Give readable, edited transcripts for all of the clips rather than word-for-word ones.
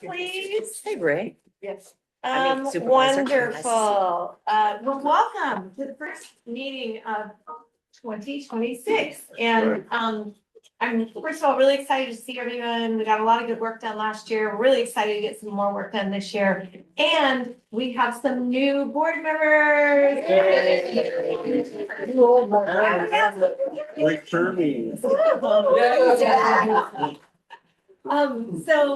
please. Hey, Ray. Yes. I mean, supervisor. Wonderful. Well, welcome to the first meeting of 2026. And I'm first of all really excited to see everyone. We got a lot of good work done last year. We're really excited to get some more work done this year. And we have some new board members. Returning. So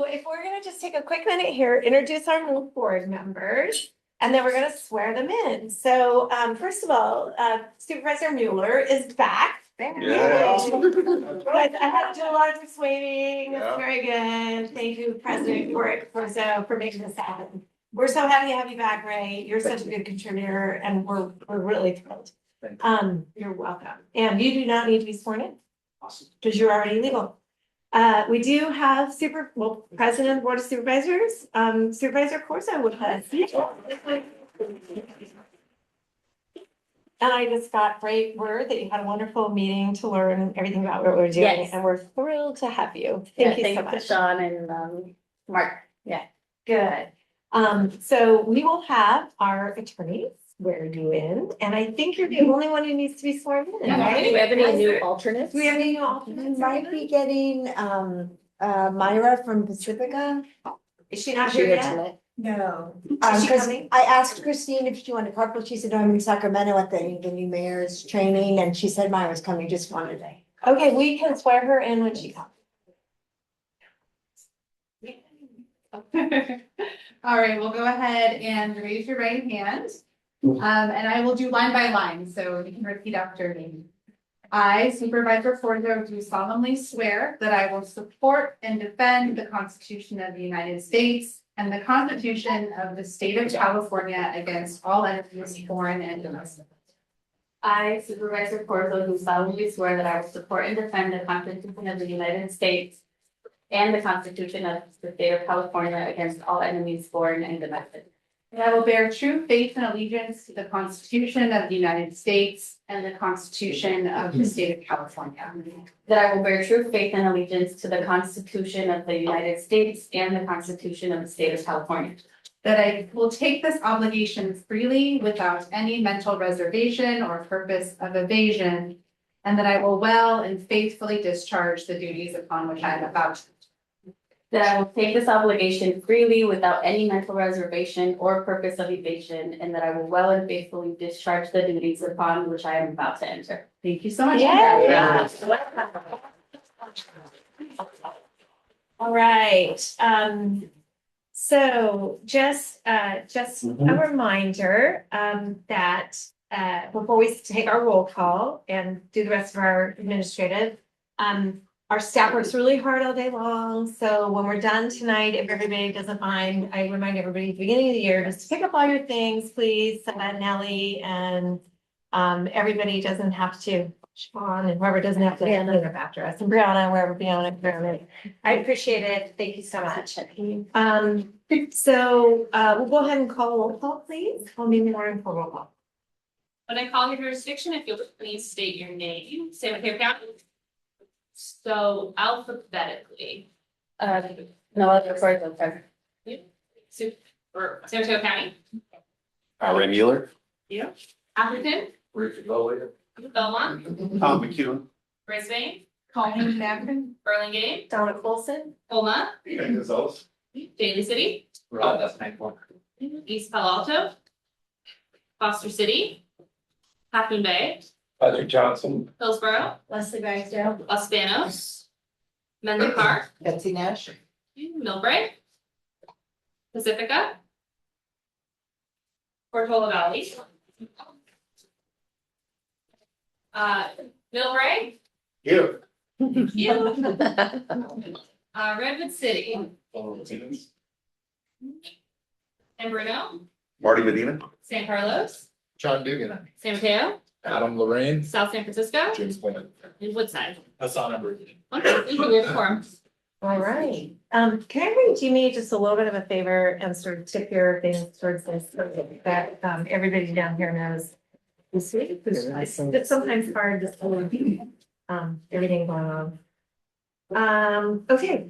if we're gonna just take a quick minute here, introduce our new board members, and then we're gonna swear them in. So first of all, Supervisor Mueller is back. Yeah. Guys, I had to do a lot of persuading. It's Yeah. very good. Thank you, President for making this happen. We're so happy to have you back, Ray. You're such a good contributor, and we're really thrilled. You're welcome. And you do not need to be sworn in. Awesome. Because you're already legal. We do have President of the Board of Supervisors, Supervisor Corso with us. And I just got great word that you had a wonderful meeting to learn everything about what we're doing, Yes. and we're thrilled to have you. Thank you so much. Sean and Mark. Yeah. Good. So we will have our attorneys swear you in, and I think you're the only one who needs to be sworn in, right? Do we have any new alternates? Do we have any new We alternates? might be getting Myra from Pacifica. Is she not here yet? No. Is she Because coming? I asked Christine if she wanted to carpool. She said, "No, I'm in Sacramento at the new mayor's training," and she said Myra's coming just one day. Okay, we can swear her in when she comes. All right, we'll go ahead and raise your right hand. And I will do line by line, so you can repeat after me. I, Supervisor Corso, do solemnly swear that I will support and defend the Constitution of the United States and the Constitution of the State of California against all enemies, foreign and domestic. I, Supervisor Corso, do solemnly swear that I will support and defend the Constitution of the United States and the Constitution of the State of California against all enemies, foreign and domestic. And I will bear true faith and allegiance to the Constitution of the United States and the Constitution of the State of California. That I will bear true faith and allegiance to the Constitution of the United States and the Constitution of the State of California. That I will take this obligation freely without any mental reservation or purpose of evasion. And that I will well and faithfully discharge the duties upon which I am about to. That I will take this obligation freely without any mental reservation or purpose of evasion, and that I will well and faithfully discharge the duties upon which I am about to enter. Thank you so much. Yeah. All right, so just a reminder, that, before we take our roll call and do the rest of our administrative, our staff works really hard all day long, so when we're done tonight, if everybody doesn't mind, I remind everybody at the beginning of the year, just to pick up all your things, please, Nellie, and everybody doesn't have to, Sean, and whoever doesn't have to clean up after us, and Brianna, wherever Brianna. I appreciate it, thank you so much. So we'll go ahead and call a roll call, please. Call me more for roll call. When I call your jurisdiction, if you'll please state your name, San Mateo County. So alphabetically. No other reports of present. For San Mateo County. Ray Mueller. Atherton, Richard Lowey. Belmont, Tom McEwen. Brisbane, Colleen Navin. Burlingame, Donna Colson. Colma, Gonzalez. Daly City, East Palo Alto, Foster City, Half Moon Bay, Patrick Johnson. Hillsborough, Leslie Bagsdale. Los Banos, Menlo Park, Betsy Nash. Millbrae, Pacifica, Portola Valley, Millbrae, You. Redwood City, San Bruno, Marty Medina. San Carlos, John Dugan. San Mateo, Adam Lorraine. South San Francisco, James Bowman. and Woodside. Hassan Aberdeen. Okay, thank you, we have a quorum. All right, can I do me just a little bit of a favor and sort of tip your things towards this, so that everybody down here knows. It's sometimes hard to see everything going on. Okay,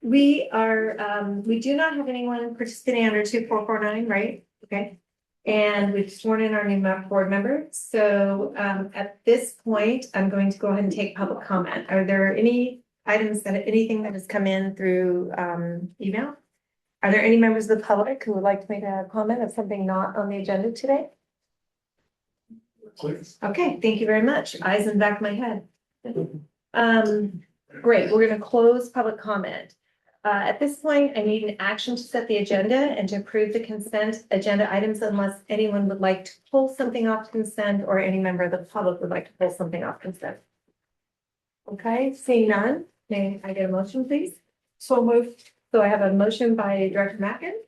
We are, we do not have anyone participating under 2449, right? Okay. And we've sworn in our new board member. So at this point, I'm going to go ahead and take public comment. Are there any items anything that has come in through email? Are there any members of the public who would like to make a comment of something not on the agenda today? Please. Okay, thank you very much. Eyes in the back of my head. Great, we're gonna close public comment. At this point, I need an action to set the agenda and to approve the consent agenda items unless anyone would like to pull something off consent or any member of the public would like to pull something off consent. Okay, seeing none, may I get a motion, please? So moved. So I have a motion by Director Mackin.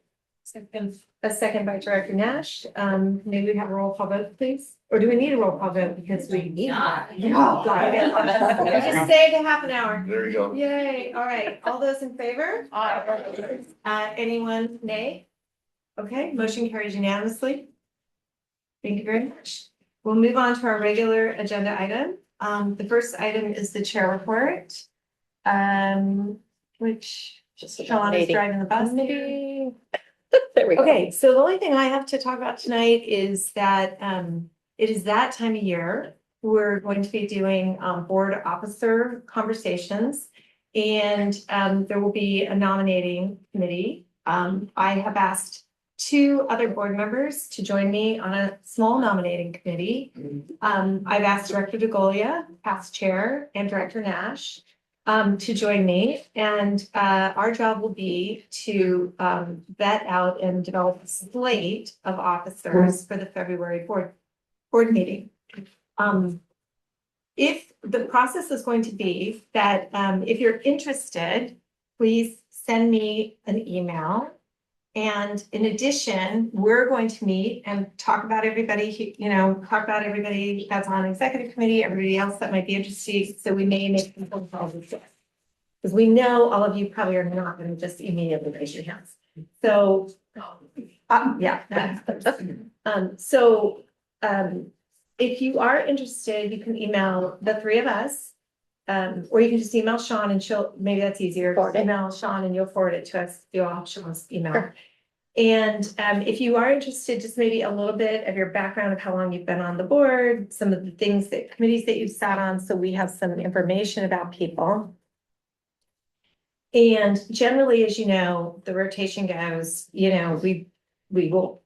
Second. A second by Director Nash. May we have a roll call vote, please? Or do we need a roll call vote because we need that? Oh, God. We just saved a half an hour. There you go. Yay, all right, all those in favor? Anyone nay? Okay, motion carries unanimously. Thank you very much. We'll move on to our regular agenda item. The first item is the chair report. Which Sean is driving the bus. There we go. Okay, so the only thing I have to talk about tonight is that it is that time of year. We're going to be doing board officer conversations. And there will be a nominating committee. I have asked 2 other board members to join me on a small nominating committee. I've asked Director DeGolia, past chair, and Director Nash to join me. And our job will be to vet out and develop a slate of officers for the February board meeting. If the process is going to be that if you're interested, please send me an email. And in addition, we're going to meet and talk about everybody, talk about everybody that's on executive committee, everybody else that might be interested. So we may make some phone calls and stuff. Because we know all of you probably are not going to just immediately raise your hands. So, yeah. If you are interested, you can email the 3 of us. Or you can just email Sean and maybe that's easier. Email Sean and you'll forward it to us. You'll have Sean's email. Sure. And if you are interested, just maybe a little bit of your background of how long you've been on the board, some of the committees that you've sat on, so we have some information about people. And generally, as you know, the rotation goes, we will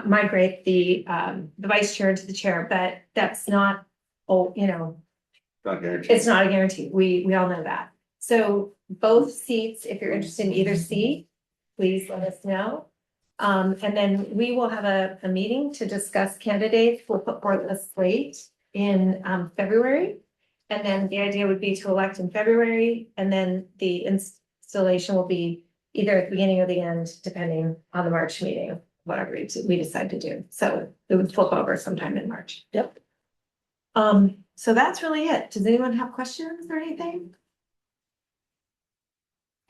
migrate the vice chair to the chair, but that's not, Not guaranteed. it's not a guarantee. We all know that. So both seats, if you're interested in either seat, please let us know. And then we will have a meeting to discuss candidates. We'll put forth a slate in February. And then the idea would be to elect in February, and then the installation will be either at the beginning or the end, depending on the March meeting, whatever we decide to do. So it would flip over sometime in March. Yep. So that's really it. Does anyone have questions or anything?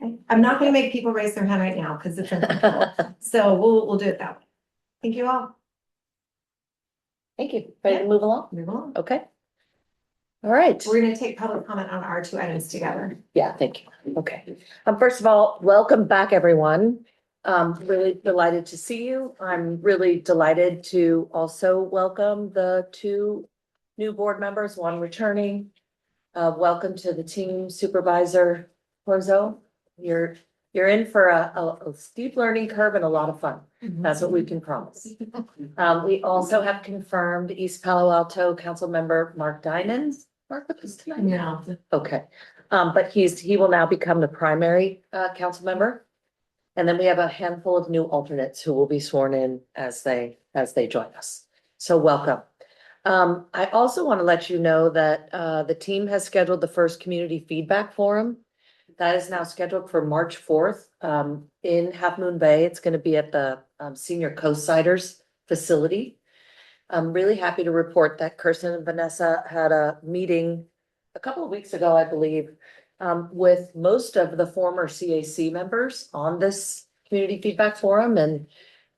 Okay. I'm not going to make people raise their hand right now because it's uncomfortable. So we'll do it that way. Thank you all. Thank you. Ready to move along? Move on. Okay. All right. We're going to take public comment on our 2 items together. Yeah, thank you. Okay. First of all, welcome back, everyone. Really delighted to see you. I'm really delighted to also welcome the 2 new board members, 1 returning. Welcome to the team, Supervisor Corzo. You're in for a steep learning curve and a lot of fun. That's what we can promise. We also have confirmed East Palo Alto Council Member Mark Dinan. Mark with us tonight? No. Okay. But he will now become the primary council member. And then we have a handful of new alternates who will be sworn in as they join us. So welcome. I also want to let you know that the team has scheduled the first community feedback forum. That is now scheduled for March 4th in Half Moon Bay. It's going to be at the Senior Coastsiders facility. I'm really happy to report that Kirsten and Vanessa had a meeting a couple of weeks ago, I believe, with most of the former CAC members on this community feedback forum, and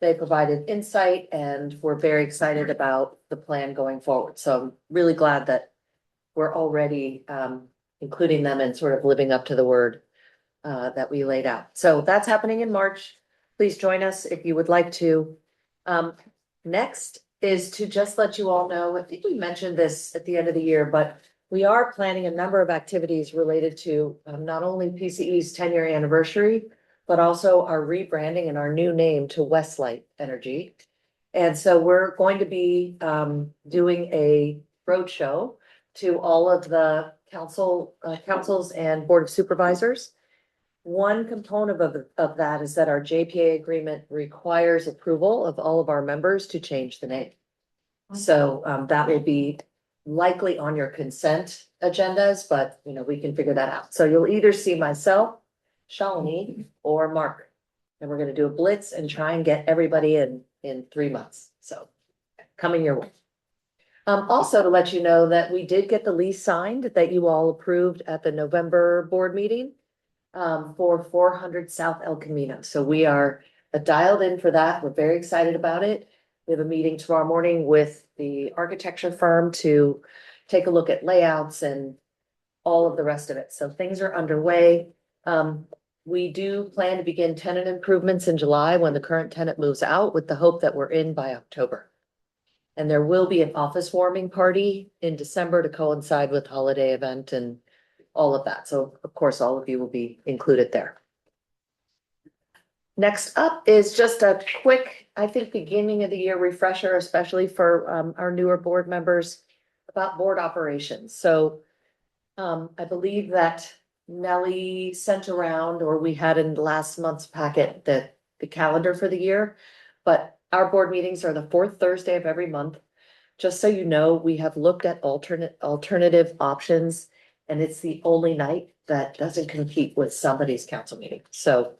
they provided insight and we're very excited about the plan going forward. So I'm really glad that we're already including them and sort of living up to the word that we laid out. So that's happening in March. Please join us if you would like to. Next is to just let you all know, I think we mentioned this at the end of the year, but we are planning a number of activities related to not only PCE's 10-year anniversary, but also our rebranding and our new name to Westlight Energy. And so we're going to be doing a roadshow to all of the councils and board of supervisors. One component of that is that our JPA agreement requires approval of all of our members to change the name. So that will be likely on your consent agendas, but we can figure that out. So you'll either see myself, Shalini, or Mark. And we're gonna do a blitz and try and get everybody in 3 months. So coming your way. Also to let you know that we did get the lease signed that you all approved at the November board meeting for 400 South El Camino. So we are dialed in for that. We're very excited about it. We have a meeting tomorrow morning with the architecture firm to take a look at layouts and all of the rest of it. So things are underway. We do plan to begin tenant improvements in July when the current tenant moves out, with the hope that we're in by October. And there will be an office warming party in December to coincide with holiday event and all of that. So of course, all of you will be included there. Next up is just a quick, I think, beginning of the year refresher, especially for our newer board members, about board operations. So I believe that Nellie sent around, or we had in last month's packet, the calendar for the year. But our board meetings are the fourth Thursday of every month. Just so you know, we have looked at alternative options, and it's the only night that doesn't compete with somebody's council meeting. So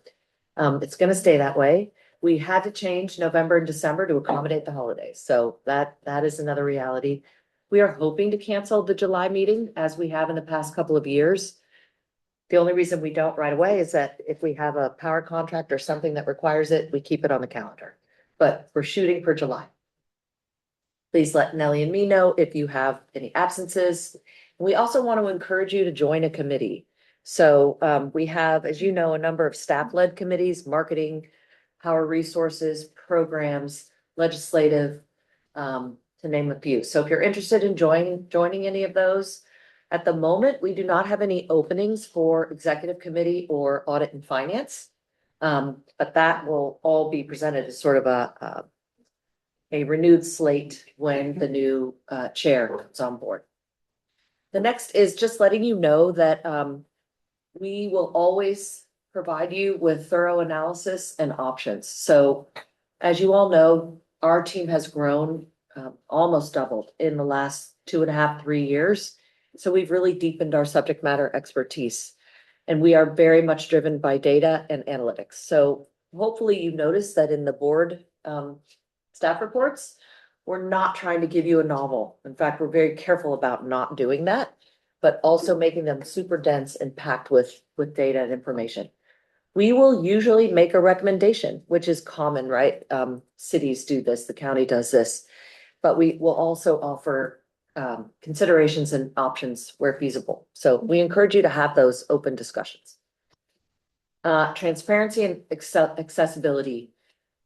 it's gonna stay that way. We had to change November and December to accommodate the holidays. So that is another reality. We are hoping to cancel the July meeting as we have in the past couple of years. The only reason we don't right away is that if we have a power contract or something that requires it, we keep it on the calendar. But we're shooting for July. Please let Nellie and me know if you have any absences. We also want to encourage you to join a committee. So we have, as you know, a number of staff-led committees: marketing, power resources, programs, legislative, to name a few. So if you're interested in joining any of those, at the moment, we do not have any openings for executive committee or audit and finance. But that will all be presented as sort of a renewed slate when the new chair comes on board. The next is just letting you know that we will always provide you with thorough analysis and options. So as you all know, our team has grown almost doubled in the last 2.5, 3 years. So we've really deepened our subject matter expertise, and we are very much driven by data and analytics. So hopefully you notice that in the board staff reports, we're not trying to give you a novel. In fact, we're very careful about not doing that, but also making them super dense and packed with data and information. We will usually make a recommendation, which is common, right? Cities do this, the county does this, but we will also offer considerations and options where feasible. So we encourage you to have those open discussions. Transparency and accessibility.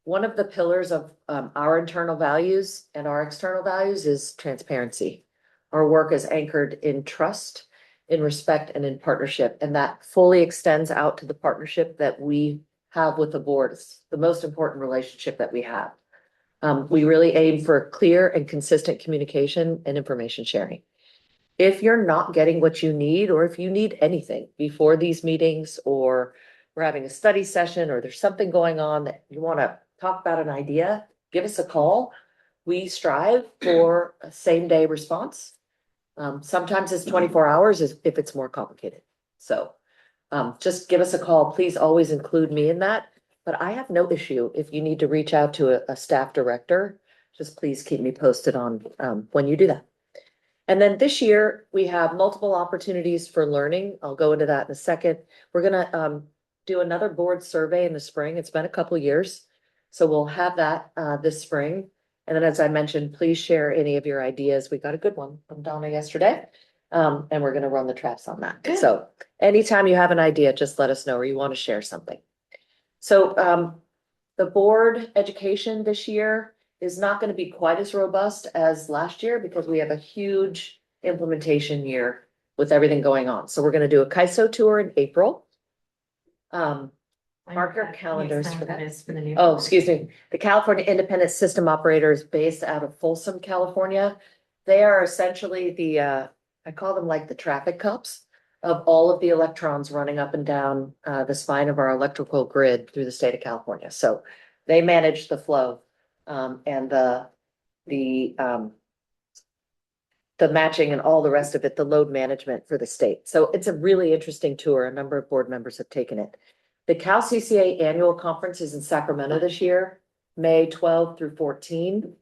One of the pillars of our internal values and our external values is transparency. Our work is anchored in trust, in respect, and in partnership, and that fully extends out to the partnership that we have with the board. It's the most important relationship that we have. We really aim for clear and consistent communication and information sharing. If you're not getting what you need, or if you need anything before these meetings, or we're having a study session, or there's something going on that you want to talk about an idea, give us a call. We strive for a same-day response. Sometimes it's 24 hours if it's more complicated. So just give us a call. Please always include me in that. But I have no issue if you need to reach out to a staff director. Just please keep me posted on when you do that. And then this year, we have multiple opportunities for learning. I'll go into that in a second. We're gonna do another board survey in the spring. It's been a couple of years. So we'll have that this spring. And then, as I mentioned, please share any of your ideas. We got a good one from Donna yesterday. And we're gonna run the traps on that. So anytime you have an idea, just let us know, or you want to share something. So, the board education this year is not gonna be quite as robust as last year because we have a huge implementation year with everything going on. So we're gonna do a CAISO tour in April. Mark your calendars for that. is for the new. Oh, excuse me. The California Independent System Operators based out of Folsom, California. They are essentially I call them like the traffic cops of all of the electrons running up and down the spine of our electrical grid through the state of California. So they manage the flow and the matching and all the rest of it, the load management for the state. So it's a really interesting tour. A number of board members have taken it. The Cal CCA annual conference is in Sacramento this year, May 12 through 14.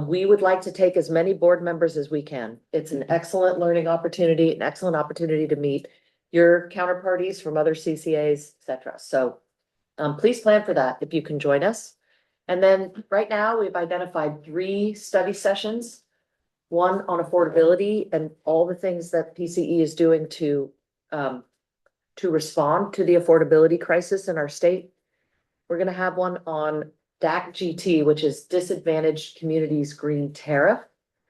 We would like to take as many board members as we can. It's an excellent learning opportunity, an excellent opportunity to meet your counterparties from other CCAs, et cetera. So please plan for that if you can join us. And then right now we've identified 3 study sessions, one on affordability and all the things that PCE is doing to respond to the affordability crisis in our state. We're gonna have one on DAC GT, which is Disadvantaged Communities Green Tariff,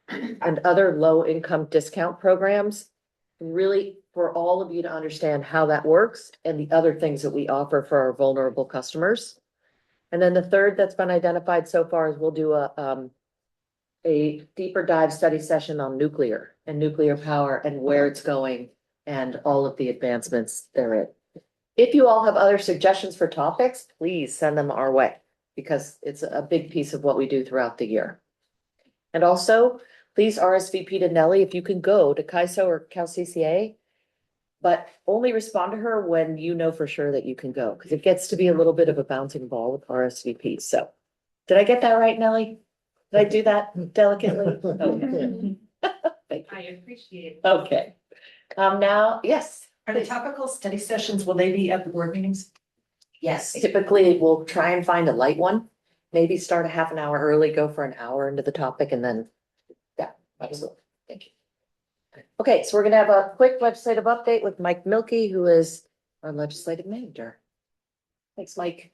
and other low-income discount programs, really for all of you to understand how that works and the other things that we offer for our vulnerable customers. And then the third that's been identified so far is we'll do a deeper dive study session on nuclear and nuclear power and where it's going and all of the advancements therein. If you all have other suggestions for topics, please send them our way, because it's a big piece of what we do throughout the year. And also, please RSVP to Nellie if you can go to CAISO or Cal CCA, but only respond to her when you know for sure that you can go, because it gets to be a little bit of a bouncing ball with RSVP. So, did I get that right, Nellie? Did I do that delicately? Okay. Thank you. I appreciate it. Okay. Now, yes. Are the topical study sessions, will they be at the board meetings? Yes, typically we'll try and find a light one, maybe start a half an hour early, go for an hour into the topic and then, yeah, absolutely. Thank you. Okay, so we're gonna have a quick legislative update with Mike Milkey, who is our legislative manager. Thanks, Mike.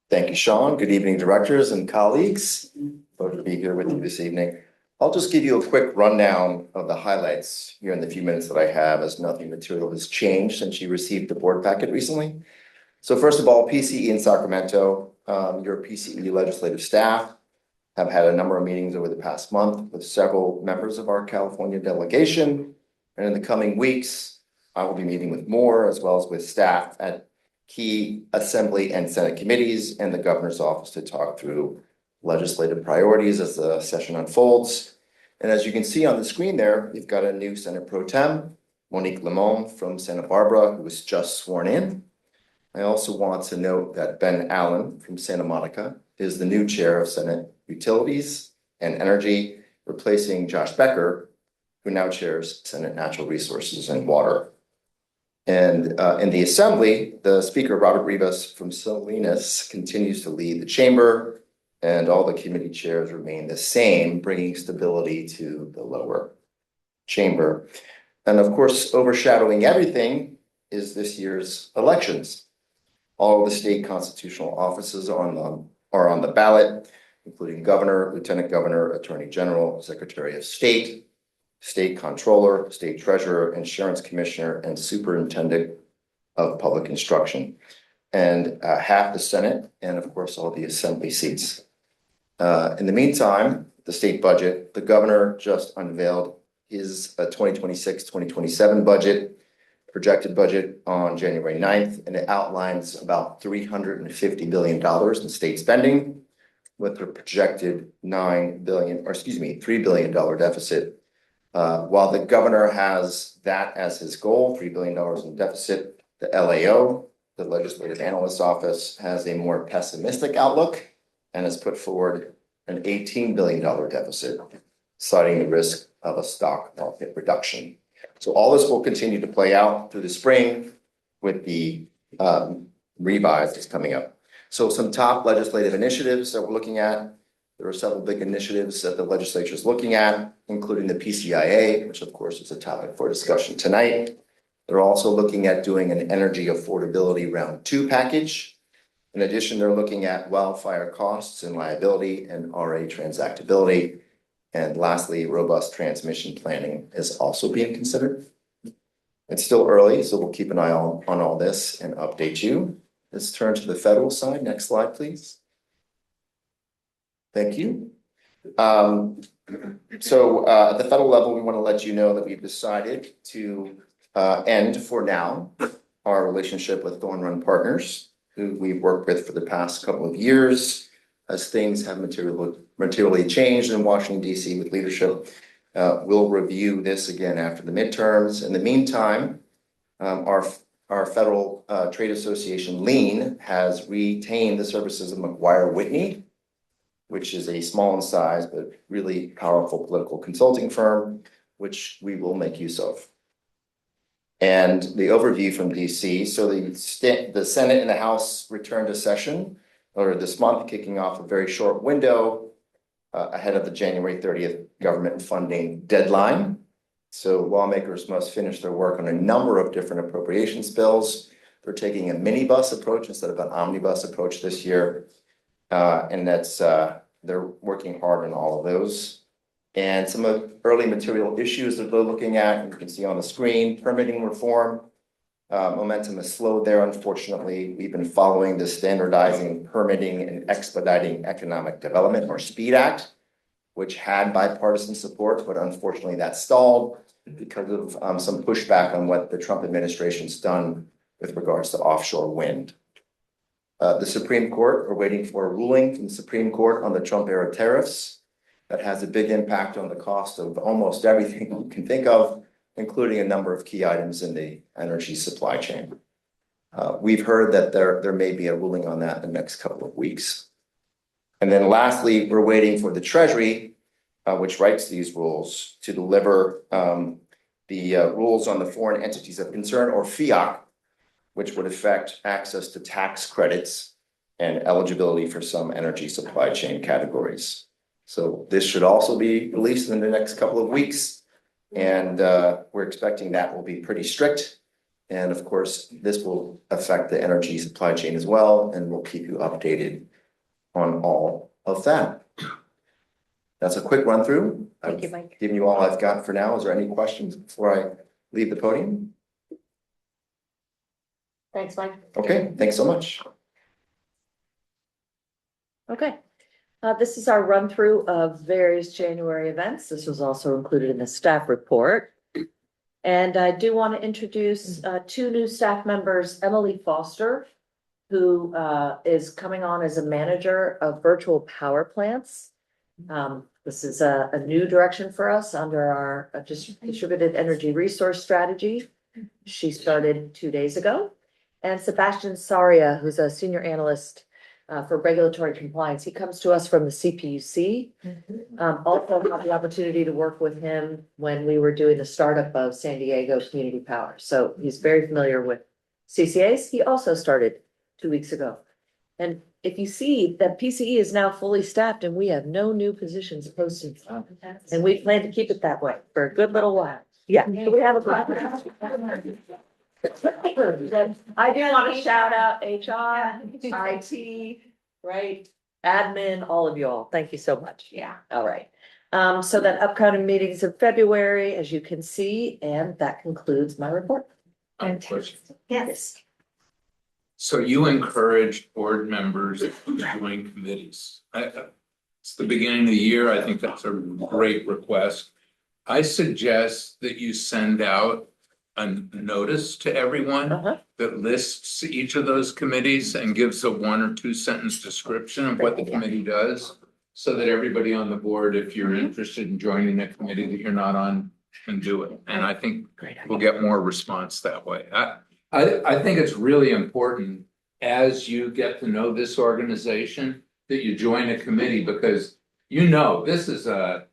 Thank you, Sean. Good evening, directors and colleagues. Glad to be here with you this evening. I'll just give you a quick rundown of the highlights here in the few minutes that I have, as nothing material has changed since you received the board packet recently. So first of all, PCE in Sacramento, your PCE legislative staff have had a number of meetings over the past month with several members of our California delegation. And in the coming weeks, I will be meeting with more, as well as with staff at key Assembly and Senate committees and the governor's office to talk through legislative priorities as the session unfolds. And as you can see on the screen there, we've got a new Senate Pro Tem, Monique Lemon from Santa Barbara, who was just sworn in. I also want to note that Ben Allen from Santa Monica is the new chair of Senate Utilities and Energy, replacing Josh Becker, who now chairs Senate Natural Resources and Water. And in the Assembly, the Speaker, Robert Rivas from Salinas, continues to lead the chamber, and all the committee chairs remain the same, bringing stability to the lower chamber. And of course, overshadowing everything is this year's elections. All of the state constitutional offices are on the ballot, including governor, lieutenant governor, attorney general, secretary of state, state controller, state treasurer, insurance commissioner, and superintendent of public instruction, and half the Senate, and of course, all the assembly seats. In the meantime, the state budget, the governor just unveiled his 2026-2027 budget, projected budget on January 9th, and it outlines about $350 billion in state spending with a projected $3 billion deficit. While the governor has that as his goal, $3 billion in deficit, the LAO, the Legislative Analyst's Office, has a more pessimistic outlook and has put forward an $18 billion deficit, citing the risk of a stock market reduction. So all this will continue to play out through the spring with the revise that's coming up. So some top legislative initiatives that we're looking at. There are several big initiatives that the legislature is looking at, including the PCIA, which of course is a topic for discussion tonight. They're also looking at doing an energy affordability round 2 package. In addition, they're looking at wildfire costs and liability and RA transactability. And lastly, robust transmission planning is also being considered. It's still early, so we'll keep an eye on all this and update you. Let's turn to the federal side. Next slide, please. Thank you. At the federal level, we want to let you know that we've decided to end for now our relationship with Thorn Run Partners, who we've worked with for the past couple of years. As things have materially changed in Washington, D.C. with leadership, we'll review this again after the midterms. In the meantime, our federal trade association, Lean, has retained the services of McGuire Whitney, which is a small in size but really powerful political consulting firm, which we will make use of. And the overview from DC, so the Senate and the House returned to session or this month, kicking off a very short window ahead of the January 30th government funding deadline. So lawmakers must finish their work on a number of different appropriations bills. They're taking a minibus approach instead of an omnibus approach this year. And that's they're working hard on all of those. And some of early material issues that they're looking at, you can see on the screen, permitting reform. Momentum has slowed there, unfortunately. We've been following the Standardizing, Permitting, and Expediting Economic Development, or SPEED Act, which had bipartisan support, but unfortunately that stalled because of some pushback on what the Trump administration's done with regards to offshore wind. The Supreme Court, we're waiting for a ruling from the Supreme Court on the Trump-era tariffs. That has a big impact on the cost of almost everything you can think of, including a number of key items in the energy supply chain. We've heard that there may be a ruling on that in the next couple of weeks. And then lastly, we're waiting for the Treasury, which writes these rules, to deliver the rules on the Foreign Entities of Concern, or FEOC, which would affect access to tax credits and eligibility for some energy supply chain categories. So this should also be released in the next couple of weeks. And we're expecting that will be pretty strict. And of course, this will affect the energy supply chain as well. And we'll keep you updated on all of that. That's a quick run through. Thank you, Mike. I've given you all I've got for now. Is there any questions before I leave the podium? Thanks, Mike. Okay, thanks so much. Okay. This is our run through of various January events. This was also included in the staff report. And I do want to introduce two new staff members, Emily Foster, who is coming on as a manager of virtual power plants. This is a new direction for us under our distributed energy resource strategy. She started 2 days ago. And Sebastian Saria, who's a senior analyst for regulatory compliance. He comes to us from the CPUC. Also had the opportunity to work with him when we were doing the startup of San Diego Community Power. So he's very familiar with CCAs. He also started 2 weeks ago. And if you see that PCE is now fully staffed and we have no new positions posted. And we plan to keep it that way for a good little while. Yeah, so we have a I do want to shout out HR, IT, right? Admin, all of you all. Thank you so much. Yeah. All right. So that upcoming meetings in February, as you can see, and that concludes my report. Yes. So you encourage board members to join committees. It's the beginning of the year. I think that's a great request. I suggest that you send out a notice to everyone that lists each of those committees and gives a 1 or 2 sentence description of what the committee does, so that everybody on the board, if you're interested in joining a committee that you're not on, can do it. And I think we'll get more response that way. I think it's really important, as you get to know this organization, that you join a committee, because this is a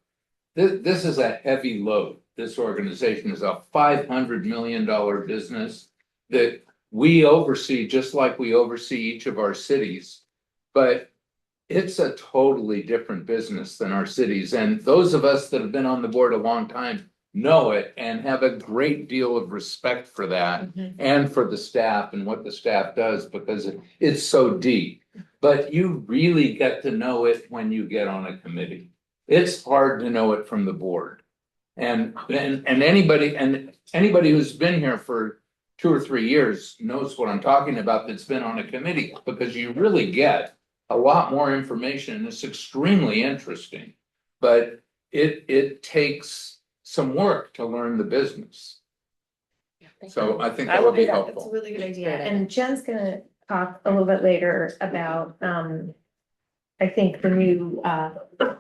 heavy load. This organization is a $500 million business that we oversee, just like we oversee each of our cities. But it's a totally different business than our cities. And those of us that have been on the board a long time know it and have a great deal of respect for that and for the staff and what the staff does because it's so deep. But you really get to know it when you get on a committee. It's hard to know it from the board. And anybody who's been here for 2 or 3 years knows what I'm talking about that's been on a committee because you really get a lot more information and it's extremely interesting. But it takes some work to learn the business. So I think that would be That's a helpful. really good idea. And Jen's gonna talk a little bit later about, I think the new,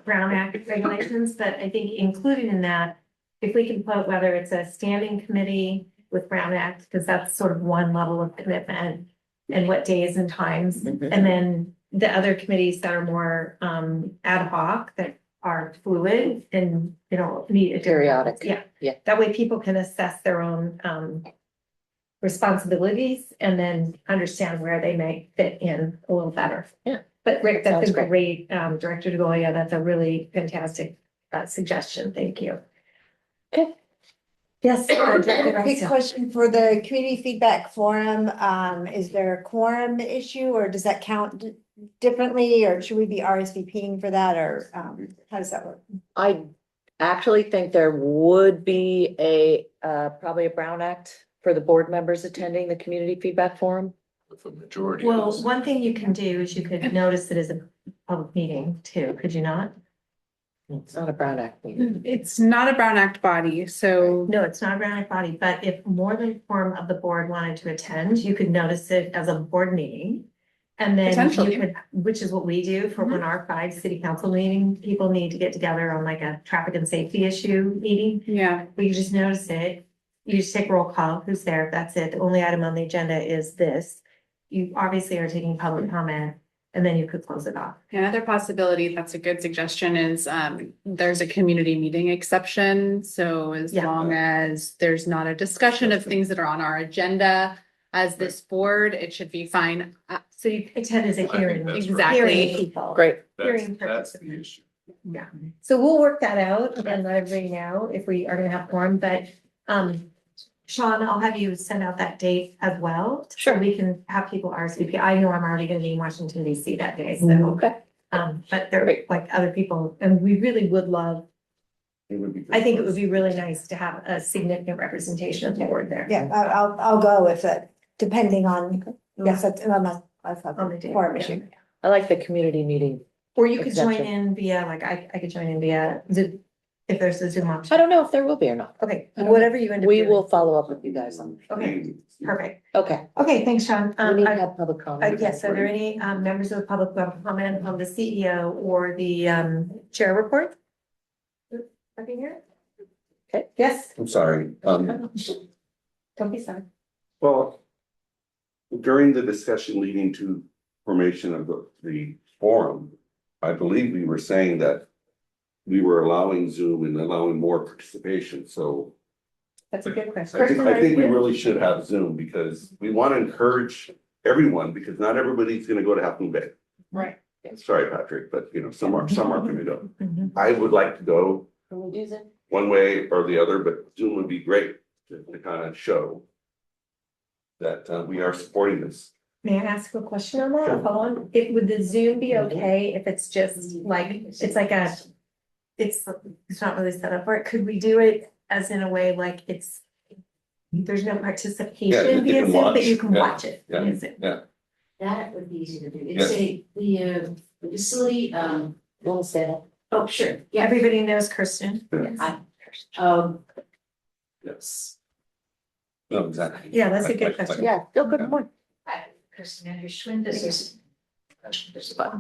Brown Act regulations, but I think included in that, if we can put whether it's a standing committee with Brown Act, because that's sort of one level of commitment and what days and times, and then the other committees that are more, ad hoc, that are fluid and, you know, meet at different Periodic. times. Yeah. Yeah. That way people can assess their own, responsibilities and then understand where they may fit in a little better. Yeah. But Rick, that's Sounds a great. great, Director DeGolia, that's a really fantastic, suggestion. Thank you. Okay. Yes. Director Quick Garcia. question for the community feedback forum. Is there a quorum issue or does that count differently? Or should we be RSVPing for that? Or how does that work? I actually think there would be probably a Brown Act for the board members attending the community feedback forum. With the majority. Well, one thing you can do is you could notice it as a public meeting too, could you not? It's not a Brown Act meeting. It's not a Brown Act body, so No, it's not a Brown Act body, but if more than forum of the board wanted to attend, you could notice it as a board meeting. And then Potentially. you could, which is what we do for when our 5 city council meeting, people need to get together on like a traffic and safety issue meeting. yeah, We just notice it, you just take roll call, who's there, that's it, the only item on the agenda is this. You obviously are taking public comment, and then you could close it off. another possibility, that's a good suggestion, is there's a community meeting exception. So as Yeah. long as there's not a discussion of things that are on our agenda as this board, it should be fine. So you attend as a I think hearing. that's right. Exactly. Hearing people. Great. Hearing That's the participants. issue. Yeah, so we'll work that out and let everybody know if we are gonna have quorum, but, Sean, I'll have you send out that date as well. So Sure. we can have people RSVP. I know I'm already gonna be in Washington DC that day, so, Okay. but there are like other people, and we really would love, It would be. I think it would be really nice to have a significant representation of the board there. Yeah, I'll go if that, depending on, yes, that's, on On the the day, quorum yeah. issue. I like the community meeting. Or you could join Exception. in via, like, I could join in via Zoom, if there's a Zoom I option. don't know if there will be or not. Okay, I don't whatever you end up We doing. will follow up with you guys on. Okay, perfect. Okay. Okay, thanks, Sean. We need to I- have public comment. Yes, are there any members of the public who have a comment on the CEO or the chair report? Nothing here? Okay. Yes, I'm sorry. don't be sorry. Well, during the discussion leading to formation of the forum, I believe we were saying that we were allowing Zoom and allowing more participation. So That's a good question. I think we really should have Zoom because we want to encourage everyone because not everybody's going to go to Half Moon Bay. Right. Sorry, Patrick, but you know, some are going to go. Mhm. I would like to go Can we do that? one way or the other, but Zoom would be great to kind of show that we are supporting this. May I ask a question on that? Hold on. Would the Zoom be okay if it's just like, it's like it's not really set up for it. Could we do it as in a way like there's no Yeah, participation you via can Zoom, but watch. you can Yeah, watch it yeah, via Zoom? That would be easy to do. Yes. It's the facility, We'll say that. oh, sure, yeah. Everybody knows Kirsten. Yeah. Yes. No, exactly. Yeah, that's a good question. Yeah, still good point. Kirsten Andrews Schwind,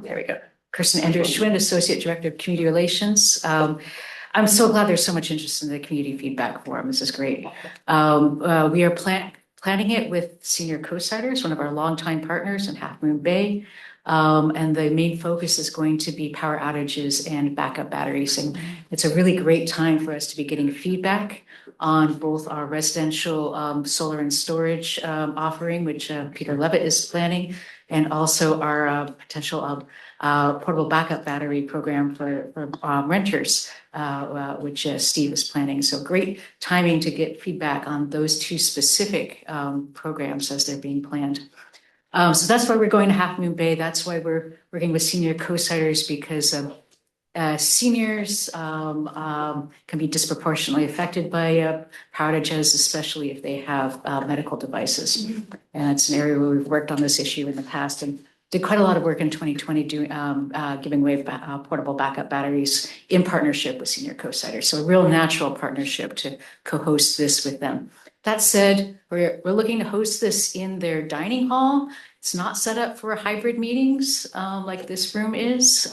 there we go. Kirsten Andrews Schwind, Associate Director of Community Relations. I'm so glad there's so much interest in the community feedback forum. This is great. We are planning it with Senior Co-Siders, one of our longtime partners in Half Moon Bay. And the main focus is going to be power outages and backup batteries. And it's a really great time for us to be getting feedback on both our residential solar and storage offering, which Peter Levitt is planning, and also our potential portable backup battery program for renters, which Steve is planning. So great timing to get feedback on those two specific programs as they're being planned. So that's why we're going to Half Moon Bay. That's why we're working with senior co-signers, because seniors can be disproportionately affected by power outages, especially if they have medical devices. And it's an area where we've worked on this issue in the past and did quite a lot of work in 2020 doing giving away portable backup batteries in partnership with senior co-signers. So a real natural partnership to co-host this with them. That said, we're looking to host this in their dining hall. It's not set up for hybrid meetings like this room is.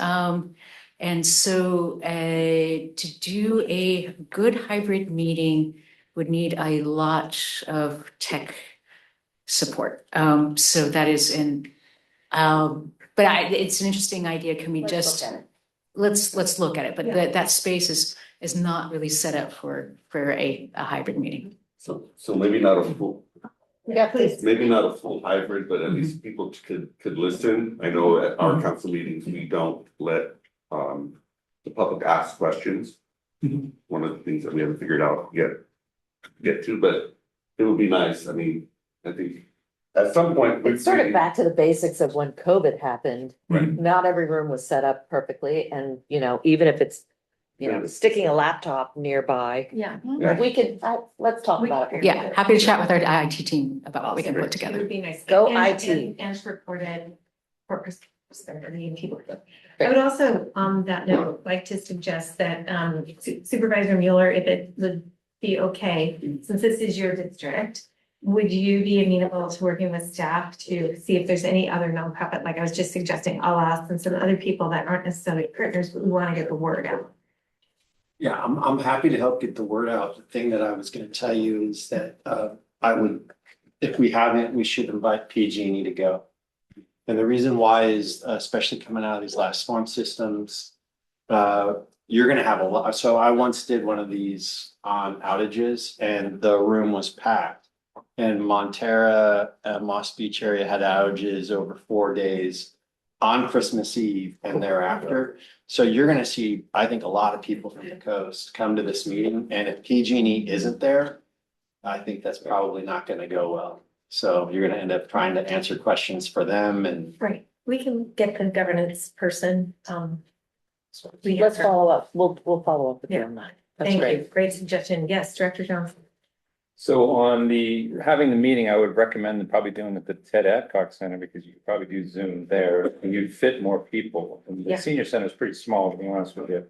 And so to do a good hybrid meeting would need a lot of tech support. So that is it's an interesting idea. Can we let's look at it? But that space is not really set up for a hybrid meeting. So maybe not a full, Yeah, please. maybe not a full hybrid, but at least people could listen. I know at our council meetings, we don't let the public ask questions. One of the things that we haven't figured out yet get to, but it would be nice. I mean, I think at some point. It's sort of back to the basics of when COVID happened. Right. Not every room was set up perfectly, and even if it's, sticking a laptop nearby, Yeah. we could, let's talk about it. Yeah, happy to chat with our IT team about what we can put It together. would be nice. Go And- IT. And reported for people. I would also, on that note, like to suggest that Supervisor Mueller, if it would be okay, since this is your district, would you be amenable to working with staff to see if there's any other nonprofit, like I was just suggesting, Alas, and some other people that aren't necessarily partners, but we want to get the word out. Yeah, I'm happy to help get the word out. The thing that I was gonna tell you is that I would, if we haven't, we should invite PG&E to go. And the reason why is, especially coming out of these last storm systems, you're gonna have a lot. So I once did one of these on outages and the room was packed. And Montera, Moss Beach area had outages over 4 days on Christmas Eve and thereafter. So you're gonna see, I think, a lot of people from the coast come to this meeting, and if PG&E isn't there, I think that's probably not gonna go well. So you're gonna end up trying to answer questions for them and. Right, we can get the governance person. Let's follow up. We'll follow up with you on that. That's Thank great. you, great suggestion. Yes, Director Johnson. So on having the meeting, I would recommend probably doing it at the Ted Adcock Center, because you could probably do Zoom there and you'd fit more people. And the Yeah. senior center is pretty small, to be honest with you.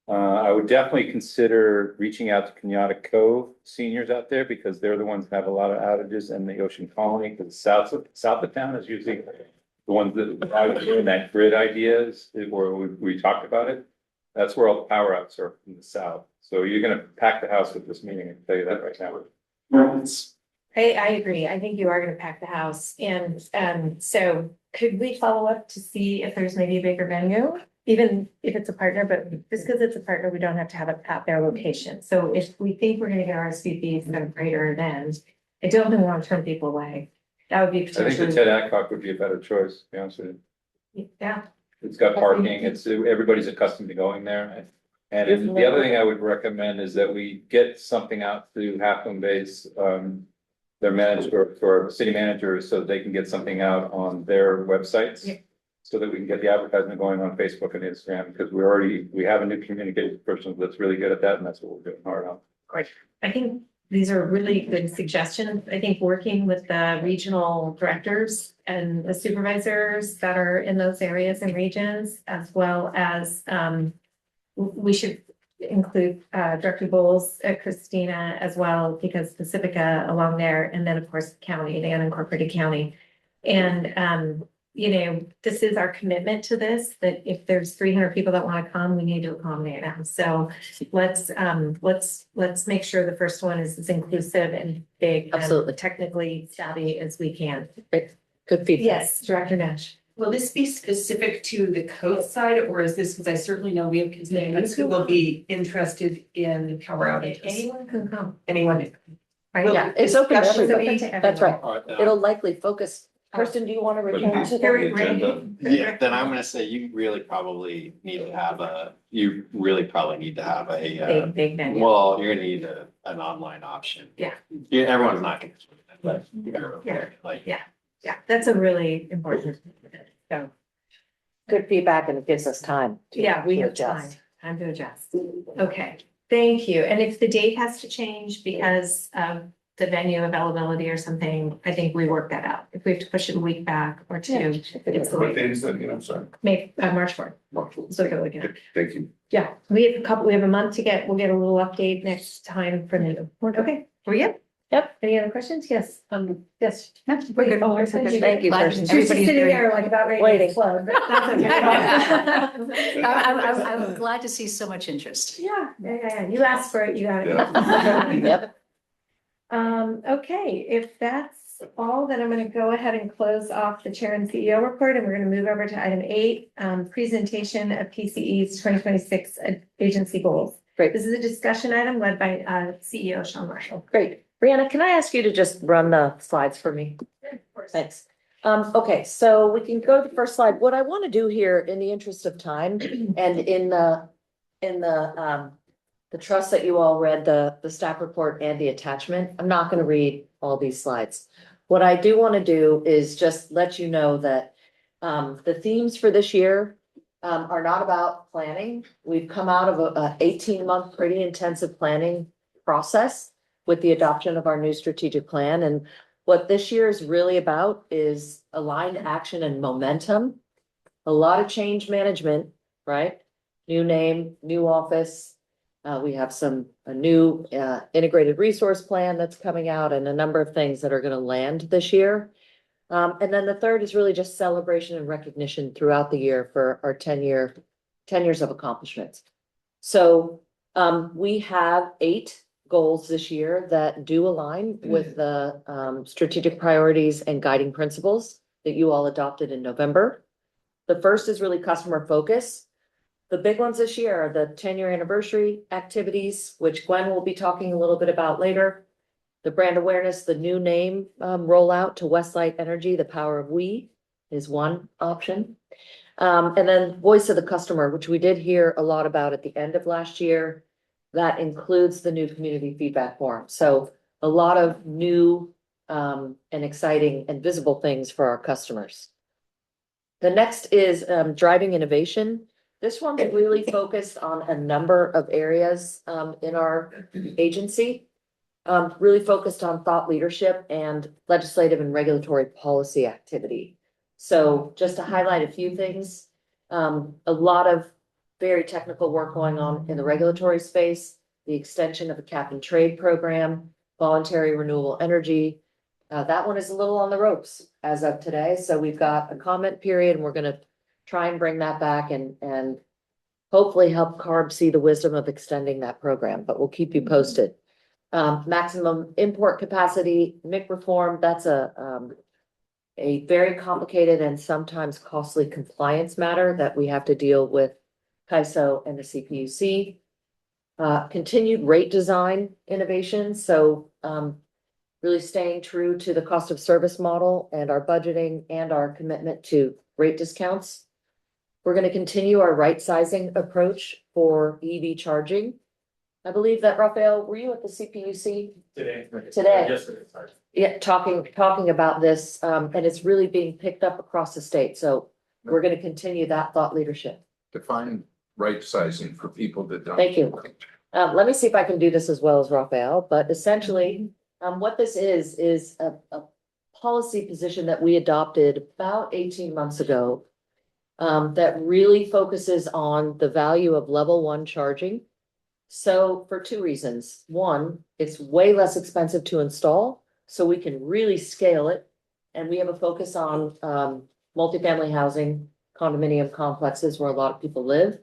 I would definitely consider reaching out to Kenyatta Cove seniors out there, because they're the ones that have a lot of outages, and the Ocean Colony, because south of town is usually the ones that I was doing that grid ideas where we talked about it. That's where all the power outs are in the south. So you're gonna pack the house with this meeting, I can tell you that right now. I agree. I think you are gonna pack the house, and so could we follow up to see if there's maybe a bigger venue? Even if it's a partner, but just because it's a partner, we don't have to have it at their location. So if we think we're gonna get RSVPs at a greater event, I don't think we want to turn people away. That would be I think the potentially. Ted Adcock would be a better choice, to be honest with you. Yeah, It's got parking, everybody's accustomed to going there. And the other thing I would recommend is that we get something out to Half Moon Bay's, their manager, for city managers, so they can get something out on their websites. Yeah. So that we can get the advertisement going on Facebook and Instagram, because we have a new communications person that's really good at that, and that's what we're doing hard on. I think these are really good suggestions. I think working with the regional directors and the supervisors that are in those areas and regions, as well as, we should include Director Bowles, Christina as well, because Pacifica along there, and then of course the county, the unincorporated county. And this is our commitment to this, that if there's 300 people that want to come, we need to accommodate them. So let's make sure the first one is as inclusive and big. Absolutely. And technically savvy as we can. Good feedback. Yes, Director Nash. Will this be specific to the coast side, or is this, because I certainly know we have constituents who will be interested in power outages? Anyone can come. Anyone? Right? Yeah, it's open to Discussion everybody. to That's right. All right, It'll likely focus Kirsten, do you want to return But to the Very the? great. agenda- Yeah, then I'm gonna say you really probably need to have a, Big menu. well, you're gonna need an online option. Yeah. Yeah, everyone's not gonna, but. Yeah. Like, Yeah, that's a really important, so, Good feedback and it gives us time. yeah, we to have adjust. time to adjust. Okay, thank you. And if the date has to change because of the venue availability or something, I think we work that out. If we have to push it a week back or two, it's the What way, date is that again? I'm sorry. March 4th. So we're looking at. Thank you. Yeah, we have a month to get, we'll get a little update next time from you. Okay, we good? Yep. Any other questions? Yes, yes. We're good. Oh, we're good. Thank you, Glad Kirsten. She was just Everybody's sitting very- there like about ready to Waiting. explode, but that's okay. I'm glad to see so much interest. Yeah. You asked for it, you got it. Yep. Okay, if that's all, then I'm gonna go ahead and close off the chair and CEO report, and we're gonna move over to item 8, presentation of PCE's 2026 agency goals. Great. This is a discussion item led by CEO Sean Marshall. Great. Brianna, can I ask you to just run the slides for me? Thanks. Okay, so we can go to the first slide. What I want to do here in the interest of time and in the trust that you all read the staff report and the attachment, I'm not going to read all these slides. What I do want to do is just let you know that the themes for this year are not about planning. We've come out of a 18-month pretty intensive planning process with the adoption of our new strategic plan. And what this year is really about is aligned action and momentum. A lot of change management, right? New name, new office. We have a new integrated resource plan that's coming out and a number of things that are going to land this year. And then the third is really just celebration and recognition throughout the year for our 10 years of accomplishments. So we have 8 goals this year that do align with the strategic priorities and guiding principles that you all adopted in November. The first is really customer focus. The big ones this year are the 10-year anniversary activities, which Gwen will be talking a little bit about later. The brand awareness, the new name rollout to Westlight Energy, the power of we is one option. And then voice of the customer, which we did hear a lot about at the end of last year. That includes the new community feedback forum. So a lot of new and exciting and visible things for our customers. The next is driving innovation. This one's really focused on a number of areas in our agency. Really focused on thought leadership and legislative and regulatory policy activity. So just to highlight a few things, a lot of very technical work going on in the regulatory space, the extension of the cap and trade program, voluntary renewable energy. That one is a little on the ropes as of today. So we've got a comment period and we're going to try and bring that back and hopefully help CARB see the wisdom of extending that program, but we'll keep you posted. Maximum import capacity, MIC reform, that's a very complicated and sometimes costly compliance matter that we have to deal with CAISO and the CPUC. Continued rate design innovation. So really staying true to the cost of service model and our budgeting and our commitment to rate discounts. We're going to continue our right sizing approach for EV charging. I believe that, Raphael, were you at the CPUC? Today. Yesterday, sorry. Yeah, talking about this, and it's really being picked up across the state. So we're going to continue that thought leadership. Define right sizing for people that don't. Thank you. Let me see if I can do this as well as Raphael, but essentially, what this is a policy position that we adopted about 18 months ago, that really focuses on the value of level 1 charging. So for 2 reasons. One, it's way less expensive to install, so we can really scale it. And we have a focus on multifamily housing, condominium complexes where a lot of people live.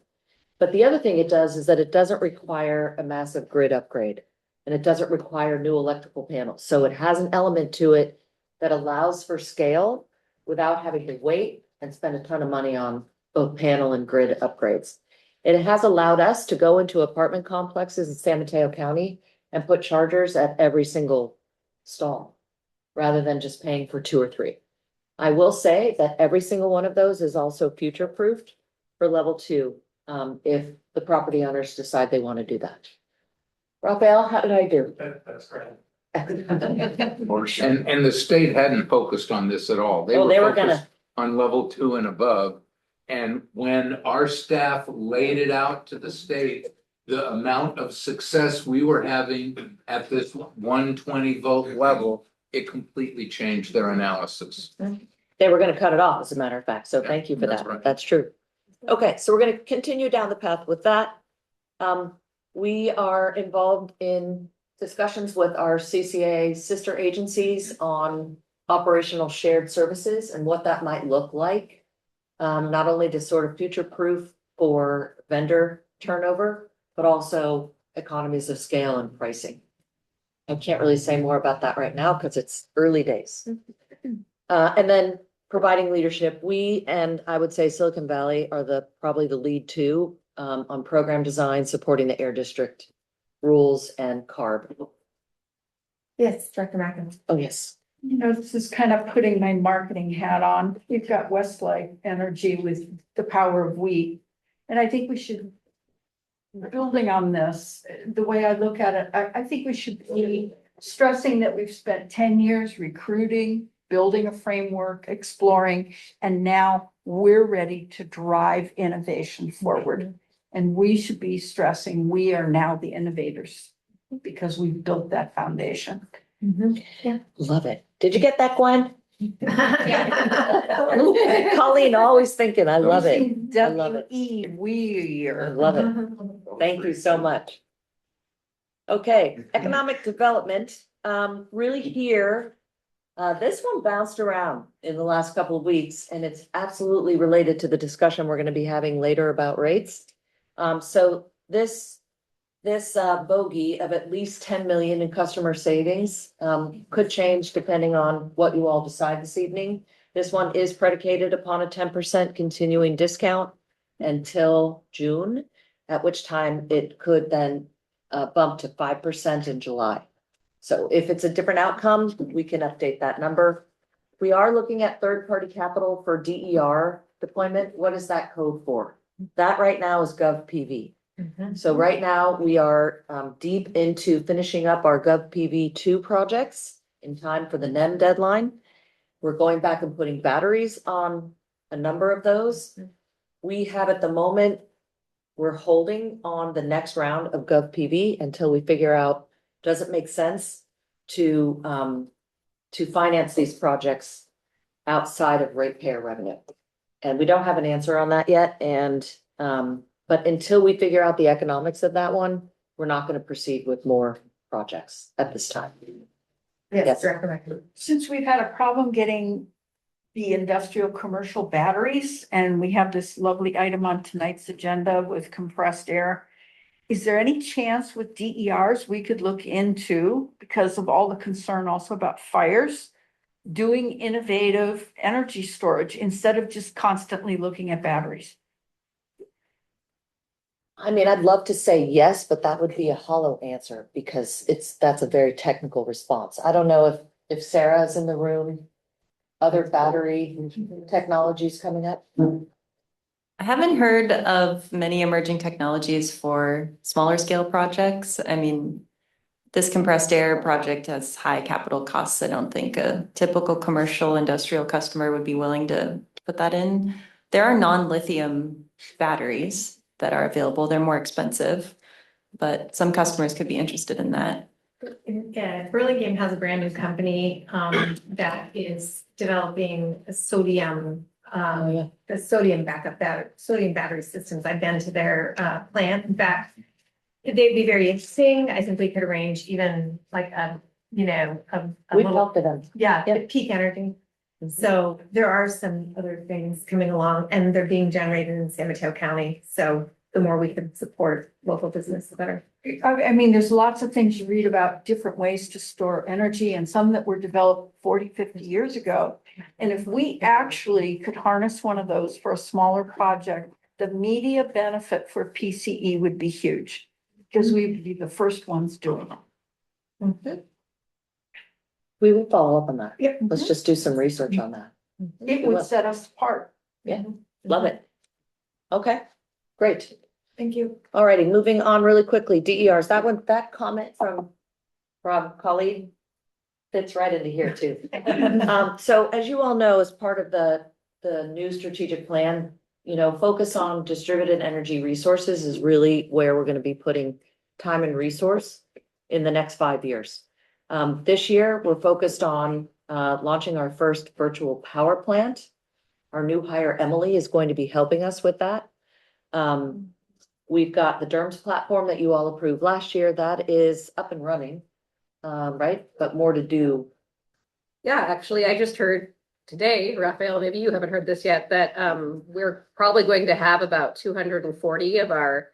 But the other thing it does is that it doesn't require a massive grid upgrade and it doesn't require new electrical panels. So it has an element to it that allows for scale without having to wait and spend a ton of money on both panel and grid upgrades. It has allowed us to go into apartment complexes in San Mateo County and put chargers at every single stall rather than just paying for 2 or 3. I will say that every single one of those is also future proofed for level 2, if the property owners decide they want to do that. Raphael, how did I do? That's great. And the state hadn't focused on this at all. Oh, they were focused on level 2 and above. And when our staff laid it out to the state, the amount of success we were having at this 120 volt level, it completely changed their analysis. They were gonna cut it off, as a matter of fact, so thank you for That's that. right. That's true. Okay, so we're gonna continue down the path with that. We are involved in discussions with our CCA sister agencies on operational shared services and what that might look like. Not only to sort of future-proof for vendor turnover, but also economies of scale and pricing. I can't really say more about that right now because it's early days. And then providing leadership, we, and I would say Silicon Valley are probably the lead two on program design, supporting the air district rules and CARB. Yes, Director Mackin. Oh, yes. You know, this is kind of putting my marketing hat on. We've got Westlake Energy with the power of we. And I think we should, building on this, the way I look at it, I think we should be stressing that we've spent 10 years recruiting, building a framework, exploring, and now we're ready to drive innovation forward. And we should be stressing we are now the innovators because we've built that foundation. Yeah. Love it. Did you get that, Gwen? Yeah. Colleen, always thinking, I love it. I love it. We I are. love it. Thank you so much. Okay, economic development, really here. This one bounced around in the last couple of weeks, and it's absolutely related to the discussion we're gonna be having later about rates. So this bogey of at least 10 million in customer savings, could change depending on what you all decide this evening. This one is predicated upon a 10% continuing discount until June, at which time it could then bump to 5% in July. So if it's a different outcome, we can update that number. We are looking at third-party capital for DER deployment. What is that code for? That right now is GovPV. So right now we are deep into finishing up our GovPV 2 projects in time for the NEM deadline. We're going back and putting batteries on a number of those. We have at the moment, we're holding on the next round of GovPV until we figure out, does it make sense to finance these projects outside of ratepayer revenue? And we don't have an answer on that yet. And but until we figure out the economics of that one, we're not going to proceed with more projects at this time. Yes, Director Mackin. Since we've had a problem getting the industrial commercial batteries, and we have this lovely item on tonight's agenda with compressed air, is there any chance with DERs we could look into, because of all the concern also about fires, doing innovative energy storage instead of just constantly looking at batteries? I mean, I'd love to say yes, but that would be a hollow answer because that's a very technical response. I don't know if Sarah is in the room, other battery technologies coming up. I haven't heard of many emerging technologies for smaller scale projects. I mean, this compressed air project has high capital costs. I don't think a typical commercial industrial customer would be willing to put that in. There are non-lithium batteries that are available. They're more expensive, but some customers could be interested in that. Yeah, Burlingame has a brand new company that is developing a sodium the sodium sodium battery systems. I've been to their plant. In fact, they'd be very interesting. I think we could arrange even like a We've little, talked to them. yeah, peak energy. So there are some other things coming along and they're being generated in San Mateo County. So the more we can support local business, the better. I mean, there's lots of things you read about different ways to store energy and some that were developed 40, 50 years ago. And if we actually could harness one of those for a smaller project, the media benefit for PCE would be huge because we'd be the first ones doing it. We will follow up on that. Yep. Let's just do some research on that. It would set us apart. Love it. Okay, great. Thank you. Alrighty, moving on really quickly. DERs, that comment from colleague fits right into here too. So as you all know, as part of the new strategic plan, focus on distributed energy resources is really where we're gonna be putting time and resource in the next 5 years. This year, we're focused on launching our first virtual power plant. Our new hire, Emily, is going to be helping us with that. We've got the DERMS platform that you all approved last year. That is up and running, right? But more to do. Yeah, actually, I just heard today, Raphael, maybe you haven't heard this yet, that we're probably going to have about 240 of our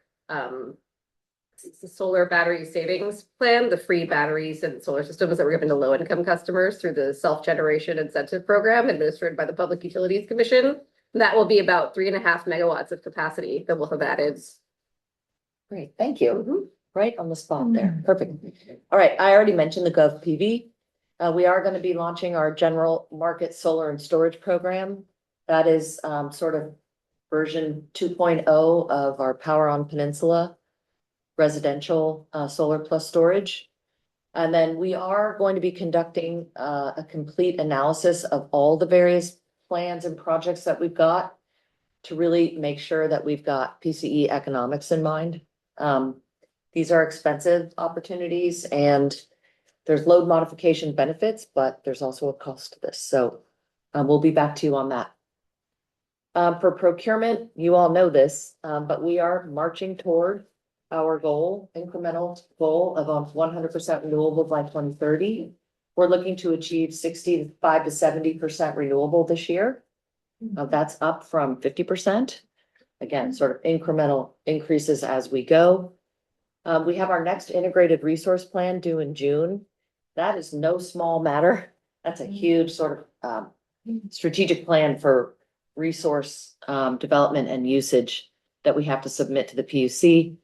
solar battery savings plan, the free batteries and solar systems that we're giving to low-income customers through the self-generation incentive program administered by the Public Utilities Commission. And that will be about 3.5 megawatts of capacity that we'll have added. Great, thank you. Right on the spot there. Perfect. All right, I already mentioned the Gov PV. We are going to be launching our general market solar and storage program. That is sort of version 2.0 of our Power on Peninsula residential solar plus storage. And then we are going to be conducting a complete analysis of all the various plans and projects that we've got to really make sure that we've got PCE economics in mind. These are expensive opportunities and there's load modification benefits, but there's also a cost to this. So we'll be back to you on that. For procurement, you all know this, but we are marching toward our incremental goal of 100% renewable by 2030. We're looking to achieve 65 to 70% renewable this year. That's up from 50%. Again, sort of incremental increases as we go. We have our next integrated resource plan due in June. That is no small matter. That's a huge sort of strategic plan for resource development and usage that we have to submit to the PUC.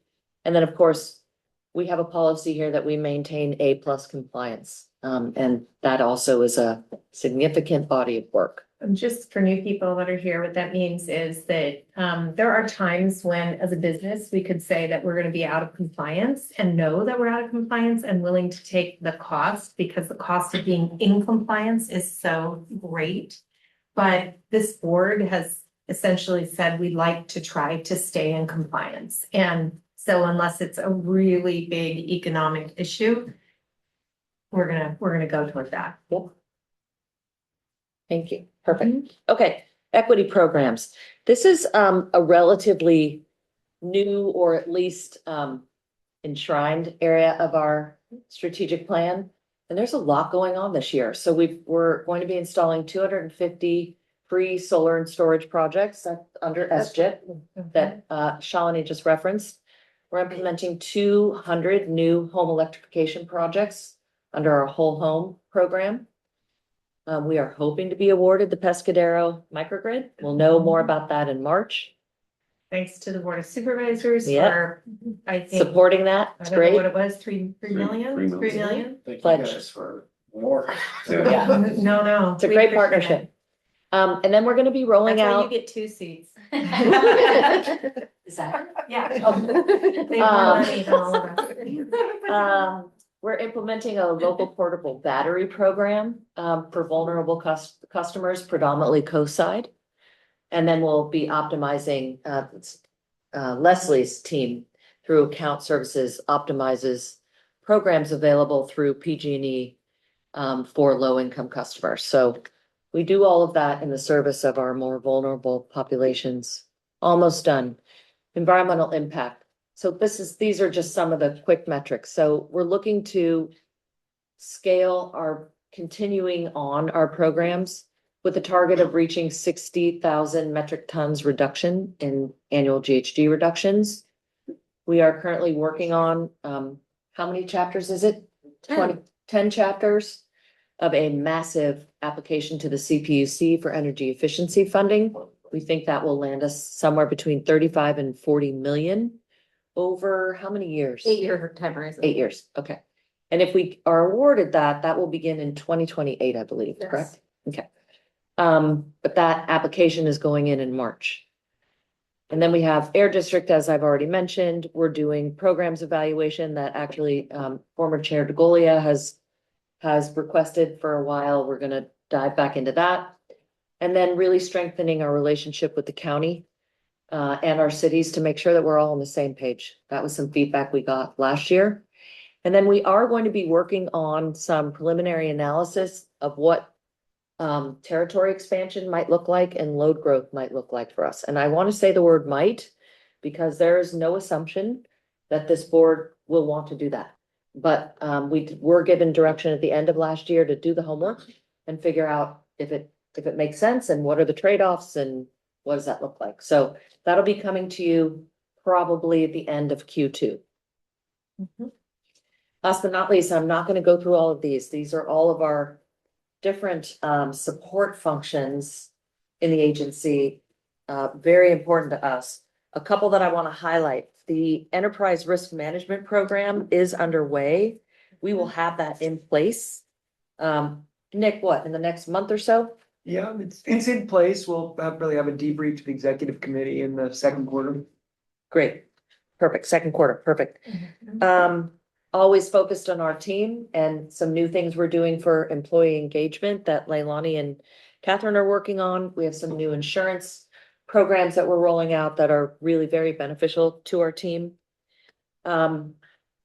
And then, of course, we have a policy here that we maintain A+ compliance. And that also is a significant body of work. Just for new people that are here, what that means is that there are times when, as a business, we could say that we're going to be out of compliance and know that we're out of compliance and willing to take the cost because the cost of being in compliance is so great. But this board has essentially said we'd like to try to stay in compliance. And so unless it's a really big economic issue, we're gonna go toward that. Yep. Thank you. Perfect. Okay, equity programs. This is a relatively new or at least enshrined area of our strategic plan. And there's a lot going on this year. So we're going to be installing 250 free solar and storage projects under SGIP that Shalini just referenced. We're implementing 200 new home electrification projects under our whole home program. We are hoping to be awarded the Pescadero microgrid. We'll know more about that in March. Thanks to the Board of Supervisors Yep. for, I think. Supporting that, I it's don't know great. what it was, 3 million? 3 million? Thank you Pledge. guys for more. Yeah, No. it's a great partnership. And then we're gonna be rolling That's why you out. get 2 seats. Is that? Yeah. They have more money than all of us. We're implementing a local portable battery program for vulnerable customers, predominantly coast side. And then we'll be optimizing Leslie's team through account services, optimizes programs available through PG&E for low income customers. So we do all of that in the service of our more vulnerable populations. Almost done. Environmental impact. So these are just some of the quick metrics. So we're looking to scale continuing on our programs with a target of reaching 60,000 metric tons reduction in annual GHG reductions. We are currently working on, how many chapters is it? 10 chapters of a massive application to the CPUC for energy efficiency funding. We think that will land us somewhere between 35 and 40 million. Over how many years? 8-year time horizon. 8 years, okay. And if we are awarded that, that will begin in 2028, I believe, Yes. correct? Okay. But that application is going in March. And then we have Air District, as I've already mentioned, we're doing programs evaluation that actually, former Chair DeGolia has requested for a while. We're gonna dive back into that. And then really strengthening our relationship with the county and our cities to make sure that we're all on the same page. That was some feedback we got last year. And then we are going to be working on some preliminary analysis of what territory expansion might look like and load growth might look like for us. And I want to say the word might, because there is no assumption that this board will want to do that. But we were given direction at the end of last year to do the homework and figure out if it makes sense and what are the trade-offs and what does that look like? So that'll be coming to you probably at the end of Q2. Last but not least, I'm not going to go through all of these. These are all of our different support functions in the agency, very important to us. A couple that I want to highlight. The Enterprise Risk Management Program is underway. We will have that in place. Nick, what, in the next month or so? Yeah, it's in place. We'll really have a debrief to the executive committee in the second quarter. Great, perfect, second quarter, perfect. Always focused on our team and some new things we're doing for employee engagement that Leilani and Catherine are working on. We have some new insurance programs that we're rolling out that are really very beneficial to our team. I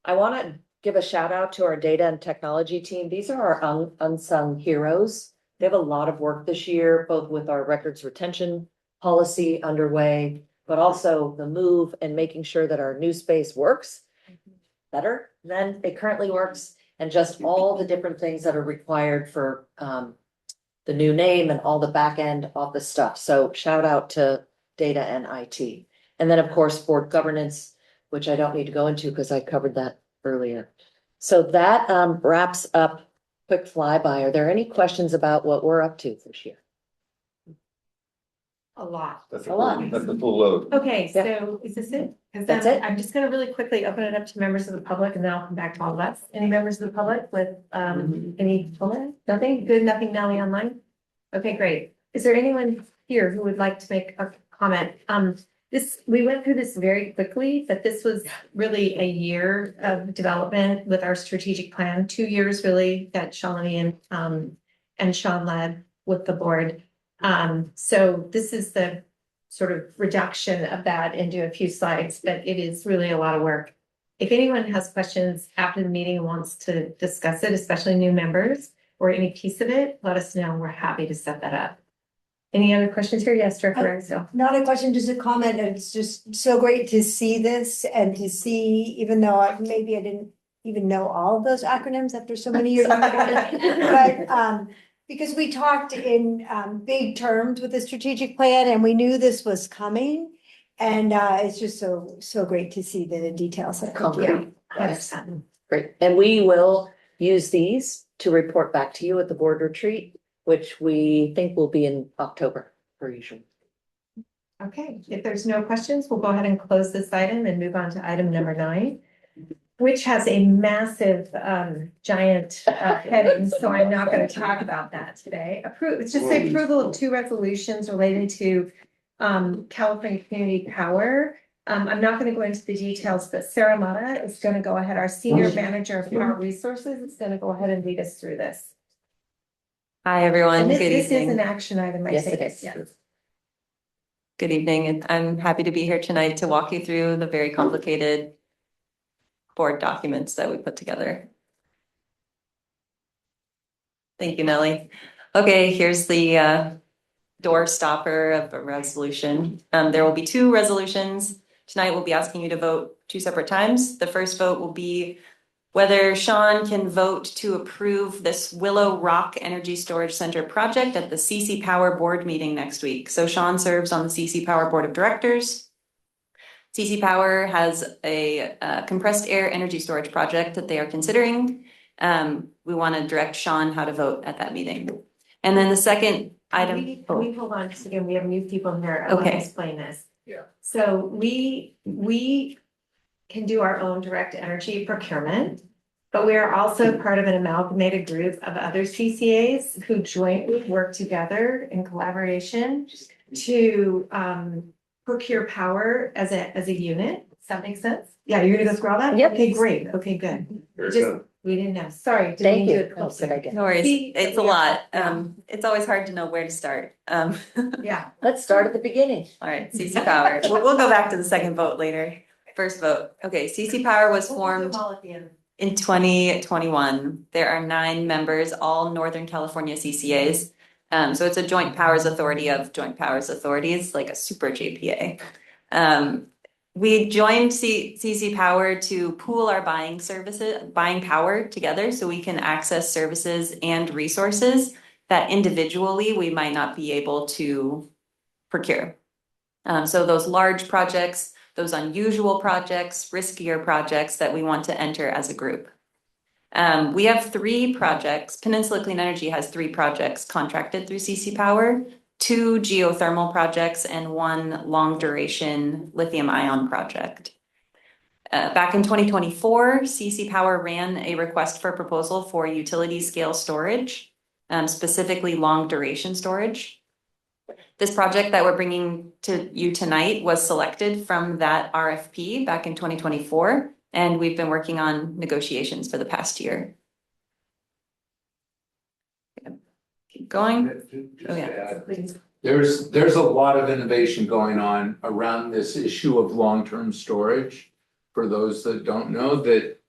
want to give a shout out to our data and technology team. These are our unsung heroes. They have a lot of work this year, both with our records retention policy underway, but also the move and making sure that our new space works better than it currently works, and just all the different things that are required for the new name and all the back end office stuff. So shout out to data and IT. And then, of course, board governance, which I don't need to go into because I covered that earlier. So that wraps up quick flyby. Are there any questions about what we're up to this year? A lot. That's A lot. That's the full load. Okay, Yeah. so is this it? 'Cause That's then it. I'm just gonna really quickly open it up to members of the public and then I'll come back to all of us. Any members of the public with any comment? Nothing? Good, nothing, Nelly online? Okay, great. Is there anyone here who would like to make a comment? We went through this very quickly, but this was really a year of development with our strategic plan, 2 years really that Shalini and Sean led with the board. So this is the sort of reduction of that into a few slides, but it is really a lot of work. If anyone has questions after the meeting and wants to discuss it, especially new members or any piece of it, let us know. We're happy to set that up. Any other questions here? Yes, Director Ragsdale. Not a question, just a comment. It's just so great to see this and to see, even though maybe I didn't even know all of those acronyms after so many years. But because we talked in big terms with the strategic plan and we knew this was coming. And it's just so great to see the details. Concrete. Yes. Great. And we will use these to report back to you at the board retreat, which we think will be in October per usual. Okay, if there's no questions, we'll go ahead and close this item and move on to item number 9, which has a massive giant heading, so I'm not going to talk about that today. It's just the approval of 2 resolutions related to California Community Power. I'm not going to go into the details, but Sarah Mata is going to go ahead, our Senior Manager of Power Resources is going to go ahead and lead us through this. Hi, everyone. And Good this is evening. an action item, I Yes, think. it is. Yeah. Good evening. And I'm happy to be here tonight to walk you through the very complicated board documents that we put together. Thank you, Nellie. Okay, here's the door stopper of a resolution. There will be 2 resolutions. Tonight we'll be asking you to vote 2 separate times. The first vote will be whether Sean can vote to approve this Willow Rock Energy Storage Center project at the CC Power Board meeting next week. So Sean serves on the CC Power Board of Directors. CC Power has a compressed air energy storage project that they are considering. We want to direct Sean how to vote at that meeting. And then the second item. Can we hold on just again? We have new people here. I want to explain this. Yeah. So we can do our own direct energy procurement. But we are also part of an amalgamated group of other CCAs who jointly work together in collaboration to procure power as a unit. Does that make sense? Yeah, you're gonna go through all that? Yep. Okay, great. Okay, good. Very Just, good. we didn't know. Sorry. didn't Thank mean to you. do it That's a good idea. No worries, See, it's a we are- lot. yeah. It's always hard to know where to start. Yeah. Let's start at the beginning. All right, CC Power. We'll go back to the second vote later. First vote. Okay, CC Power was formed All at the end. in 2021. There are 9 members, all Northern California CCAs. So it's a joint powers authority of joint powers authorities, like a super JPA. We joined CC Power to pool our buying power together so we can access services and resources that individually we might not be able to procure. So those large projects, those unusual projects, riskier projects that we want to enter as a group. We have 3 projects. Peninsula Clean Energy has 3 projects contracted through CC Power, 2 geothermal projects, and 1 long duration lithium ion project. Back in 2024, CC Power ran a request for proposal for utility scale storage, specifically long duration storage. This project that we're bringing to you tonight was selected from that RFP back in 2024, and we've been working on negotiations for the past year. Keep going. Oh, yeah. There's a lot of innovation going on around this issue of long-term storage. For those that don't know that,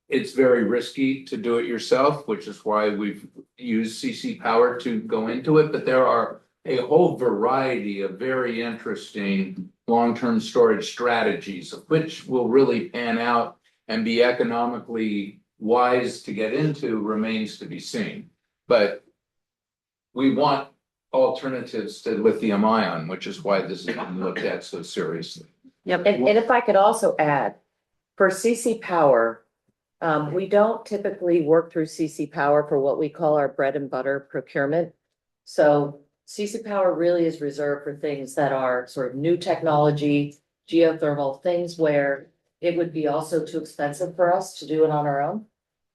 it's very risky to do it yourself, which is why we've used CC Power to go into it, but there are a whole variety of very interesting long-term storage strategies, of which will really pan out and be economically wise to get into remains to be seen. But we want alternatives to lithium ion, which is why this is being looked at so seriously. Yep. And if I could also add, for CC Power, we don't typically work through CC Power for what we call our bread and butter procurement. So CC Power really is reserved for things that are sort of new technology, geothermal, things where it would be also too expensive for us to do it on our own.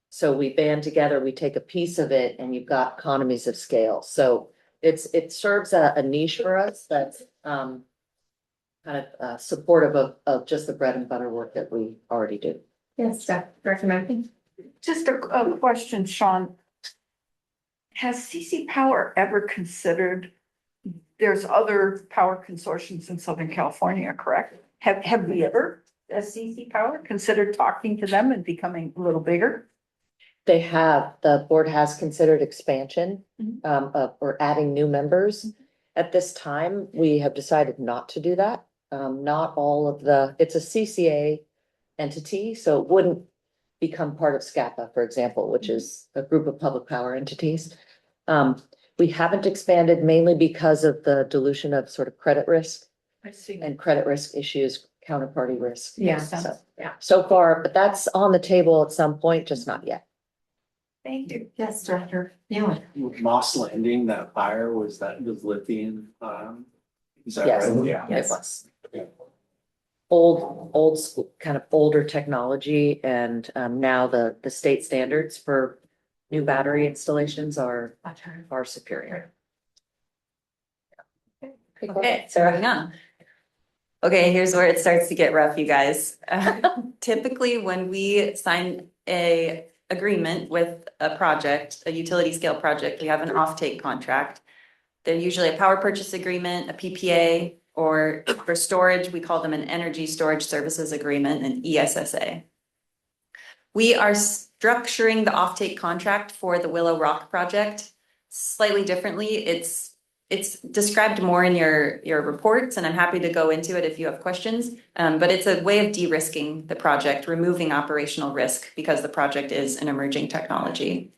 So we band together, we take a piece of it, and you've got economies of scale. So it serves a niche for us that's kind of supportive of just the bread and butter work that we already do. Yes, Director Mackey. Just a question, Sean. Has CC Power ever considered, there's other power consortiums in Southern California, correct? Have we ever, as CC Power, considered talking to them and becoming a little bigger? They have, the board has considered expansion or adding new members. At this time, we have decided not to do that. Not all of it's a CCA entity, so it wouldn't become part of SCAPA, for example, which is a group of public power entities. We haven't expanded mainly because of the dilution of sort of credit risk. I see. And credit risk issues, counterparty risk. Yeah. So, so far, but that's on the table at some point, just not yet. Thank you. Yes, Director. Yeah. Moss Landing, that fire was lithium. Is that Yes. right? Yeah. It was. Old school, kind of older technology, and now the state standards for new battery installations are far superior. Okay, so moving on. Okay, here's where it starts to get rough, you guys. Typically, when we sign a agreement with a project, a utility scale project, we have an offtake contract. They're usually a power purchase agreement, a PPA, or for storage, we call them an energy storage services agreement, an ESSA. We are structuring the offtake contract for the Willow Rock project slightly differently. It's described more in your reports, and I'm happy to go into it if you have questions. But it's a way of de-risking the project, removing operational risk because the project is an emerging technology.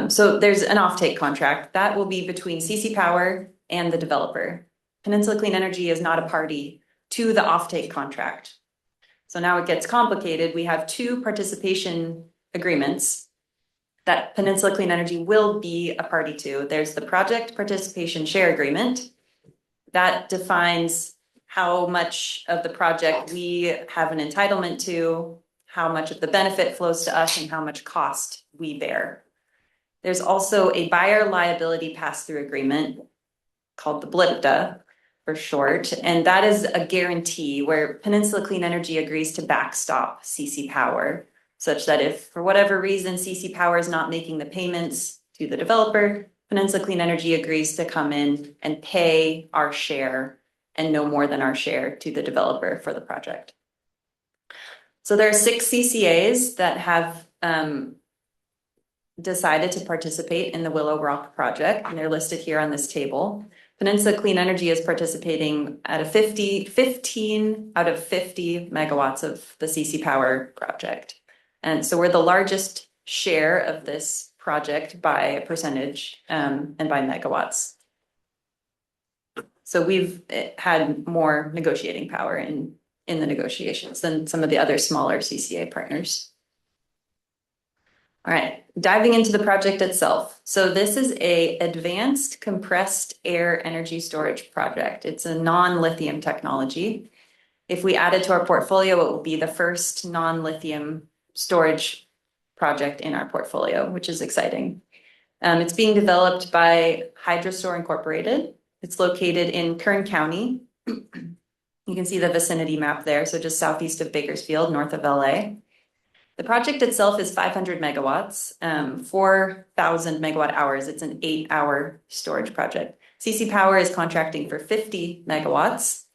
So there's an offtake contract that will be between CC Power and the developer. Peninsula Clean Energy is not a party to the offtake contract. So now it gets complicated. We have 2 participation agreements that Peninsula Clean Energy will be a party to. There's the project participation share agreement that defines how much of the project we have an entitlement to, how much of the benefit flows to us and how much cost we bear. There's also a buyer liability pass-through agreement called the BLIPTA for short, and that is a guarantee where Peninsula Clean Energy agrees to backstop CC Power, such that if for whatever reason CC Power is not making the payments to the developer, Peninsula Clean Energy agrees to come in and pay our share and no more than our share to the developer for the project. So there are 6 CCAs that have decided to participate in the Willow Rock project, and they're listed here on this table. Peninsula Clean Energy is participating at a 15 out of 50 megawatts of the CC Power project. And so we're the largest share of this project by a percentage and by megawatts. So we've had more negotiating power in the negotiations than some of the other smaller CCA partners. All right, diving into the project itself. So this is a advanced compressed air energy storage project. It's a non-lithium technology. If we add it to our portfolio, it will be the first non-lithium storage project in our portfolio, which is exciting. It's being developed by Hydrostore Incorporated. It's located in Kern County. You can see the vicinity map there. So just southeast of Bakersfield, north of LA. The project itself is 500 megawatts, 4,000 megawatt hours. It's an 8-hour storage project. CC Power is contracting for 50 megawatts,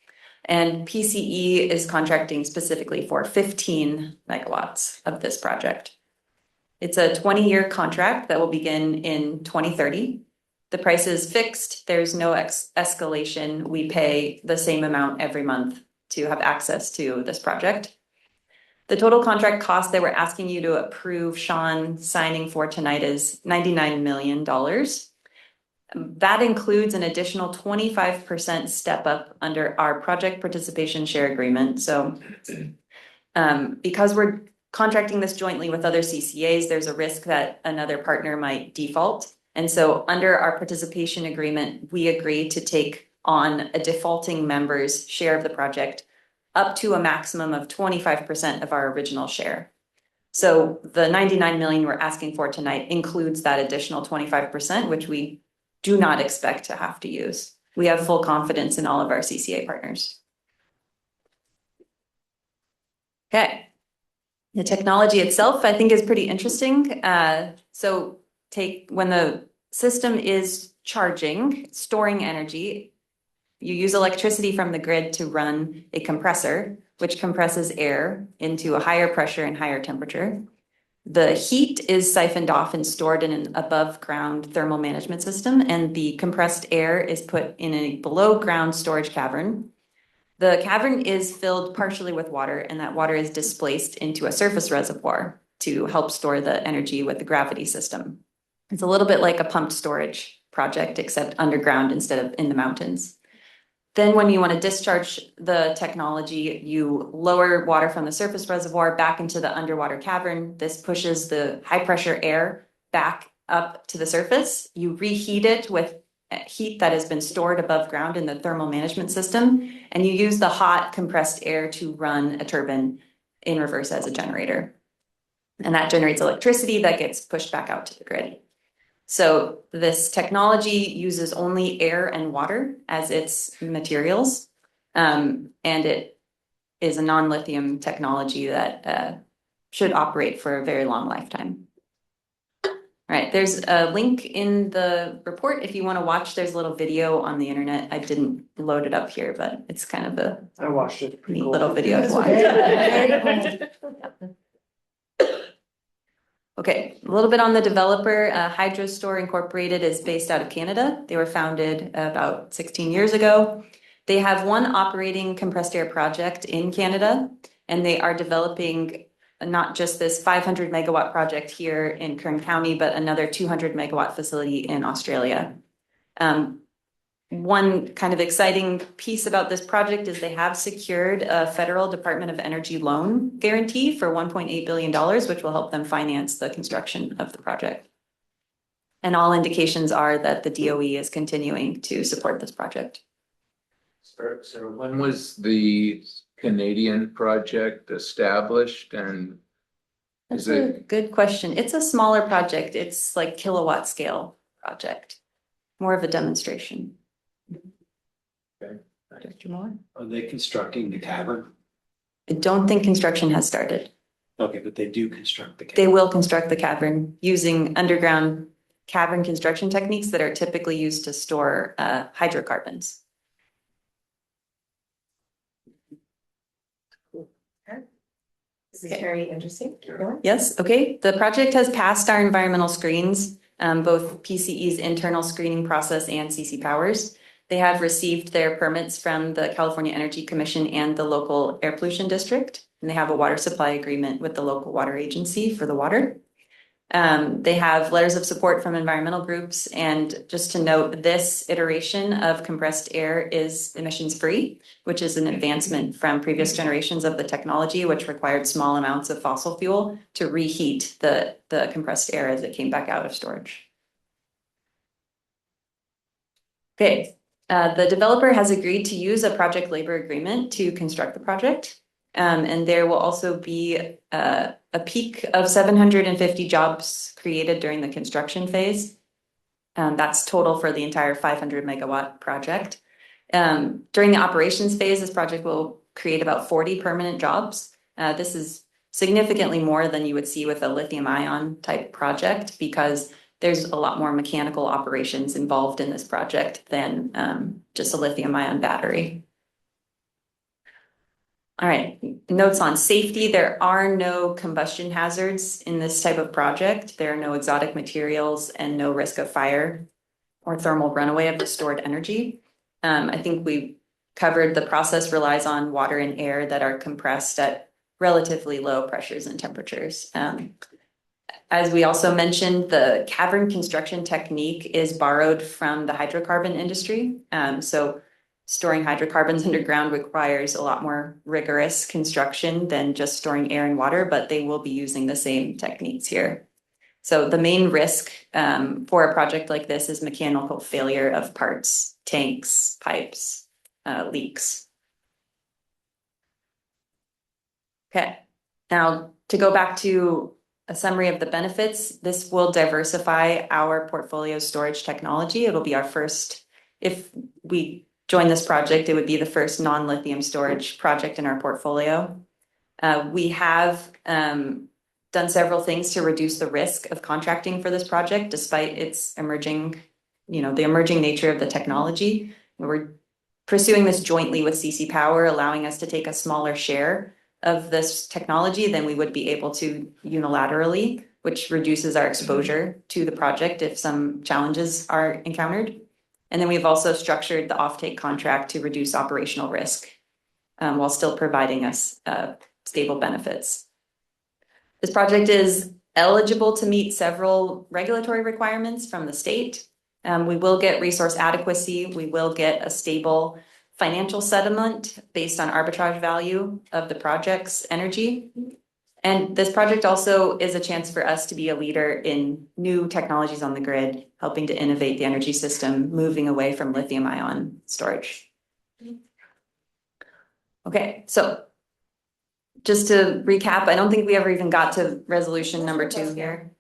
and PCE is contracting specifically for 15 megawatts of this project. It's a 20-year contract that will begin in 2030. The price is fixed. There's no escalation. We pay the same amount every month to have access to this project. The total contract cost that we're asking you to approve, Sean, signing for tonight is $99 million. That includes an additional 25% step up under our project participation share agreement. So because we're contracting this jointly with other CCAs, there's a risk that another partner might default. And so under our participation agreement, we agree to take on a defaulting member's share of the project up to a maximum of 25% of our original share. So the $99 million we're asking for tonight includes that additional 25%, which we do not expect to have to use. We have full confidence in all of our CCA partners. Okay. The technology itself, I think, is pretty interesting. So when the system is charging, storing energy, you use electricity from the grid to run a compressor, which compresses air into a higher pressure and higher temperature. The heat is siphoned off and stored in an above ground thermal management system, and the compressed air is put in a below ground storage cavern. The cavern is filled partially with water, and that water is displaced into a surface reservoir to help store the energy with the gravity system. It's a little bit like a pumped storage project, except underground instead of in the mountains. Then when you want to discharge the technology, you lower water from the surface reservoir back into the underwater cavern. This pushes the high pressure air back up to the surface. You reheat it with heat that has been stored above ground in the thermal management system, and you use the hot compressed air to run a turbine in reverse as a generator. And that generates electricity that gets pushed back out to the grid. So this technology uses only air and water as its materials, and it is a non-lithium technology that should operate for a very long lifetime. All right, there's a link in the report if you want to watch. There's a little video on the internet. I didn't load it up here, but it's kind of a I watched it. Pretty neat cool. little video to watch. Very cool. Okay, a little bit on the developer. Hydrostore Incorporated is based out of Canada. They were founded about 16 years ago. They have one operating compressed air project in Canada, and they are developing not just this 500 megawatt project here in Kern County, but another 200 megawatt facility in Australia. One kind of exciting piece about this project is they have secured a federal Department of Energy loan guarantee for $1.8 billion, which will help them finance the construction of the project. And all indications are that the DOE is continuing to support this project. So when was the Canadian project established, and Is That's a it, good question. It's a smaller project. It's like kilowatt scale project. More of a demonstration. Okay. Director Moore? Are they constructing the cavern? I don't think construction has started. Okay, but they do construct the They cavern. will construct the cavern using underground cavern construction techniques that are typically used to store hydrocarbons. This is very interesting. Yes, okay. The project has passed our environmental screens, both PCE's internal screening process and CC Powers. They have received their permits from the California Energy Commission and the local air pollution district. And they have a water supply agreement with the local water agency for the water. They have letters of support from environmental groups. And just to note, this iteration of compressed air is emissions free, which is an advancement from previous generations of the technology, which required small amounts of fossil fuel to reheat the compressed air as it came back out of storage. Okay, the developer has agreed to use a project labor agreement to construct the project. And there will also be a peak of 750 jobs created during the construction phase. That's total for the entire 500 megawatt project. During the operations phase, this project will create about 40 permanent jobs. This is significantly more than you would see with a lithium ion type project because there's a lot more mechanical operations involved in this project than just a lithium ion battery. All right, notes on safety. There are no combustion hazards in this type of project. There are no exotic materials and no risk of fire or thermal runaway of the stored energy. I think we covered the process relies on water and air that are compressed at relatively low pressures and temperatures. As we also mentioned, the cavern construction technique is borrowed from the hydrocarbon industry. So storing hydrocarbons underground requires a lot more rigorous construction than just storing air and water, but they will be using the same techniques here. So the main risk for a project like this is mechanical failure of parts, tanks, pipes, leaks. Okay, now to go back to a summary of the benefits, this will diversify our portfolio storage technology. It'll be our first, if we join this project, it would be the first non-lithium storage project in our portfolio. We have done several things to reduce the risk of contracting for this project, despite its emerging, the emerging nature of the technology. We're pursuing this jointly with CC Power, allowing us to take a smaller share of this technology than we would be able to unilaterally, which reduces our exposure to the project if some challenges are encountered. And then we've also structured the offtake contract to reduce operational risk while still providing us stable benefits. This project is eligible to meet several regulatory requirements from the state. We will get resource adequacy. We will get a stable financial settlement based on arbitrage value of the project's energy. And this project also is a chance for us to be a leader in new technologies on the grid, helping to innovate the energy system, moving away from lithium ion storage. Okay, so just to recap, I don't think we ever even got to resolution number 2 here.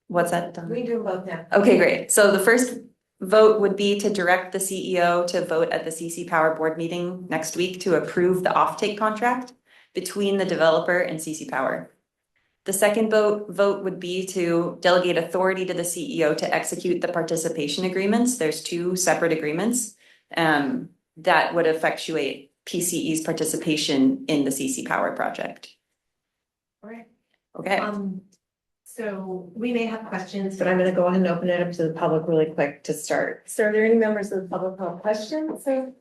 What's that done? We do both now. Okay, great. So the first vote would be to direct the CEO to vote at the CC Power board meeting next week to approve the offtake contract between the developer and CC Power. The second vote would be to delegate authority to the CEO to execute the participation agreements. There's 2 separate agreements that would effectuate PCE's participation in the CC Power project. All right. Okay. So we may have questions, but I'm going to go ahead and open it up to the public really quick to start. So are there any members of the public who have questions or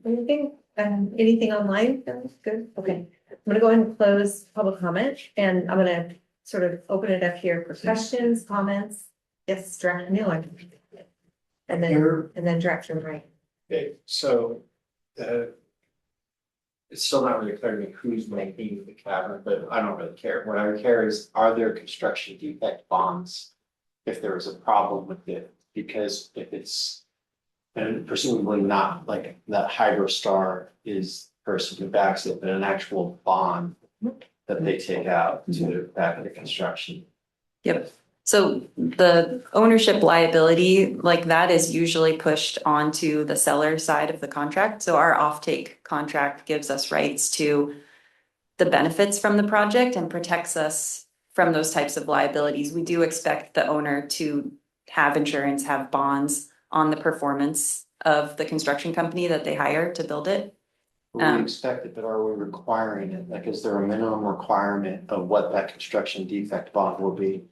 anything? Anything online? Good. Okay. I'm going to go ahead and close public comment and I'm going to sort of open it up here for questions, comments. Yes, Director Miller. And then Director Wright. Okay, so it's still not really clear to me who's making the cavern, but I don't really care. What I care is, are there construction defect bonds if there is a problem with it? Because if it's, and presumably not like that Hydrostar is the person who backs it, but an actual bond that they take out to back into construction. Yep. So the ownership liability like that is usually pushed onto the seller side of the contract. So our offtake contract gives us rights to the benefits from the project and protects us from those types of liabilities. We do expect the owner to have insurance, have bonds on the performance of the construction company that they hire to build it. We expect it, but are we requiring it? Like, is there a minimum requirement of what that construction defect bond will be?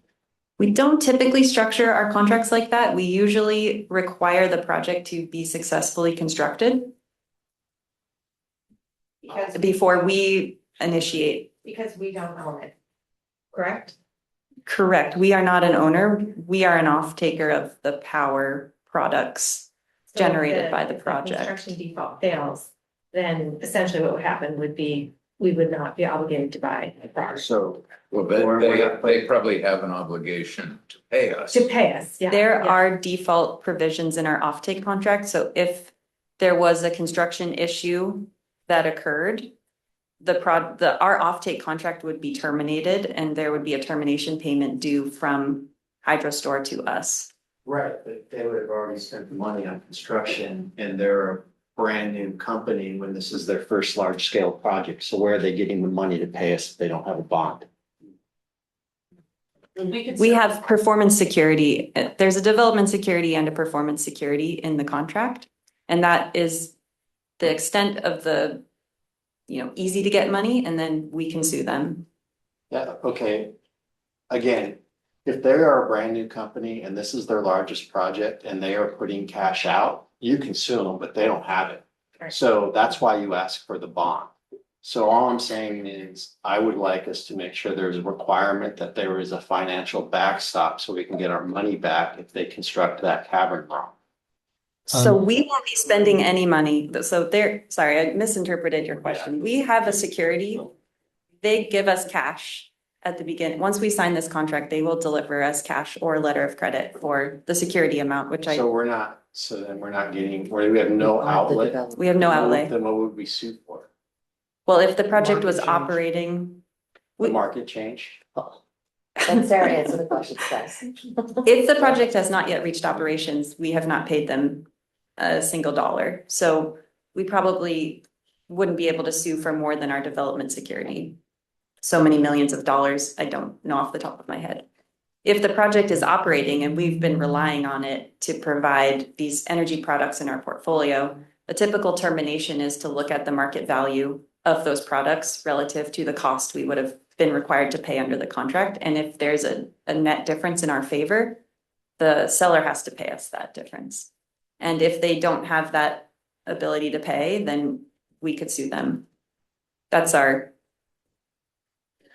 We don't typically structure our contracts like that. We usually require the project to be successfully constructed Because, before we initiate. because we don't own it, correct? Correct. We are not an owner. We are an off-taker of the power products So generated by the if project. Construction default fails, then essentially what would happen would be, we would not be obligated to buy the product. So. Well, they probably have an obligation to pay us. To pay us, yeah. There yeah. are default provisions in our offtake contract. So if there was a construction issue that occurred, our offtake contract would be terminated and there would be a termination payment due from HydroStore to us. Right, but they would have already spent the money on construction and they're a brand new company when this is their first large scale project. So where are they getting the money to pay us if they don't have a bond? We have performance security. There's a development security and a performance security in the contract. And that is the extent of the, easy to get money, and then we can sue them. Yeah, okay. Again, if they are a brand new company and this is their largest project and they are putting cash out, you can sue them, but they don't have it. Right. So that's why you ask for the bond. So all I'm saying is I would like us to make sure there's a requirement that there is a financial backstop so we can get our money back if they construct that cavern wrong. So we won't be spending any money. So sorry, I misinterpreted your question. We have a security. They give us cash at the beginning. Once we sign this contract, they will deliver us cash or a letter of credit for the security amount, which So we're not getting, we have no outlet. we have no outlay. Then what would we sue for? Well, if the project was Market change. operating, The market change? And Sarah, answer the question, guys. if the project has not yet reached operations, we have not paid them a single dollar. So we probably wouldn't be able to sue for more than our development security. So many millions of dollars, I don't know off the top of my head. If the project is operating and we've been relying on it to provide these energy products in our portfolio, a typical termination is to look at the market value of those products relative to the cost we would have been required to pay under the contract. And if there's a net difference in our favor, the seller has to pay us that difference. And if they don't have that ability to pay, then we could sue them. That's our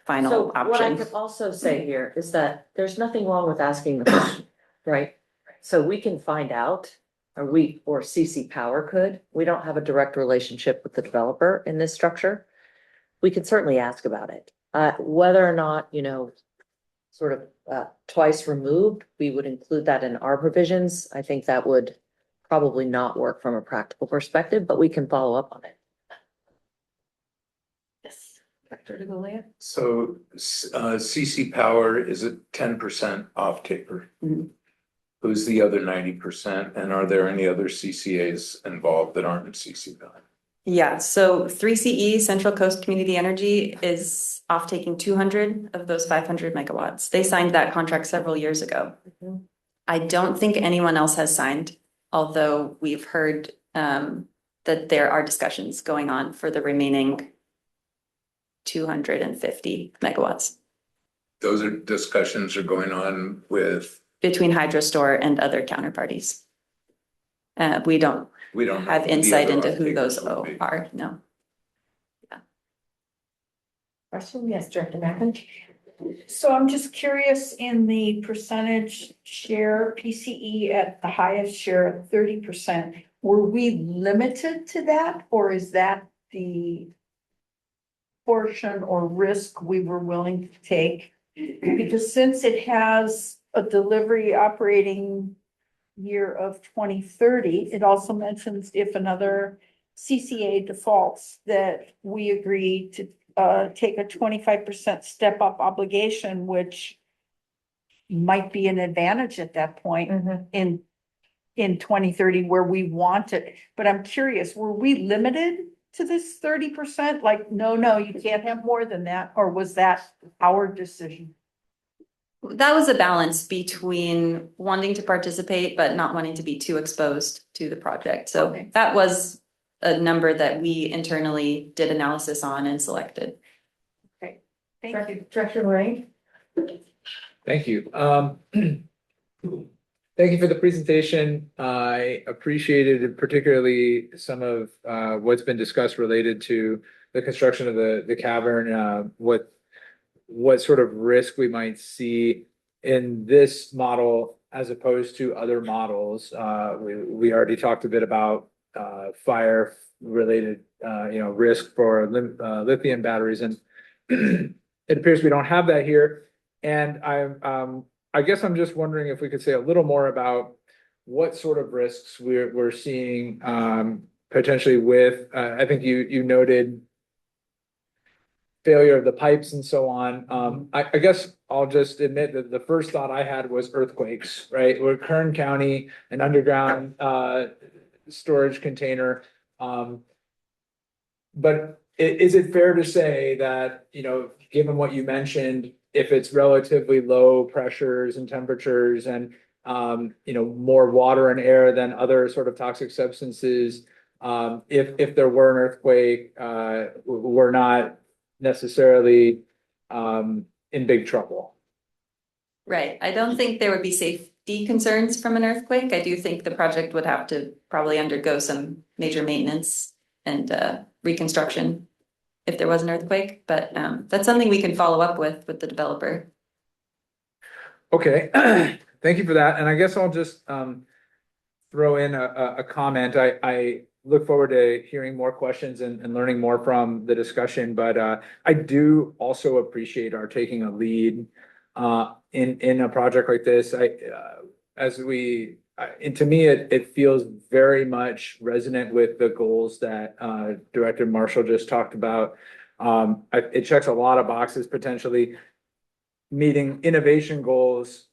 final So what I option. could also say here is that there's nothing wrong with asking the question, right? So we can find out, or CC Power could. We don't have a direct relationship with the developer in this structure. We can certainly ask about it. Whether or not, sort of twice removed, we would include that in our provisions. I think that would probably not work from a practical perspective, but we can follow up on it. Yes. Director DeGolia? So CC Power is a 10% off taker. Mhm. Who's the other 90%? And are there any other CCAs involved that aren't in CC Power? Yeah, so 3CE, Central Coast Community Energy, is off taking 200 of those 500 megawatts. They signed that contract several years ago. Mhm. I don't think anyone else has signed, although we've heard that there are discussions going on for the remaining 250 megawatts Those are discussions are going on with, between HydroStore and other counterparties. We don't we don't know have who the insight other into who off-takers those would be. are, no. Question? Yes, Director Macken? So I'm just curious, in the percentage share PCE at the highest share of 30%, were we limited to that, or is that the portion or risk we were willing to take? Because since it has a delivery operating year of 2030, it also mentions if another CCA defaults that we agree to take a 25% step up obligation, which might be an advantage at that point in 2030 where we want it. But I'm curious, were we limited to this 30%? Like, no, you can't have more than that, or was that our decision? That was a balance between wanting to participate, but not wanting to be too exposed to the project. So Okay. that was a number that we internally did analysis on and selected. Thank you. Director Lorraine? Thank you. Thank you for the presentation. I appreciated particularly some of what's been discussed related to the construction of the cavern, what sort of risk we might see in this model as opposed to other models. We already talked a bit about fire related risk for lithium batteries, and it appears we don't have that here. And I guess I'm just wondering if we could say a little more about what sort of risks we're seeing potentially with, I think you noted failure of the pipes and so on. I guess I'll just admit that the first thought I had was earthquakes, right? We're Kern County, an underground storage container. But is it fair to say that, given what you mentioned, if it's relatively low pressures and temperatures and, more water and air than other sort of toxic substances, if there were an earthquake, we're not necessarily in big trouble? Right. I don't think there would be safety concerns from an earthquake. I do think the project would have to probably undergo some major maintenance and reconstruction if there was an earthquake, but that's something we can follow up with the developer. Okay, thank you for that. And I guess I'll just throw in a comment. I look forward to hearing more questions and learning more from the discussion, but I do also appreciate our taking a lead in a project like this. And to me, it feels very much resonant with the goals that Director Marshall just talked about. It checks a lot of boxes, potentially meeting innovation goals,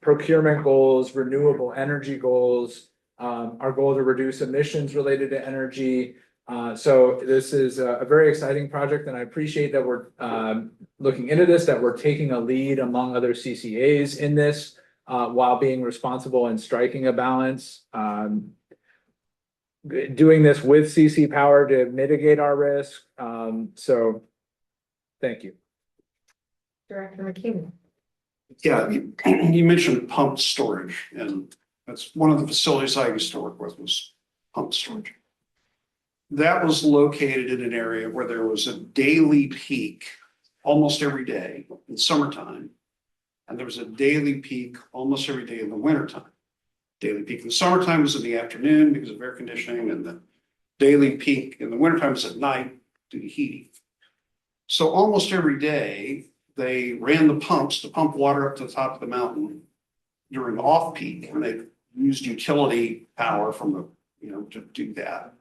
procurement goals, renewable energy goals, our goal to reduce emissions related to energy. So this is a very exciting project, and I appreciate that we're looking into this, that we're taking a lead among other CCAs in this. While being responsible and striking a balance, doing this with CC power to mitigate our risk. So thank you. Director McKean? Yeah, you mentioned pumped storage, and that's one of the facilities I used to work with was pumped storage. That was located in an area where there was a daily peak almost every day in summertime. And there was a daily peak almost every day in the wintertime. Daily peak in the summertime was in the afternoon because of air conditioning, and the daily peak in the wintertime was at night due to heating. So almost every day, they ran the pumps to pump water up to the top of the mountain during off peak, and they used utility power from to do that.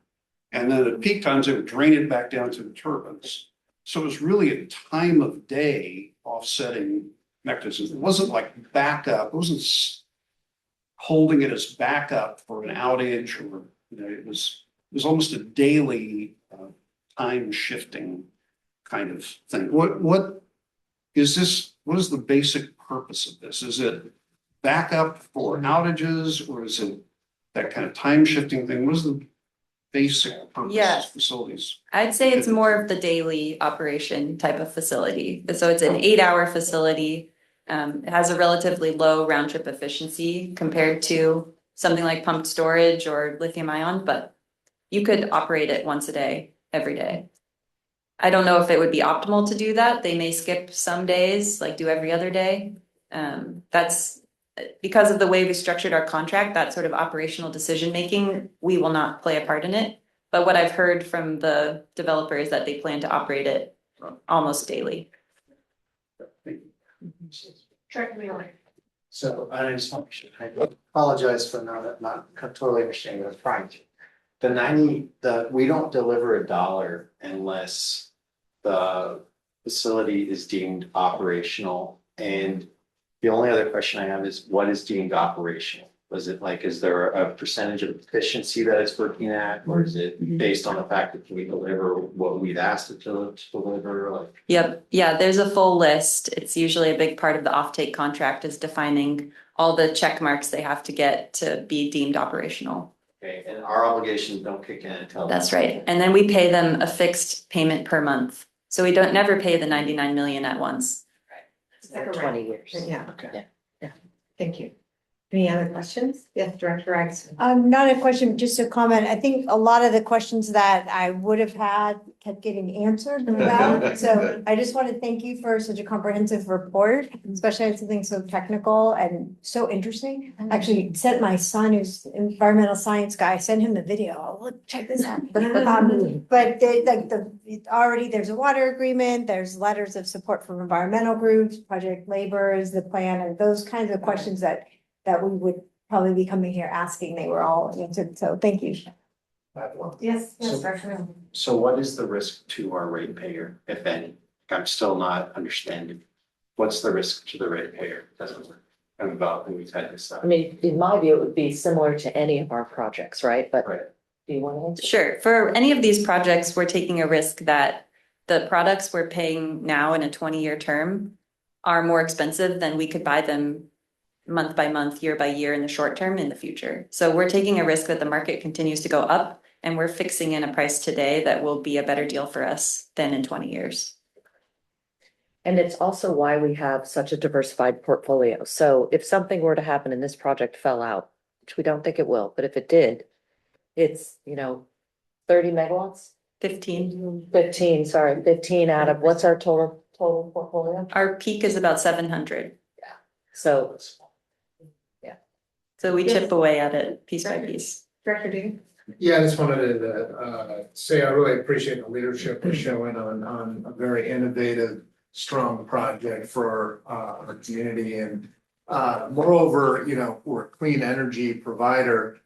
And then at peak times, they would drain it back down to the turbines. So it was really a time of day offsetting mechanisms. It wasn't like backup. It wasn't holding it as backup for an outage, or it was almost a daily time shifting kind of thing. What is this? What is the basic purpose of this? Is it backup for outages, or is it that kind of time shifting thing? What is the basic purpose Yes. of facilities? I'd say it's more of the daily operation type of facility. So it's an 8-hour facility. It has a relatively low round trip efficiency compared to something like pumped storage or lithium ion, but you could operate it once a day, every day. I don't know if it would be optimal to do that. They may skip some days, like do every other day. That's because of the way we structured our contract, that sort of operational decision making, we will not play a part in it. But what I've heard from the developer is that they plan to operate it almost daily. So I just want to, I apologize for not totally understanding what I'm trying to. We don't deliver $1 unless the facility is deemed operational. And the only other question I have is, what is deemed operational? Was it like, is there a percentage of efficiency that it's working at? Or is it based on the fact that we deliver what we've asked it to deliver? Like, Yep, yeah, there's a full list. It's usually a big part of the offtake contract is defining all the check marks they have to get to be deemed operational. okay, and our obligations don't kick in until. That's right. And then we pay them a fixed payment per month. So we don't never pay the 99 million at once. For 20 years. Yeah, Okay. thank you. Any other questions? Yes, Director Rex. Not a question, just a comment. I think a lot of the questions that I would have had kept getting answered about. So I just want to thank you for such a comprehensive report, especially on something so technical and so interesting. Actually sent my son, who's an environmental science guy, sent him the video. Oh, look, check this out. But already there's a water agreement, there's letters of support from environmental groups, project labor is the plan, and those kinds of questions that we would probably be coming here asking, they were all answered, so thank you. Yes, So- Director. So what is the risk to our ratepayer, if any? I'm still not understanding. What's the risk to the ratepayer? Doesn't work. And about, we've had this stuff. I mean, in my view, it would be similar to any of our projects, right? But Right. do you want to answer? Sure, for any of these projects, we're taking a risk that the products we're paying now in a 20-year term are more expensive than we could buy them month by month, year by year in the short term in the future. So we're taking a risk that the market continues to go up and we're fixing in a price today that will be a better deal for us than in 20 years. And it's also why we have such a diversified portfolio. So if something were to happen and this project fell out, which we don't think it will, but if it did, it's, 30 megawatts? 15. 15 out of what's our total portfolio? Our peak is about 700. So So we chip away at it piece by piece. Director Dugan. Yeah, I just wanted to say I really appreciate the leadership we're showing on a very innovative, strong project for our community. And moreover, we're a clean energy provider.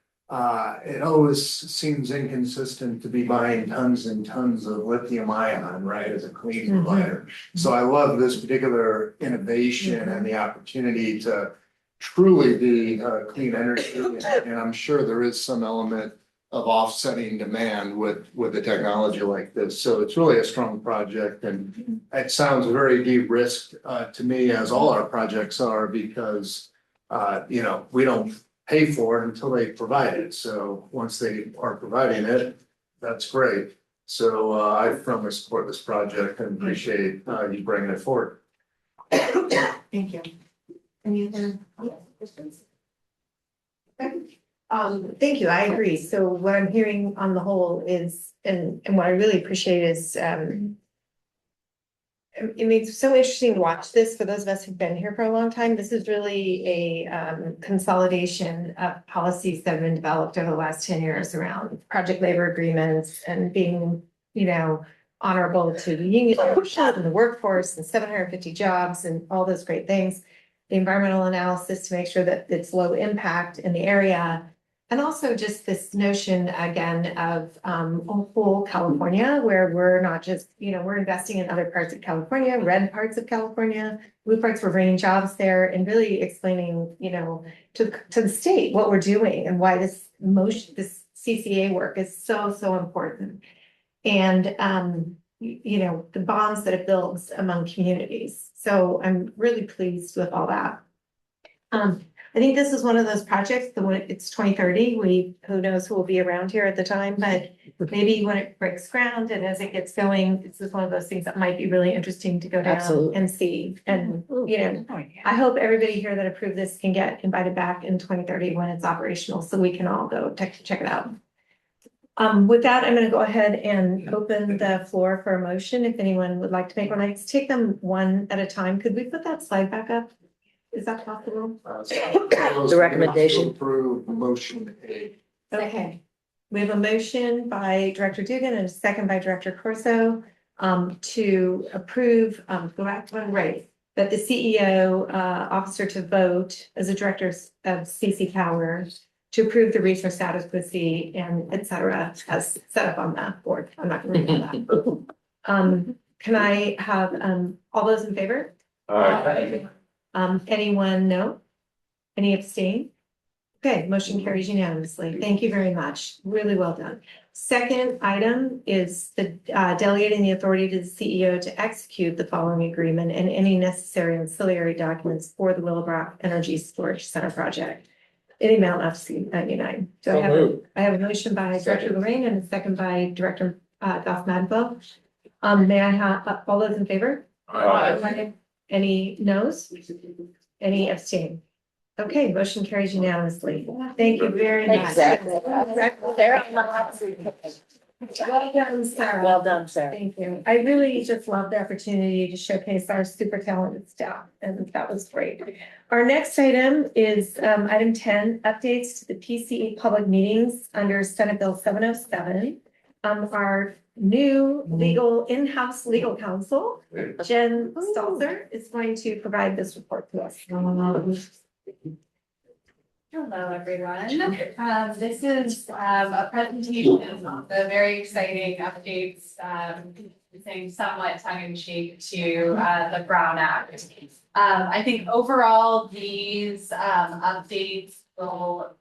It always seems inconsistent to be buying tons and tons of lithium ion, right, as a clean provider. So I love this particular innovation and the opportunity to truly be clean energy. And I'm sure there is some element of offsetting demand with a technology like this. So it's really a strong project, and it sounds very de-risked to me, as all our projects are, because we don't pay for it until they provide it. So once they are providing it, that's great. So I firmly support this project and appreciate you bringing it forward. Thank you. Any other questions? Okay. Thank you, I agree. So what I'm hearing on the whole is, and what I really appreciate is, it's so interesting to watch this for those of us who've been here for a long time. This is really a consolidation of policies that have been developed over the last 10 years around project labor agreements and being, honorable to the union and the workforce and 750 jobs and all those great things. The environmental analysis to make sure that it's low impact in the area. And also just this notion again of whole California, where we're not just, we're investing in other parts of California, red parts of California, blue parts, we're bringing jobs there and really explaining, to the state what we're doing and why this CCA work is so, so important. And, the bonds that it builds among communities. So I'm really pleased with all that. I think this is one of those projects, it's 2030, who knows who will be around here at the time, but maybe when it breaks ground and as it gets going, it's just one of those things that might be really interesting to go down Absolutely. and see. And, I hope everybody here that approved this can get invited back in 2030 when it's operational, so we can all go check it out. With that, I'm going to go ahead and open the floor for a motion. If anyone would like to make one, I take them one at a time. Could we put that slide back up? Is that possible? The recommendation. Approve motion A. Okay. We have a motion by Director Dugan and a second by Director Corso to approve, go back to one, right, that the CEO officer to vote as a director of CC Power to approve the resource adequacy and et cetera, as set up on that board. I'm not going to read that. can I have, all those in favor? Anyone no? Any abstain? Okay, motion carries unanimously. Thank you very much. Really well done. Second item is the delegating the authority to the CEO to execute the following agreement and any necessary ancillary documents for the Willowbrook Energy Storage Center project. In amount of C-99. So I have a motion by Director Lorraine and a second by Director Goff Madwell. May I have all those in favor? Aye. Any noes? Any abstain? Okay, motion carries unanimously. Thank you very much. Well done, Sarah. Well done, Sarah. Thank you. I really just love the opportunity to showcase our super talented staff, and that was great. Our next item is item 10, updates to the PCE public meetings under Senate Bill 707. Our new in-house legal counsel, Jen Stalzer, is going to provide this report to us. Hello, everyone. This is a presentation of the very exciting updates, saying somewhat tongue in cheek to the Brown Act. I think overall these updates will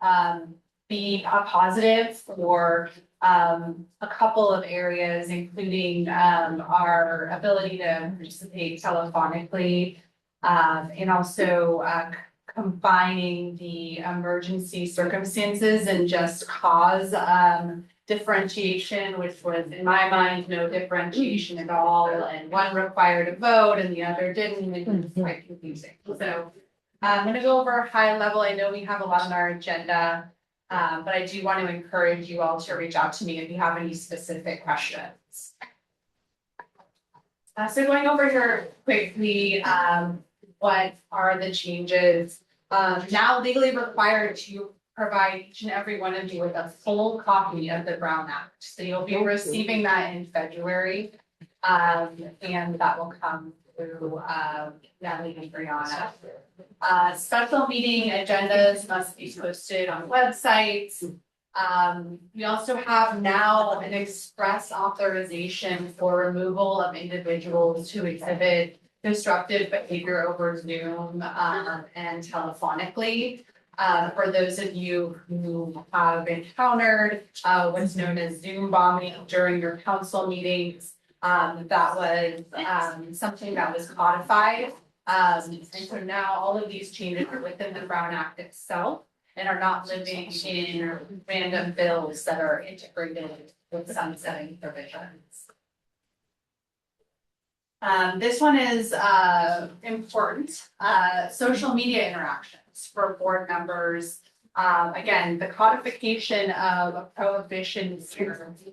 be a positive for a couple of areas, including our ability to participate telephonically and also combining the emergency circumstances and just cause differentiation, which was in my mind no differentiation at all, and one required a vote and the other didn't. It was quite confusing. So I'm going to go over high level. I know we have a lot on our agenda, but I do want to encourage you all to reach out to me if you have any specific questions. So going over here quickly, what are the changes? Now legally required to provide each and every one of you with a full copy of the Brown Act. So you'll be receiving that in February, and that will come through Natalie and Brianna. Special meeting agendas must be posted on websites. We also have now an express authorization for removal of individuals who exhibit disruptive behavior over Zoom and telephonically. For those of you who have encountered what's known as Zoom bombing during your council meetings, that was something that was codified. And so now all of these changes are within the Brown Act itself and are not living in random bills that are integrated with sunsetting provisions. This one is important. Social media interactions for board members. Again, the codification of a prohibition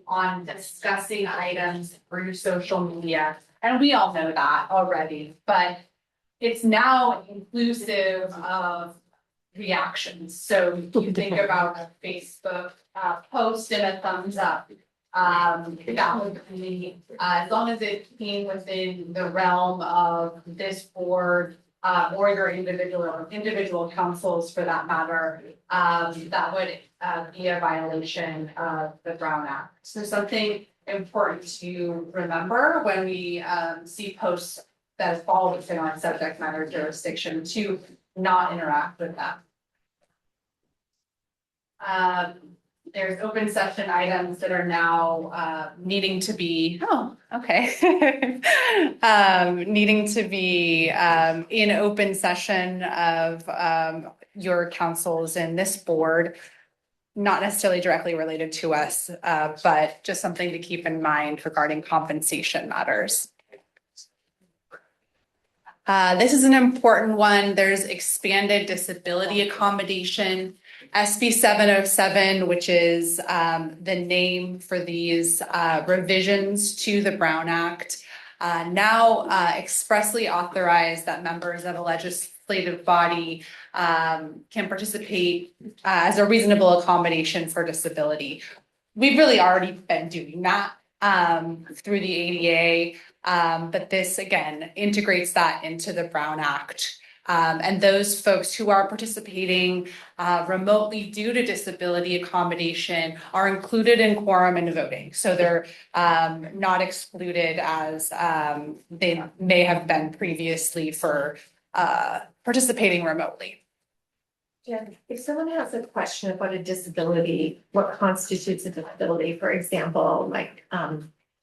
on discussing items through social media. And we all know that already, but it's now inclusive of reactions. So you think about a Facebook post and a thumbs up. That would be, as long as it came within the realm of this board or your individual councils for that matter, that would be a violation of the Brown Act. So something important to remember when we see posts that fall within our subject matter jurisdiction to not interact with them. There's open session items that are now needing to be, needing to be in open session of your councils in this board, not necessarily directly related to us, but just something to keep in mind regarding compensation matters. This is an important one. There's expanded disability accommodation. SB 707, which is the name for these revisions to the Brown Act, now expressly authorize that members of a legislative body can participate as a reasonable accommodation for disability. We've really already been doing that through the ADA, but this again integrates that into the Brown Act. And those folks who are participating remotely due to disability accommodation are included in quorum and voting. So they're not excluded as they may have been previously for participating remotely. Jen, if someone has a question about a disability, what constitutes a disability, for example, like,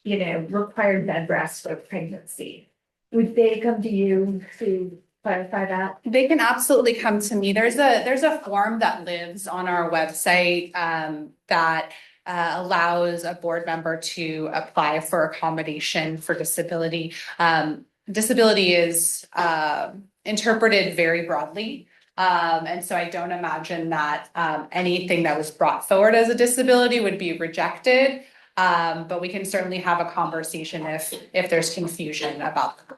required bed rest for pregnancy, would they come to you to clarify that? They can absolutely come to me. There's a form that lives on our website that allows a board member to apply for accommodation for disability. Disability is interpreted very broadly. And so I don't imagine that anything that was brought forward as a disability would be rejected. But we can certainly have a conversation if there's confusion about them.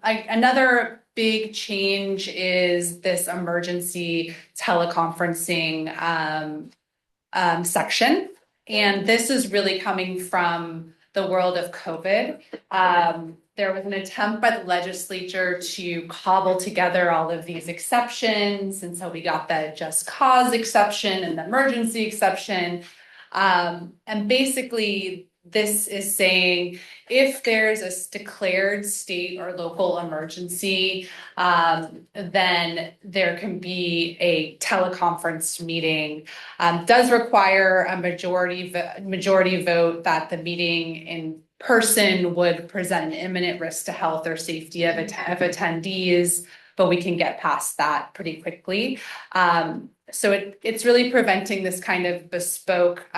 Another big change is this emergency teleconferencing section. And this is really coming from the world of COVID. There was an attempt by the legislature to cobble together all of these exceptions. And so we got the just cause exception and the emergency exception. And basically, this is saying if there's a declared state or local emergency, then there can be a teleconference meeting. Does require a majority vote that the meeting in person would present an imminent risk to health or safety of attendees, but we can get past that pretty quickly. So it's really preventing this kind of bespoke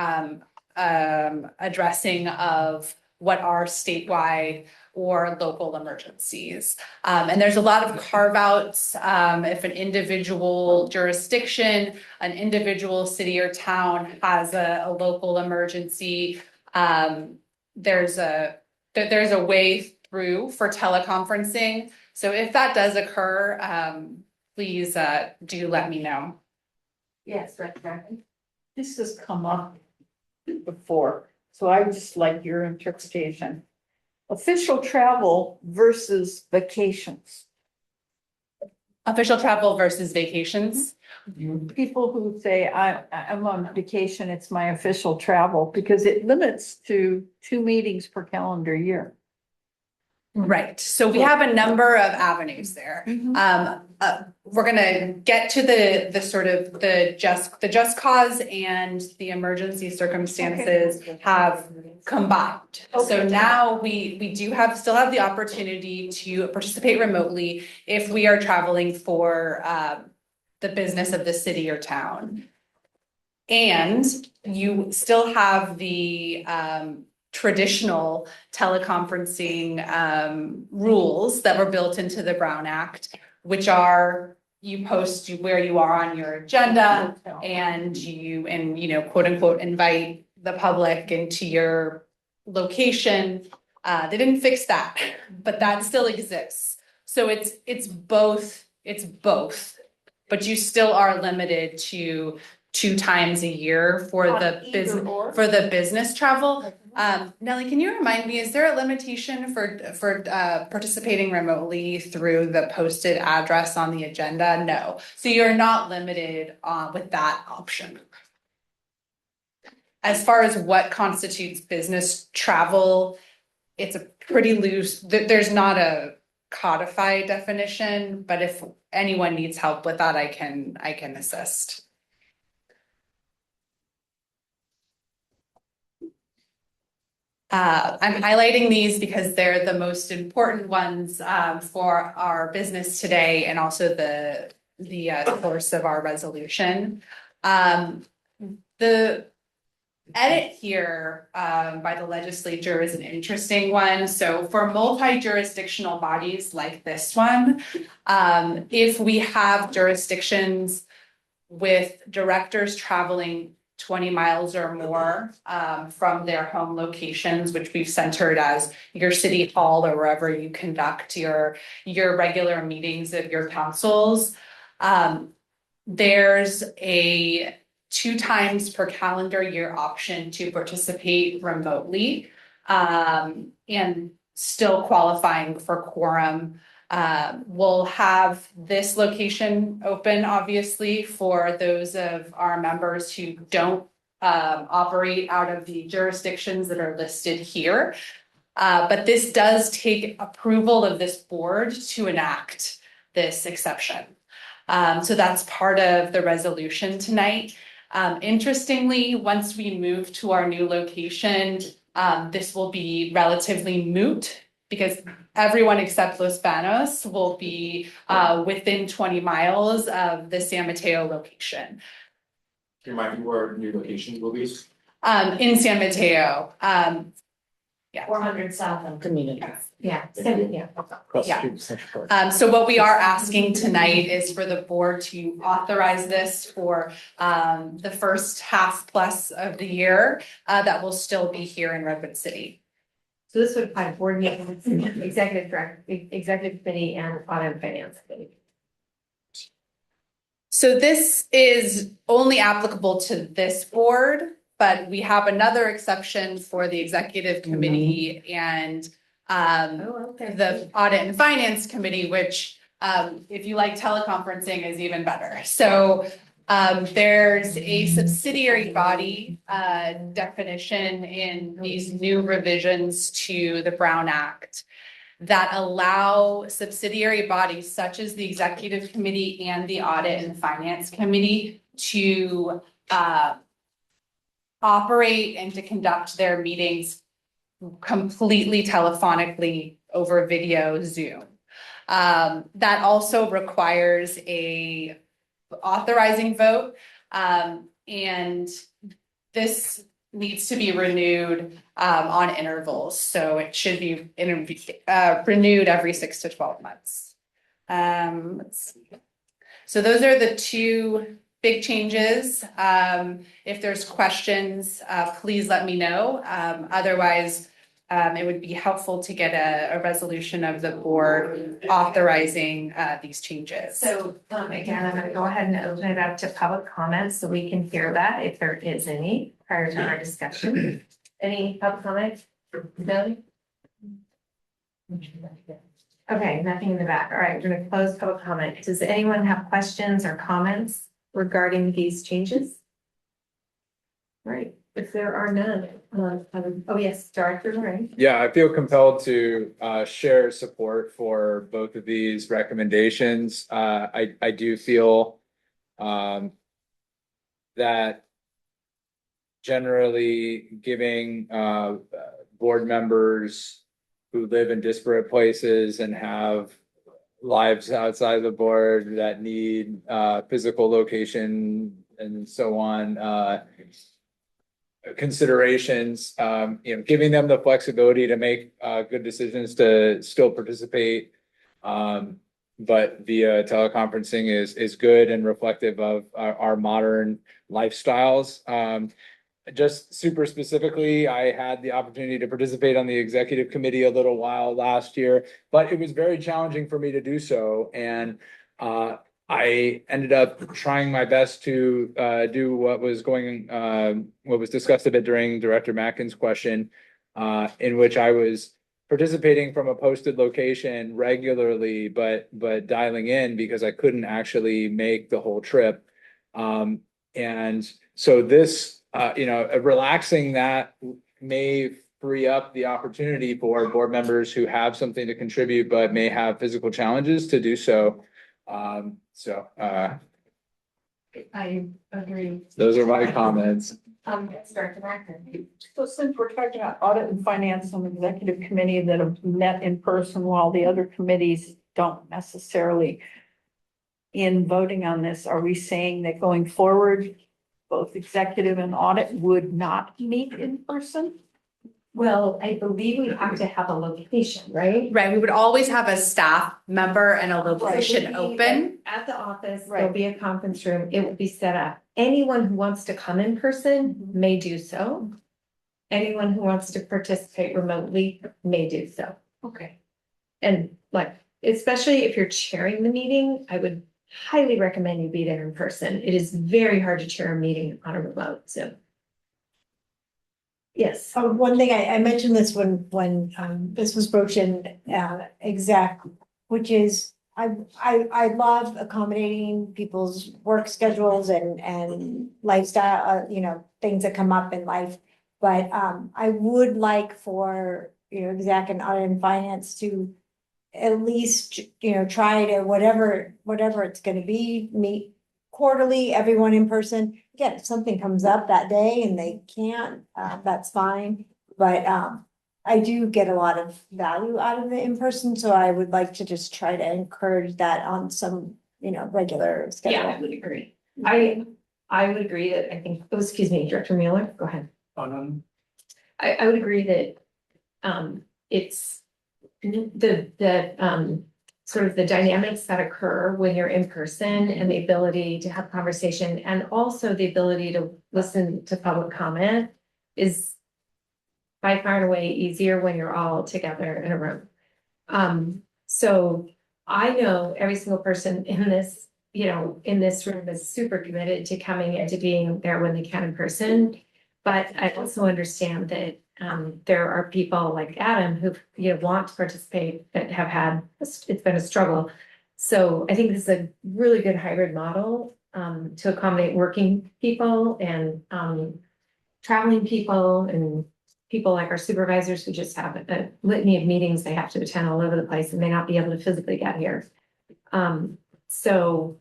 addressing of what are statewide or local emergencies. And there's a lot of carve outs. If an individual jurisdiction, an individual city or town has a local emergency, there's a way through for teleconferencing. So if that does occur, please do let me know. Yes, right. This has come up before, so I just like your interpretation. Official travel versus vacations. Official travel versus vacations. People who say I'm on vacation, it's my official travel, because it limits to 2 meetings per calendar year. Right. So we have a number of avenues there. We're gonna get to the sort of the just cause and the emergency circumstances have combined. So now we still have the opportunity to participate remotely if we are traveling for the business of the city or town. And you still have the traditional teleconferencing rules that were built into the Brown Act, which are you post where you are on your agenda and you quote unquote invite the public into your location. They didn't fix that, but that still exists. So it's both, but you still are limited to 2 times a year for the business travel. Nellie, can you remind me, is there a limitation for participating remotely through the posted address on the agenda? No. So you're not limited with that option. As far as what constitutes business travel, it's a pretty loose, there's not a codified definition, but if anyone needs help with that, I can assist. I'm highlighting these because they're the most important ones for our business today and also the course of our resolution. The edit here by the legislature is an interesting one. So for multi-jurisdictional bodies like this one, if we have jurisdictions with directors traveling 20 miles or more from their home locations, which we've centered as your city hall or wherever you conduct your regular meetings of your councils. There's a 2 times per calendar year option to participate remotely and still qualifying for quorum We'll have this location open, obviously, for those of our members who don't operate out of the jurisdictions that are listed here. But this does take approval of this board to enact this exception. So that's part of the resolution tonight. Interestingly, once we move to our new location, this will be relatively moot because everyone except Los Banos will be within 20 miles of the San Mateo location. Do you mind where new location will be? In San Mateo. 400 south of Community. Yeah. So what we are asking tonight is for the board to authorize this for the first half plus of the year that will still be here in Redwood City. So this would apply to board meetings, executive director, executive committee and audit and finance committee. So this is only applicable to this board, but we have another exception for the executive committee and the audit and finance committee, which if you like teleconferencing is even better. So there's a subsidiary body definition in these new revisions to the Brown Act that allow subsidiary bodies such as the executive committee and the audit and finance committee to operate and to conduct their meetings completely telephonically over video Zoom. That also requires a authorizing vote, and this needs to be renewed on intervals. So it should be renewed every 6 to 12 months. Let's see. So those are the two big changes. If there's questions, please let me know. Otherwise, it would be helpful to get a resolution of the board authorizing these changes. So again, I'm going to go ahead and open it up to public comments so we can hear that if there is any prior to our discussion. Any public comment? Billy? Okay, nothing in the back. All right, we're going to close public comment. Does anyone have questions or comments regarding these changes? All right, if there are none, oh yes, Director Lorraine. Yeah, I feel compelled to share support for both of these recommendations. I do feel that generally giving board members who live in disparate places and have lives outside the board that need physical location and so on considerations, giving them the flexibility to make good decisions to still participate, but via teleconferencing is good and reflective of our modern lifestyles. Just super specifically, I had the opportunity to participate on the executive committee a little while last year, but it was very challenging for me to do so. And I ended up trying my best to do what was discussed a bit during Director Mackin's question, in which I was participating from a posted location regularly, but dialing in because I couldn't actually make the whole trip. And so this, relaxing that may free up the opportunity for board members who have something to contribute but may have physical challenges to do so. I agree. Those are my comments. Director Mackin. So since we're talking about audit and finance and executive committee that have met in person while the other committees don't necessarily, in voting on this, are we saying that going forward, both executive and audit would not meet in person? Well, I believe we have to have a location, right? Right, we would always have a staff member and a So location we'll be open. At the office, Right. there'll be a conference room, it will be set up. Anyone who wants to come in person may do so. Anyone who wants to participate remotely may do so. Okay. And especially if you're chairing the meeting, I would highly recommend you be there in person. It is very hard to chair a meeting on a remote, so. Yes. One thing I mentioned this when this was broached in exec which is, I love accommodating people's work schedules and lifestyle, things that come up in life. But, I would like for, exec and audit and finance to at least, try to whatever it's gonna be, meet quarterly, everyone in person. Again, if something comes up that day and they can't, that's fine. But, I do get a lot of value out of the in-person, so I would like to just try to encourage that on some, regular schedule. Yeah, I would agree. I would agree that I think, excuse me, Director Mueller, go ahead. I would agree that it's the sort of the dynamics that occur when you're in person and the ability to have conversation and also the ability to listen to public comment is by far and away easier when you're all together in a room. So I know every single person in this, in this room is super committed to coming and to being there when they can in person. But I also understand that there are people like Adam who want to participate but have had it's been a struggle. So I think this is a really good hybrid model to accommodate working people and traveling people and people like our supervisors who just have a litany of meetings they have to attend all over the place and may not be able to physically get here. So,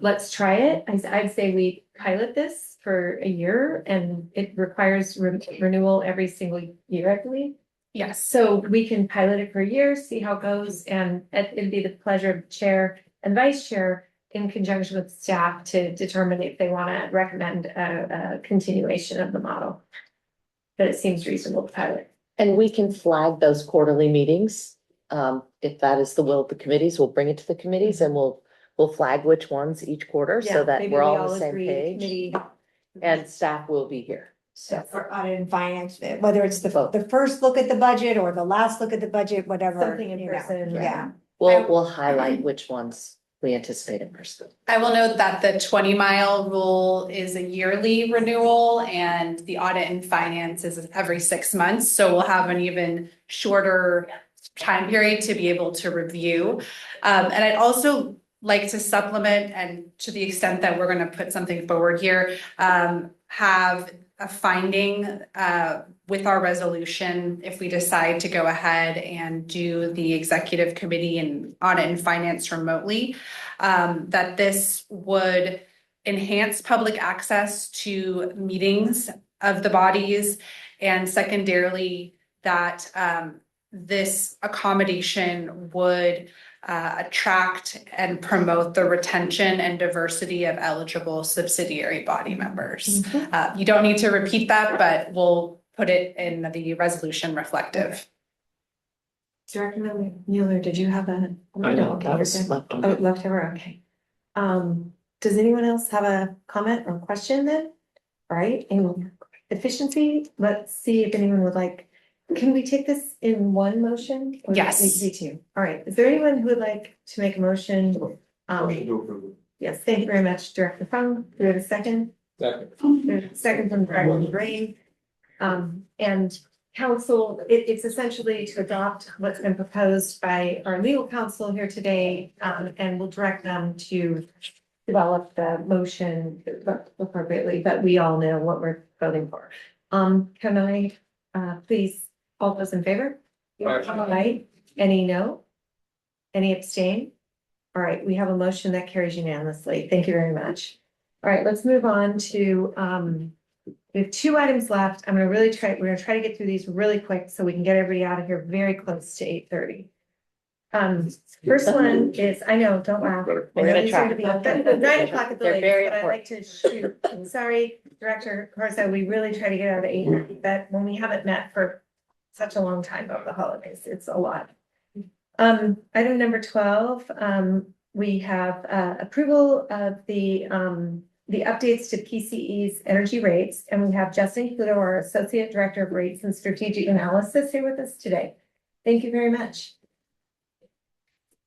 let's try it. I'd say we pilot this for a year and it requires renewal every single year, I believe. Yes. So we can pilot it for a year, see how it goes, and it'd be the pleasure of chair and vice chair in conjunction with staff to determine if they want to recommend a continuation of the model. But it seems reasonable to pilot. And we can flag those quarterly meetings. If that is the will of the committees, we'll bring it to the committees and we'll flag which ones each quarter so that we're all on the same page. And staff will be here. So for audit and finance, whether it's the first look at the budget or the last look at the budget, whatever. Something in person. Yeah. We'll highlight which ones we anticipate in person. I will note that the 20-mile rule is a yearly renewal and the audit and finance is every 6 months. So we'll have an even shorter time period to be able to review. And I'd also like to supplement, and to the extent that we're going to put something forward here, have a finding with our resolution if we decide to go ahead and do the executive committee and audit and finance remotely, that this would enhance public access to meetings of the bodies, and secondarily that this accommodation would attract and promote the retention and diversity of eligible subsidiary body members. You don't need to repeat that, but we'll put it in the resolution reflective. Director Mueller, did you have a? I know, Okay, that you're was good. left on. Oh, leftover, okay. Does anyone else have a comment or question then? All right, in efficiency, let's see if anyone would like. Can we take this in one motion? Or Yes. does it need to be two? All right, is there anyone who would like to make a motion? Yes, thank you very much, Director Fung. Do we have a second? Second from Director Rain. And council, it's essentially to adopt what's been proposed by our legal counsel here today, and we'll direct them to develop the motion appropriately, but we all know what we're voting for. Can I, please, all those in favor? Aye. Any no? Any abstain? All right, we have a motion that carries unanimously. Thank you very much. All right, let's move on to, we have 2 items left. we're gonna try to get through these really quick so we can get everybody out of here very close to 8:30. First one is, I know, don't laugh. We're I know gonna these are try. gonna be 9 o'clock at the They're latest, very but I like to shoot. I'm sorry, Director Corso, we really try to get out at 8:30, but when we haven't met for such a long time over the holidays, it's a lot. Item number 12, we have approval of the updates to PCE's energy rates, and we have Justin Pluto, our Associate Director of Rates and Strategic Analysis, here with us today. Thank you very much.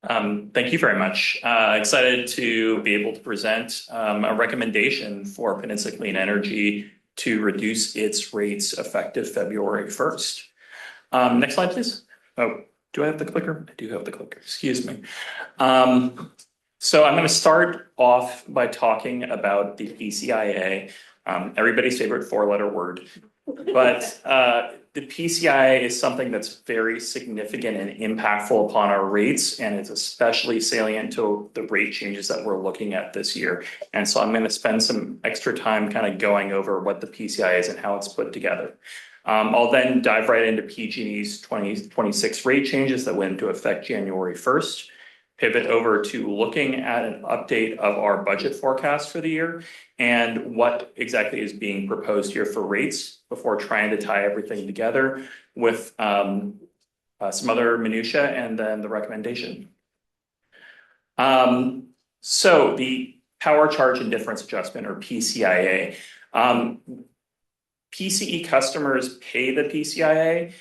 Thank you very much. Excited to be able to present a recommendation for Peninsula Clean Energy to reduce its rates effective February 1st. Next slide, please. Oh, Do I have the clicker? I do have the clicker, excuse me. So I'm going to start off by talking about the PCIA, everybody's favorite four-letter word. But the PCIA is something that's very significant and impactful upon our rates, and it's especially salient to the rate changes that we're looking at this year. And so I'm going to spend some extra time kind of going over what the PCIA is and how it's put together. I'll then dive right into PG&E's 2026 rate changes that went into effect January 1st. Pivot over to looking at an update of our budget forecast for the year and what exactly is being proposed here for rates before trying to tie everything together with some other minutia and then the recommendation. So the power charge and difference adjustment, or PCIA. PCE customers pay the PCIA.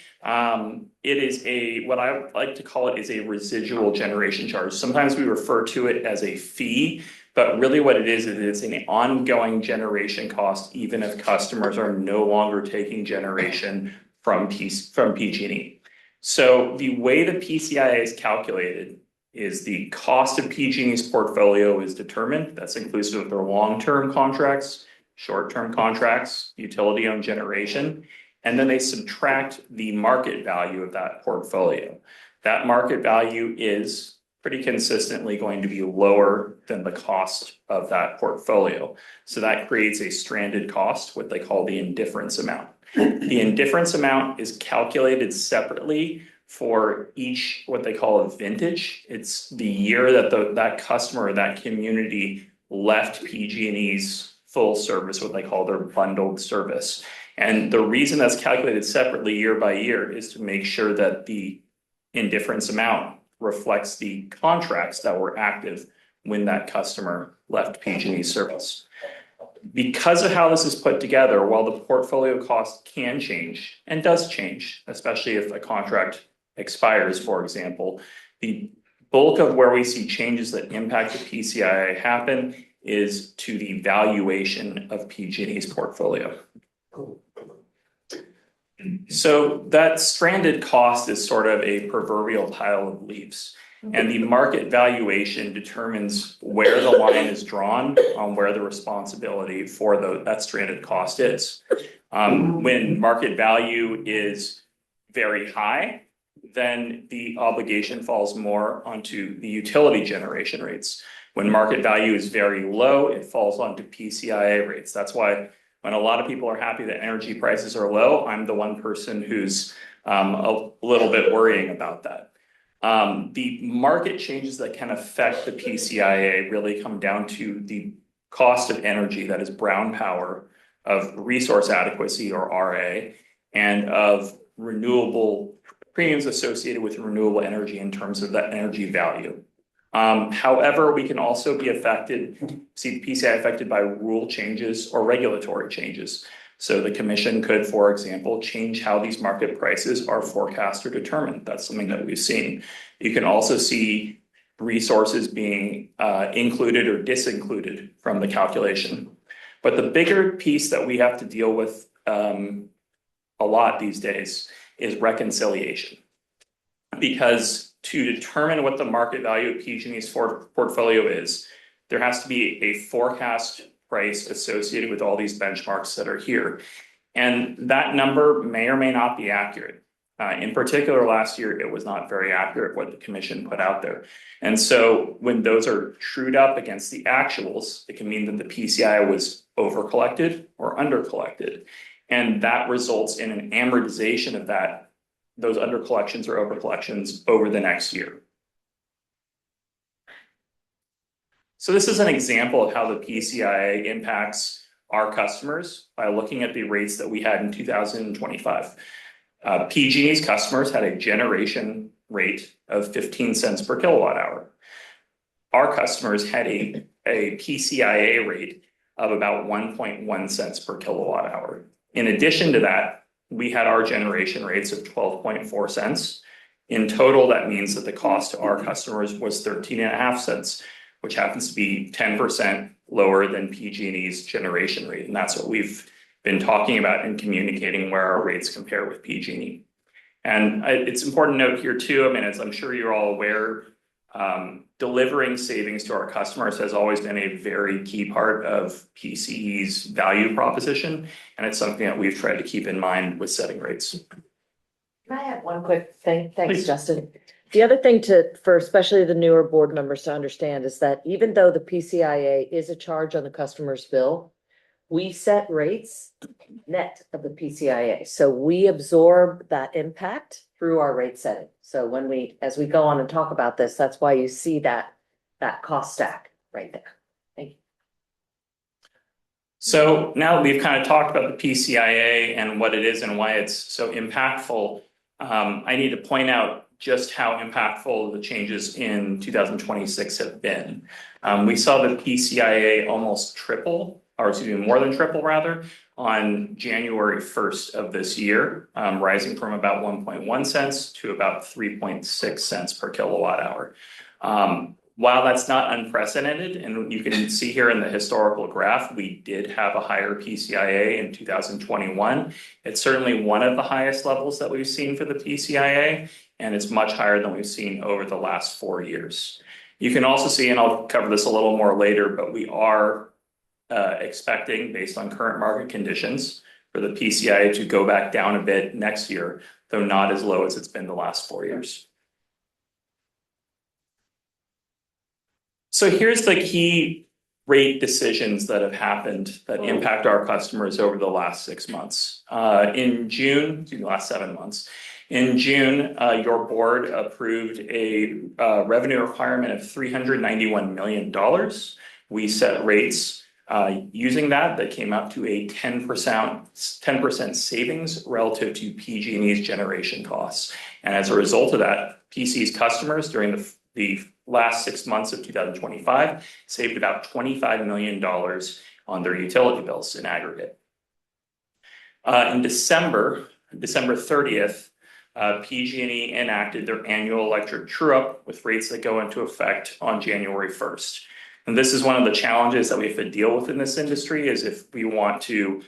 It is what I like to call it is a residual generation charge. Sometimes we refer to it as a fee, but really what it is an ongoing generation cost, even if customers are no longer taking generation from PG&E. So the way the PCIA is calculated is the cost of PG&E's portfolio is determined. That's inclusive of their long-term contracts, short-term contracts, utility-owned generation, and then they subtract the market value of that portfolio. That market value is pretty consistently going to be lower than the cost of that portfolio. So that creates a stranded cost, what they call the indifference amount. The indifference amount is calculated separately for each, what they call a vintage. It's the year that that customer or that community left PG&E's full service, what they call their bundled service. And the reason that's calculated separately year by year is to make sure that the indifference amount reflects the contracts that were active when that customer left PG&E's service. Because of how this is put together, while the portfolio cost can change and does change, especially if a contract expires, for example, the bulk of where we see changes that impact the PCIA happen is to the valuation of PG&E's portfolio. So that stranded cost is sort of a proverbial pile of leaves, and the market valuation determines where the line is drawn on where the responsibility for that stranded cost is. When market value is very high, then the obligation falls more onto the utility generation rates. When market value is very low, it falls onto PCIA rates. That's why when a lot of people are happy that energy prices are low, I'm the one person who's a little bit worrying about that. The market changes that can affect the PCIA really come down to the cost of energy, that is brown power, of resource adequacy, or RA, and of renewable premiums associated with renewable energy in terms of that energy value. However, we can also see the PCI affected by rule changes or regulatory changes. So the commission could, for example, change how these market prices are forecast or determined. That's something that we've seen. You can also see resources being included or disincluded from the calculation. But the bigger piece that we have to deal with a lot these days is reconciliation. Because to determine what the market value of PG&E's portfolio is, there has to be a forecast price associated with all these benchmarks that are here. And that number may or may not be accurate. In particular, last year, it was not very accurate what the commission put out there. And so when those are trued up against the actuals, it can mean that the PCI was over-collected or under-collected. And that results in an amortization of those under-collections or over-collections over the next year. So this is an example of how the PCIA impacts our customers by looking at the rates that we had in 2025. PG&E's customers had a generation rate of 15 cents per kilowatt hour. Our customers had a PCIA rate of about 1.1 cents per kilowatt hour. In addition to that, we had our generation rates of 12.4 cents. In total, that means that the cost to our customers was 13.5 cents, which happens to be 10% lower than PG&E's generation rate. And that's what we've been talking about and communicating where our rates compare with PG&E. And it's important to note here too, I mean, as I'm sure you're all aware, delivering savings to our customers has always been a very key part of PCE's value proposition. And it's something that we've tried to keep in mind with setting rates. Can I add one quick thing? Thanks, Please. Justin. The other thing for especially the newer board members to understand is that even though the PCIA is a charge on the customer's bill, we set rates net of the PCIA. So we absorb that impact through our rate setting. So as we go on and talk about this, that's why you see that cost stack right there. Thank you. So now that we've kind of talked about the PCIA and what it is and why it's so impactful, I need to point out just how impactful the changes in 2026 have been. We saw the PCIA almost triple, or excuse me, more than triple rather, on January 1st of this year, rising from about 1.1 cents to about 3.6 cents per kilowatt hour. While that's not unprecedented, and you can see here in the historical graph, we did have a higher PCIA in 2021. It's certainly one of the highest levels that we've seen for the PCIA, and it's much higher than we've seen over the last 4 years. You can also see, and I'll cover this a little more later, but we are expecting, based on current market conditions, for the PCIA to go back down a bit next year, though not as low as it's been the last 4 years. So here's the key rate decisions that have happened that impact our customers over the last 6 months. In June, excuse me, last 7 months. In June, your board approved a revenue requirement of $391 million. We set rates using that came up to a 10% savings relative to PG&E's generation costs. And as a result of that, PC's customers during the last 6 months of 2025 saved about $25 million on their utility bills in aggregate. In December 30th, PG&E enacted their annual electric true-up with rates that go into effect on January 1st. And this is one of the challenges that we have to deal with in this industry, is if we want to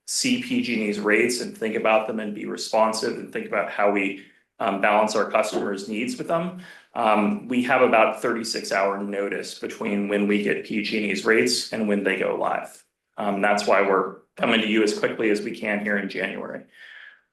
see PG&E's rates and think about them and be responsive and think about how we balance our customers' needs with them, we have about 36-hour notice between when we get PG&E's rates and when they go live. That's why we're coming to you as quickly as we can here in January.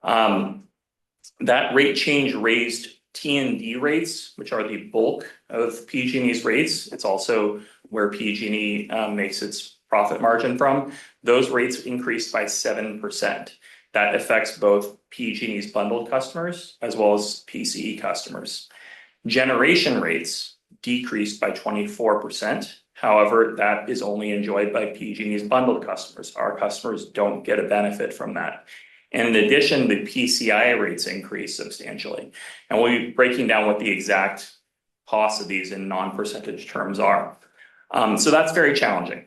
That rate change raised T&D rates, which are the bulk of PG&E's rates. It's also where PG&E makes its profit margin from. Those rates increased by 7%. That affects both PG&E's bundled customers as well as PCE customers. Generation rates decreased by 24%. However, that is only enjoyed by PG&E's bundled customers. Our customers don't get a benefit from that. And in addition, the PCI rates increased substantially. And we'll be breaking down what the exact costs of these in non-percentage terms are. So that's very challenging.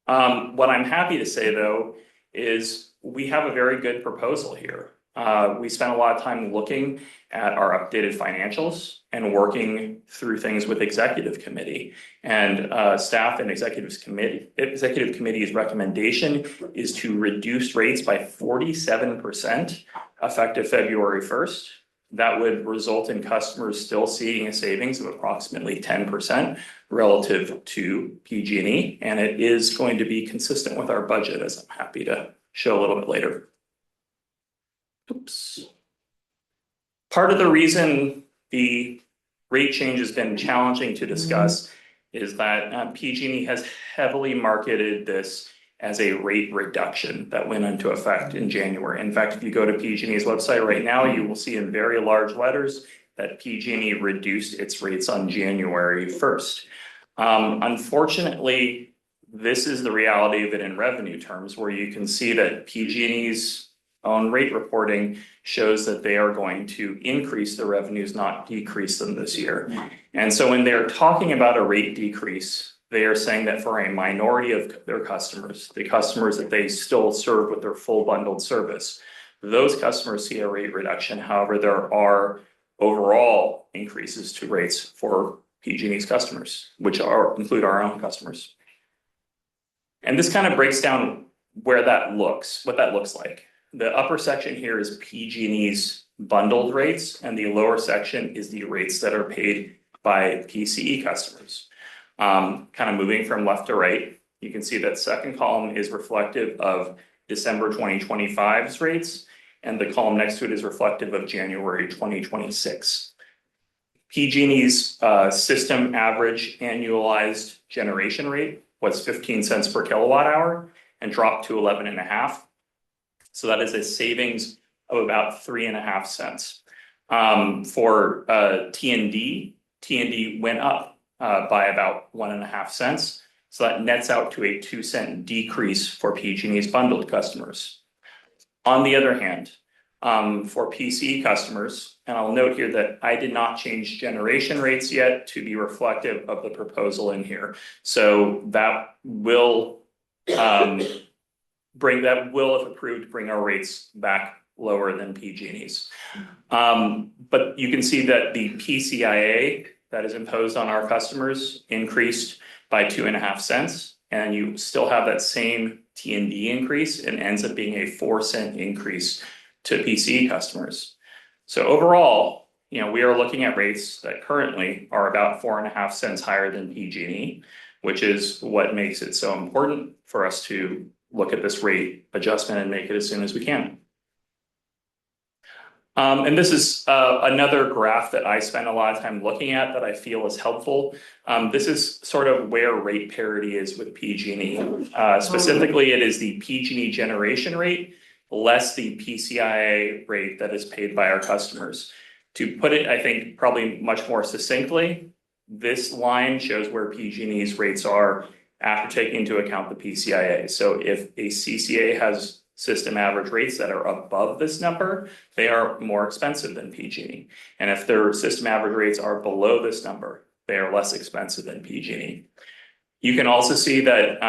What I'm happy to say, though, is we have a very good proposal here. We spent a lot of time looking at our updated financials and working through things with executive committee, and staff and executive committee's recommendation is to reduce rates by 47% effective February 1st. That would result in customers still seeing a savings of approximately 10% relative to PG&E, and it is going to be consistent with our budget, as I'm happy to show a little bit later. Oops. Part of the reason the rate change has been challenging to discuss is that PG&E has heavily marketed this as a rate reduction that went into effect in January. In fact, if you go to PG&E's website right now, you will see in very large letters that PG&E reduced its rates on January 1st. Unfortunately, this is the reality of it in revenue terms, where you can see that PG&E's own rate reporting shows that they are going to increase the revenues, not decrease them this year. And so when they're talking about a rate decrease, they are saying that for a minority of their customers, the customers that they still serve with their full bundled service, those customers see a rate reduction. However, there are overall increases to rates for PG&E's customers, which include our own customers. And this kind of breaks down what that looks like. The upper section here is PG&E's bundled rates, and the lower section is the rates that are paid by PCE customers. Kind of moving from left to right, you can see that second column is reflective of December 2025's rates, and the column next to it is reflective of January 2026. PG&E's system average annualized generation rate was 15 cents per kilowatt hour and dropped to 11.5. So that is a savings of about 3.5 cents. For T&D went up by about 1.5 cents. So that nets out to a 2-cent decrease for PG&E's bundled customers. On the other hand, for PCE customers, and I'll note here that I did not change generation rates yet to be reflective of the proposal in here. So that will if approved, bring our rates back lower than PG&E's. But you can see that the PCIA that is imposed on our customers increased by 2.5 cents, and you still have that same T&D increase, and ends up being a 4-cent increase to PCE customers. So overall, we are looking at rates that currently are about 4.5 cents higher than PG&E, which is what makes it so important for us to look at this rate adjustment and make it as soon as we can. And this is another graph that I spend a lot of time looking at that I feel is helpful. This is sort of where rate parity is with PG&E. Specifically, it is the PG&E generation rate less the PCIA rate that is paid by our customers. To put it, I think, probably much more succinctly, this line shows where PG&E's rates are after taking into account the PCIA. So if a CCA has system average rates that are above this number, they are more expensive than PG&E. And if their system average rates are below this number, they are less expensive than PG&E. You can also see that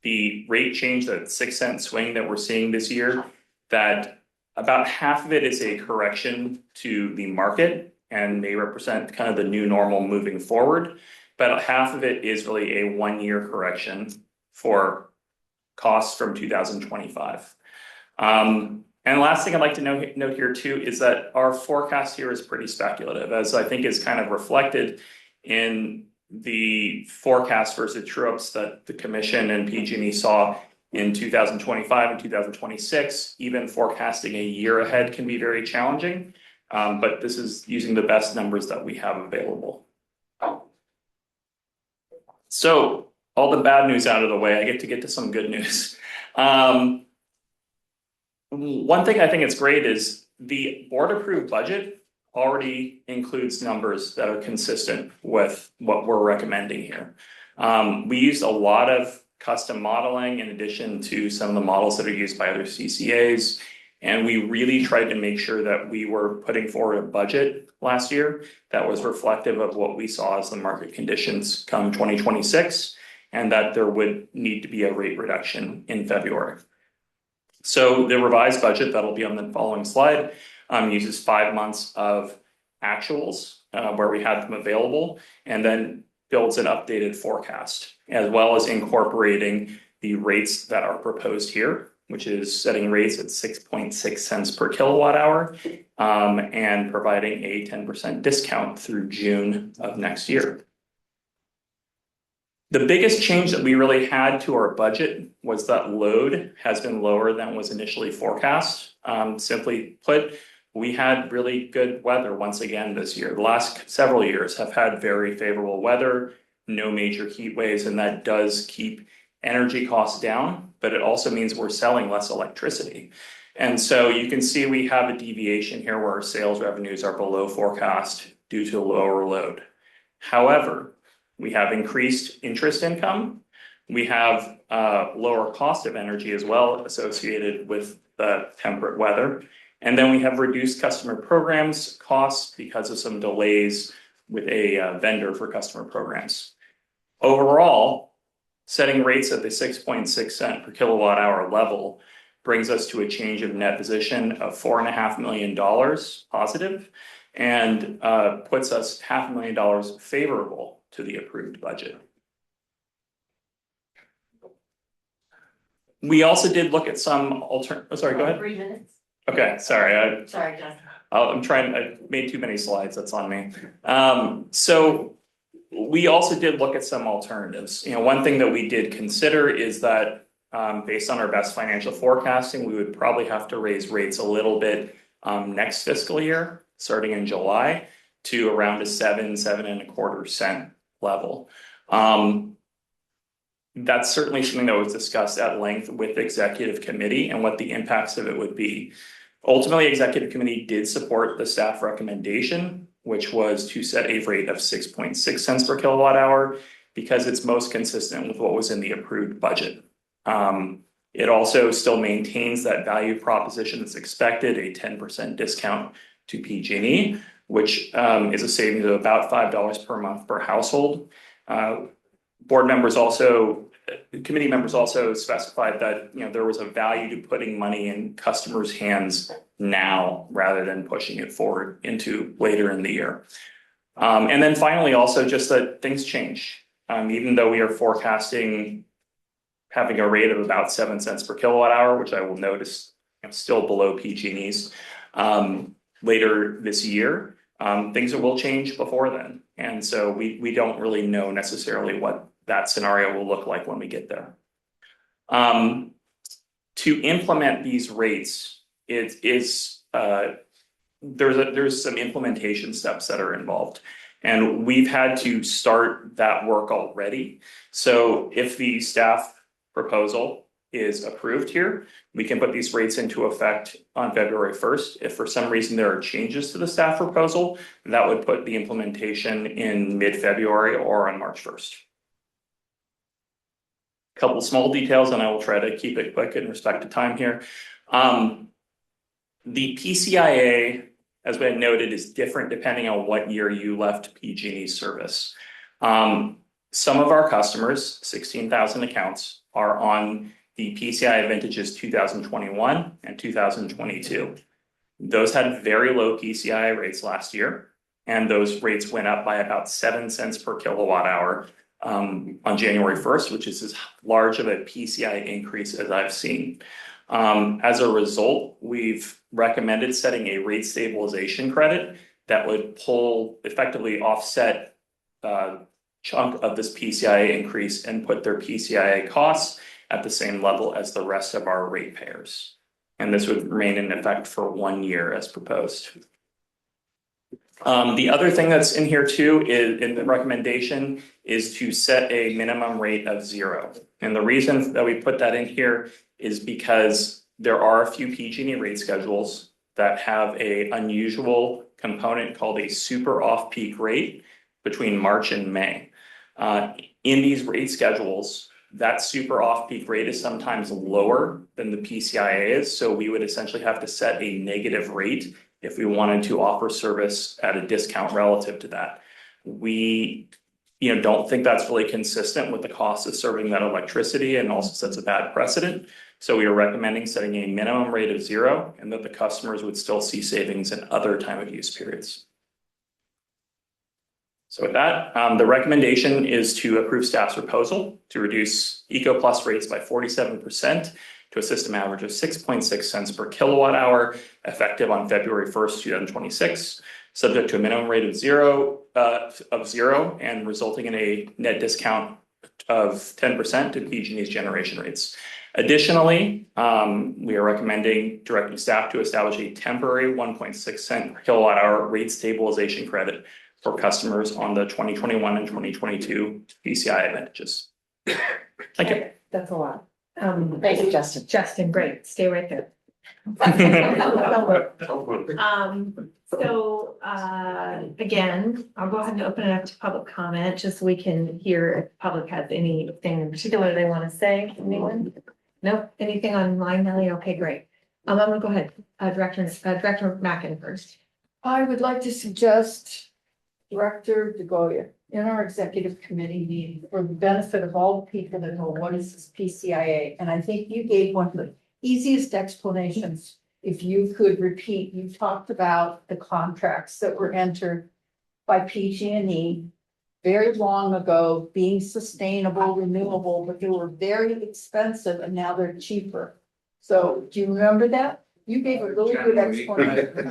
the rate change, that 6-cent swing that we're seeing this year, that about half of it is a correction to the market and may represent kind of the new normal moving forward. But half of it is really a 1-year correction for costs from 2025. And the last thing I'd like to note here too is that our forecast here is pretty speculative, as I think is kind of reflected in the forecast versus true-ups that the Commission and PG&E saw in 2025 and 2026. Even forecasting a year ahead can be very challenging, but this is using the best numbers that we have available. So all the bad news out of the way, I get to some good news. One thing I think is great is the board-approved budget already includes numbers that are consistent with what we're recommending here. We used a lot of custom modeling in addition to some of the models that are used by other CCAs. And we really tried to make sure that we were putting forward a budget last year that was reflective of what we saw as the market conditions come 2026, and that there would need to be a rate reduction in February. So the revised budget that'll be on the following slide uses 5 months of actuals where we had them available, and then builds an updated forecast, as well as incorporating the rates that are proposed here, which is setting rates at 6.6 cents per kilowatt hour, and providing a 10% discount through June of next year. The biggest change that we really had to our budget was that load has been lower than was initially forecast. Simply put, we had really good weather once again this year. The last several years have had very favorable weather, no major heat waves, and that does keep energy costs down, but it also means we're selling less electricity. And so you can see we have a deviation here where our sales revenues are below forecast due to lower load. However, we have increased interest income. We have lower cost of energy as well associated with the temperate weather. And then we have reduced customer programs costs because of some delays with a vendor for customer programs. Overall, setting rates at the 6.6 cent per kilowatt hour level brings us to a change of net position of $4.5 million positive, and puts us $500,000 favorable to the approved budget. We also did look at some sorry, go ahead. 3 minutes. Okay, sorry, Sorry, Justin. I made too many slides, that's on me. So we also did look at some alternatives. You know, one thing that we did consider is that, based on our best financial forecasting, we would probably have to raise rates a little bit, next fiscal year, starting in July, to around a 7.25% level. That's certainly something that was discussed at length with executive committee and what the impacts of it would be. Ultimately, executive committee did support the staff recommendation, which was to set a rate of 6.6 cents per kilowatt hour, because it's most consistent with what was in the approved budget. It also still maintains that value proposition that's expected, a 10% discount to PG&E, which is a savings of about $5 per month per household. Committee members also specified that, you know, there was a value to putting money in customers' hands now rather than pushing it forward into later in the year. And then finally, also just that things change. Even though we are forecasting having a rate of about 7 cents per kilowatt hour, which I will notice, you know, still below PG&E's, later this year, things will change before then. And so we don't really know necessarily what that scenario will look like when we get there. To implement these rates, there's some implementation steps that are involved, and we've had to start that work already. So if the staff proposal is approved here, we can put these rates into effect on February 1st. If for some reason there are changes to the staff proposal, that would put the implementation in mid-February or on March 1st. Couple small details, and I will try to keep it quick in respect to time here. The PCIA, as we had noted, is different depending on what year you left PG&E service. Some of our customers, 16,000 accounts, are on the PCIA vintages 2021 and 2022. Those had very low PCIA rates last year, and those rates went up by about 7 cents per kilowatt hour on January 1st, which is as large of a PCI increase as I've seen. As a result, we've recommended setting a rate stabilization credit that would effectively offset chunk of this PCIA increase and put their PCIA costs at the same level as the rest of our ratepayers. And this would remain in effect for 1 year as proposed. The other thing that's in here too is in the recommendation is to set a minimum rate of 0. And the reason that we put that in here is because there are a few PG&E rate schedules that have an unusual component called a super off-peak rate between March and May. In these rate schedules, that super off-peak rate is sometimes lower than the PCIA is, so we would essentially have to set a negative rate if we wanted to offer service at a discount relative to that. We, don't think that's really consistent with the cost of serving that electricity, and also sets a bad precedent. So we are recommending setting a minimum rate of 0, and that the customers would still see savings in other time of use periods. So with that, the recommendation is to approve staff's proposal to reduce Eco Plus rates by 47% to a system average of 6.6 cents per kilowatt hour, effective on February 1st, 2026, subject to a minimum rate of 0, and resulting in a net discount of 10% to PG&E's generation rates. Additionally, we are directing staff to establish a temporary 1.6 cent per kilowatt hour rate stabilization credit for customers on the 2021 and 2022 PCI vintages. Thank you. That's a lot. Thank you, Justin. Justin, great. Stay right there. Again, I'll go ahead and open it up to public comment, just so we can hear if the public has anything in particular they want to say. Anyone? Nope. Anything online, Nelly? Okay, great. I'm gonna go ahead. Director Mackin first. I would like to suggest Director DeGoya in our executive committee meeting for the benefit of all the people that know what is this PCIA. And I think you gave one of the easiest explanations. If you could repeat, you talked about the contracts that were entered by PG&E very long ago, being sustainable, renewable, but they were very expensive and now they're cheaper. So do you remember that? You gave a really good explanation.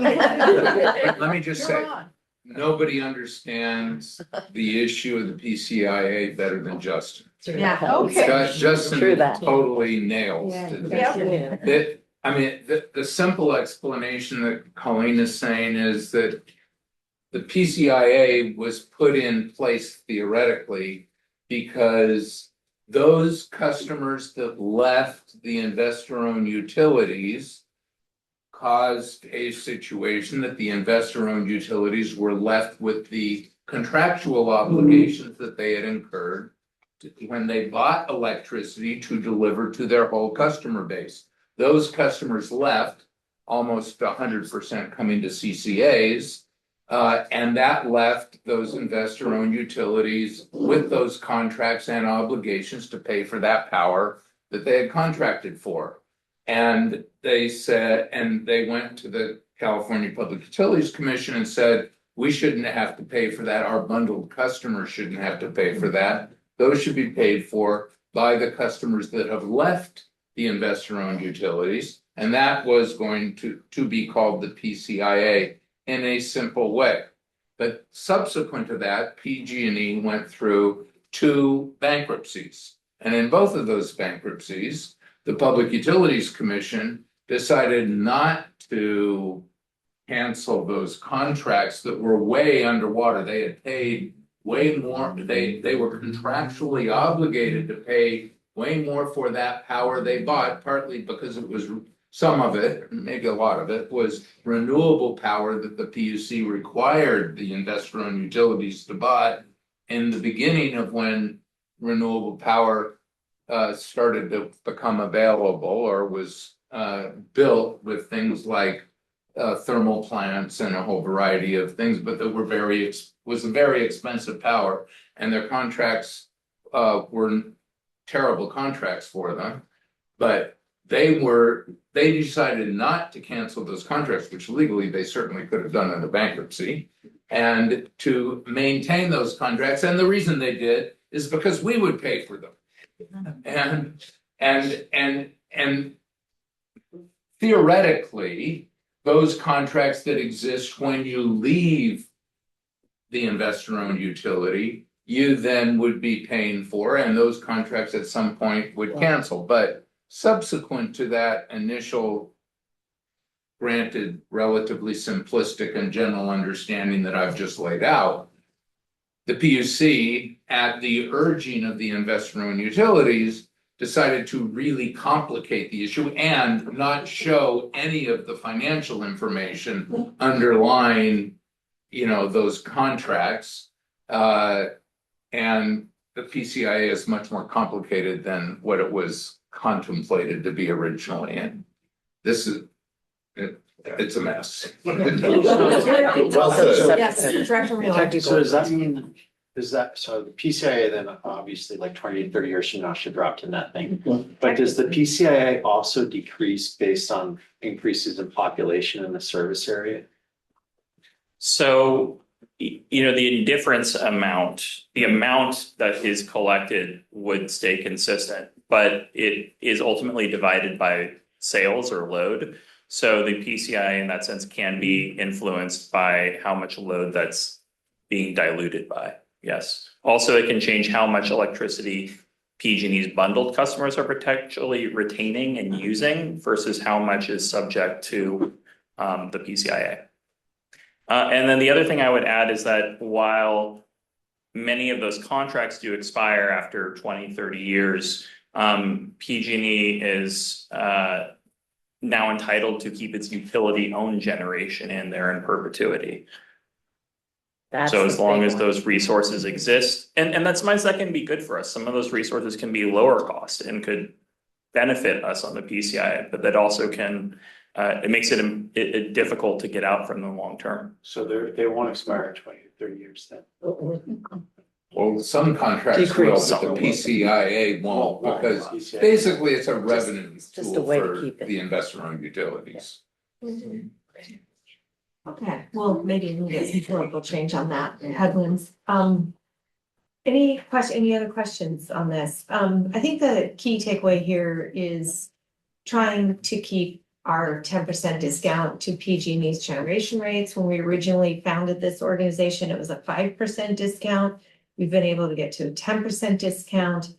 Let me just say, You're on. nobody understands the issue of the PCIA better than Justin. Yeah. Okay. Justin True that. totally nails it. The simple explanation that Colleen is saying is that the PCIA was put in place theoretically because those customers that left the investor-owned utilities caused a situation that the investor-owned utilities were left with the contractual obligations that they had incurred when they bought electricity to deliver to their whole customer base. Those customers left, almost 100% coming to CCAs, and that left those investor-owned utilities with those contracts and obligations to pay for that power that they had contracted for. And they said, and they went to the California Public Utilities Commission and said, we shouldn't have to pay for that. Our bundled customers shouldn't have to pay for that. Those should be paid for by the customers that have left the investor-owned utilities. And that was going to be called the PCIA in a simple way. But subsequent to that, PG&E went through 2 bankruptcies. And in both of those bankruptcies, the Public Utilities Commission decided not to cancel those contracts that were way underwater. They had paid way more. They were contractually obligated to pay way more for that power they bought, partly because it was some of it, maybe a lot of it, was renewable power that the PUC required the investor-owned utilities to buy in the beginning of when renewable power started to become available or was built with things like thermal plants and a whole variety of things, but that were was a very expensive power, and their contracts were terrible contracts for them. But they decided not to cancel those contracts, which legally they certainly could have done under bankruptcy, and to maintain those contracts. And the reason they did is because we would pay for them. And theoretically, those contracts that exist when you leave the investor-owned utility, you then would be paying for, and those contracts at some point would cancel. But subsequent to that initial granted relatively simplistic and general understanding that I've just laid out, the PUC, at the urging of the investor-owned utilities, decided to really complicate the issue and not show any of the financial information underlying, those contracts. And the PCIA is much more complicated than what it was contemplated to be originally. And this is, it's a mess. Yes, Director Wheeler. So does that mean, so the PCIA then obviously like 20 to 30 years from now should drop to nothing. But does the PCIA also decrease based on increases in population in the service area? So, the indifference amount, the amount that is collected would stay consistent, but it is ultimately divided by sales or load. So the PCIA in that sense can be influenced by how much load that's being diluted by. Yes. Also, it can change how much electricity PG&E's bundled customers are potentially retaining and using versus how much is subject to the PCIA. And then the other thing I would add is that while many of those contracts do expire after 20, 30 years, PG&E is now entitled to keep its utility-owned generation in there in perpetuity. So as long as those resources exist, and that's that can be good for us. Some of those resources can be lower cost and could benefit us on the PCI, but that also can, it makes it difficult to get out from the long term. So they won't expire in 20 to 30 years then? Well, some contracts will, but the PCIA won't, because basically it's a revenue tool for the investor-owned utilities. Okay, well, maybe we can get some political change on that, headwinds. Any other questions on this? I think the key takeaway here is trying to keep our 10% discount to PG&E's generation rates. When we originally founded this organization, it was a 5% discount. We've been able to get to a 10% discount.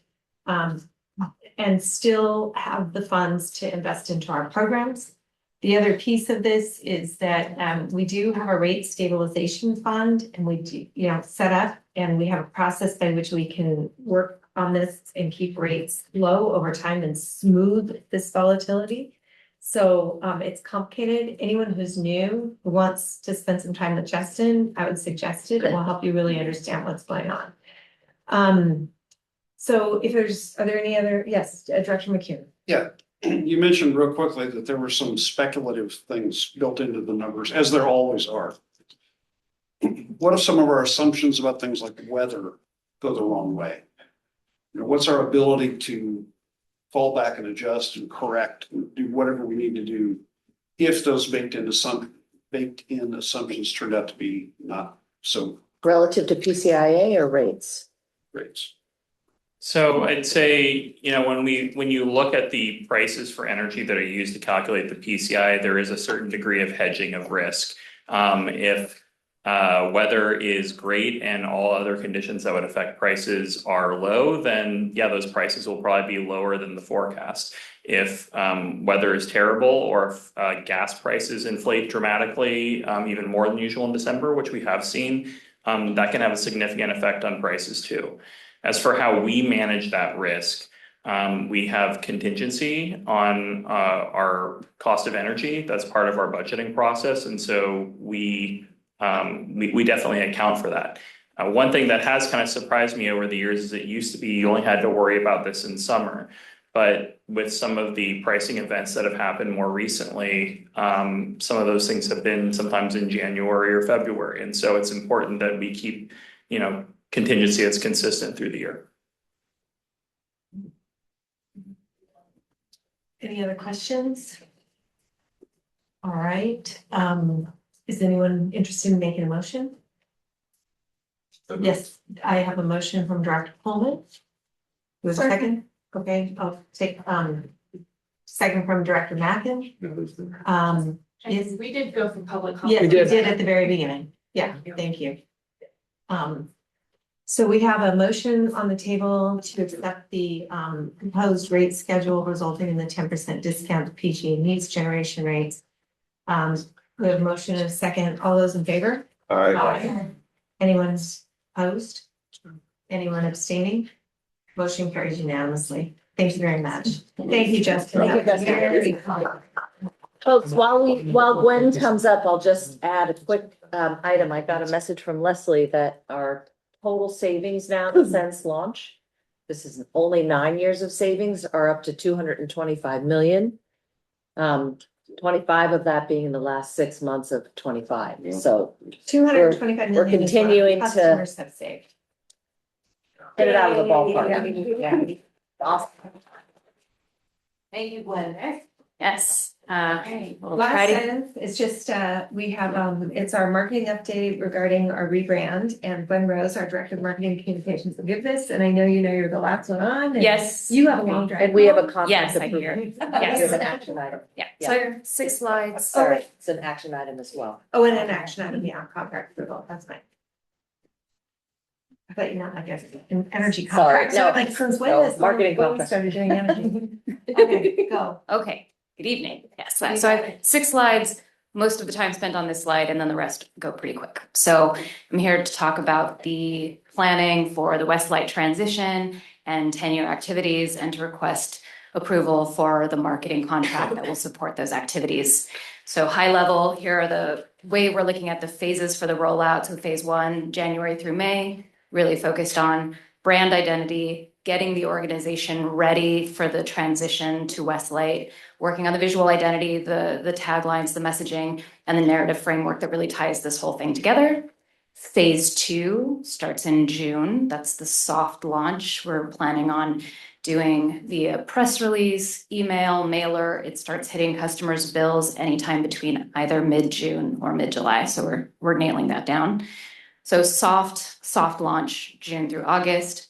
And still have the funds to invest into our programs. The other piece of this is that we do have a rate stabilization fund, and we do, set up, and we have a process by which we can work on this and keep rates low over time and smooth this volatility. So it's complicated. Anyone who's new who wants to spend some time with Justin, I would suggest it. It will help you really understand what's going on. So are there any other, yes, Director McCune? Yeah, you mentioned real quickly that there were some speculative things built into the numbers, as there always are. What if some of our assumptions about things like weather go the wrong way? What's our ability to fall back and adjust and correct and do whatever we need to do if those baked in assumptions turned out to be not so Relative to PCIA or rates? great? So I'd say, when you look at the prices for energy that are used to calculate the PCI, there is a certain degree of hedging of risk. If weather is great and all other conditions that would affect prices are low, then yeah, those prices will probably be lower than the forecast. If weather is terrible, or if gas prices inflate dramatically, even more than usual in December, which we have seen, that can have a significant effect on prices too. As for how we manage that risk, we have contingency on our cost of energy. That's part of our budgeting process, and so we definitely account for that. One thing that has kind of surprised me over the years is it used to be you only had to worry about this in summer, but with some of the pricing events that have happened more recently, some of those things have been sometimes in January or February, and so it's important that we keep, contingency that's consistent through the year. Any other questions? All right, is anyone interested in making a motion? Yes, I have a motion from Director Pullman. Who's a second? Okay, I'll take, second from Director Mackin. Yes, We did go for public comment. yes, we did at the very beginning. Yeah, thank you. So we have a motion on the table to accept the proposed rate schedule resulting in the 10% discount to PG&E's generation rates. We have a motion and a second. All those in favor? Aye. Anyone's opposed? Anyone abstaining? Motion carries unanimously. Thank you very much. Thank you, Justin. Thank you, Justin. Folks, while Gwen comes up, I'll just add a quick item. I got a message from Leslie that our total savings now since launch, this is only 9 years of savings, are up to 225 million. 25 of that being in the last 6 months of 25. So 225 million. we're continuing to customers have saved. get it out of the ballpark. Yeah. Awesome. Thank you, Gwen. Yes. We'll Last try to, sentence, it's just, we have, it's our marketing update regarding our rebrand, and Gwen Rose, our Director of Marketing and Communications, will give this, and I know you're the last one on. and yes. You have a long drive. And we have a contract. Yes, I approval. hear. You have an action item. Yeah. Yeah. 6 slides. Sorry, it's an action item as well. Oh, and an action item, yeah, contract approval, that's fine. I thought you meant, I guess, an energy Sorry, contract. no. So, like, since when No, is marketing when we contract. started doing energy? Okay, go. Okay, good evening. Yes, so You I got have 6 slides, most of the time spent on this slide, and then the rest go pretty quick. So I'm here to talk about the planning for the Westlight transition and 10-year activities, and to request approval for the marketing contract that will support those activities. So high level, here are the way we're looking at the phases for the rollout. So phase 1, January through May, really focused on brand identity, getting the organization ready for the transition to Westlight, working on the visual identity, the taglines, the messaging, and the narrative framework that really ties this whole thing together. Phase 2 starts in June. That's the soft launch. We're planning on doing via press release, email, mailer. It starts hitting customers' bills anytime between either mid-June or mid-July. So we're nailing that down. So soft launch, June through August.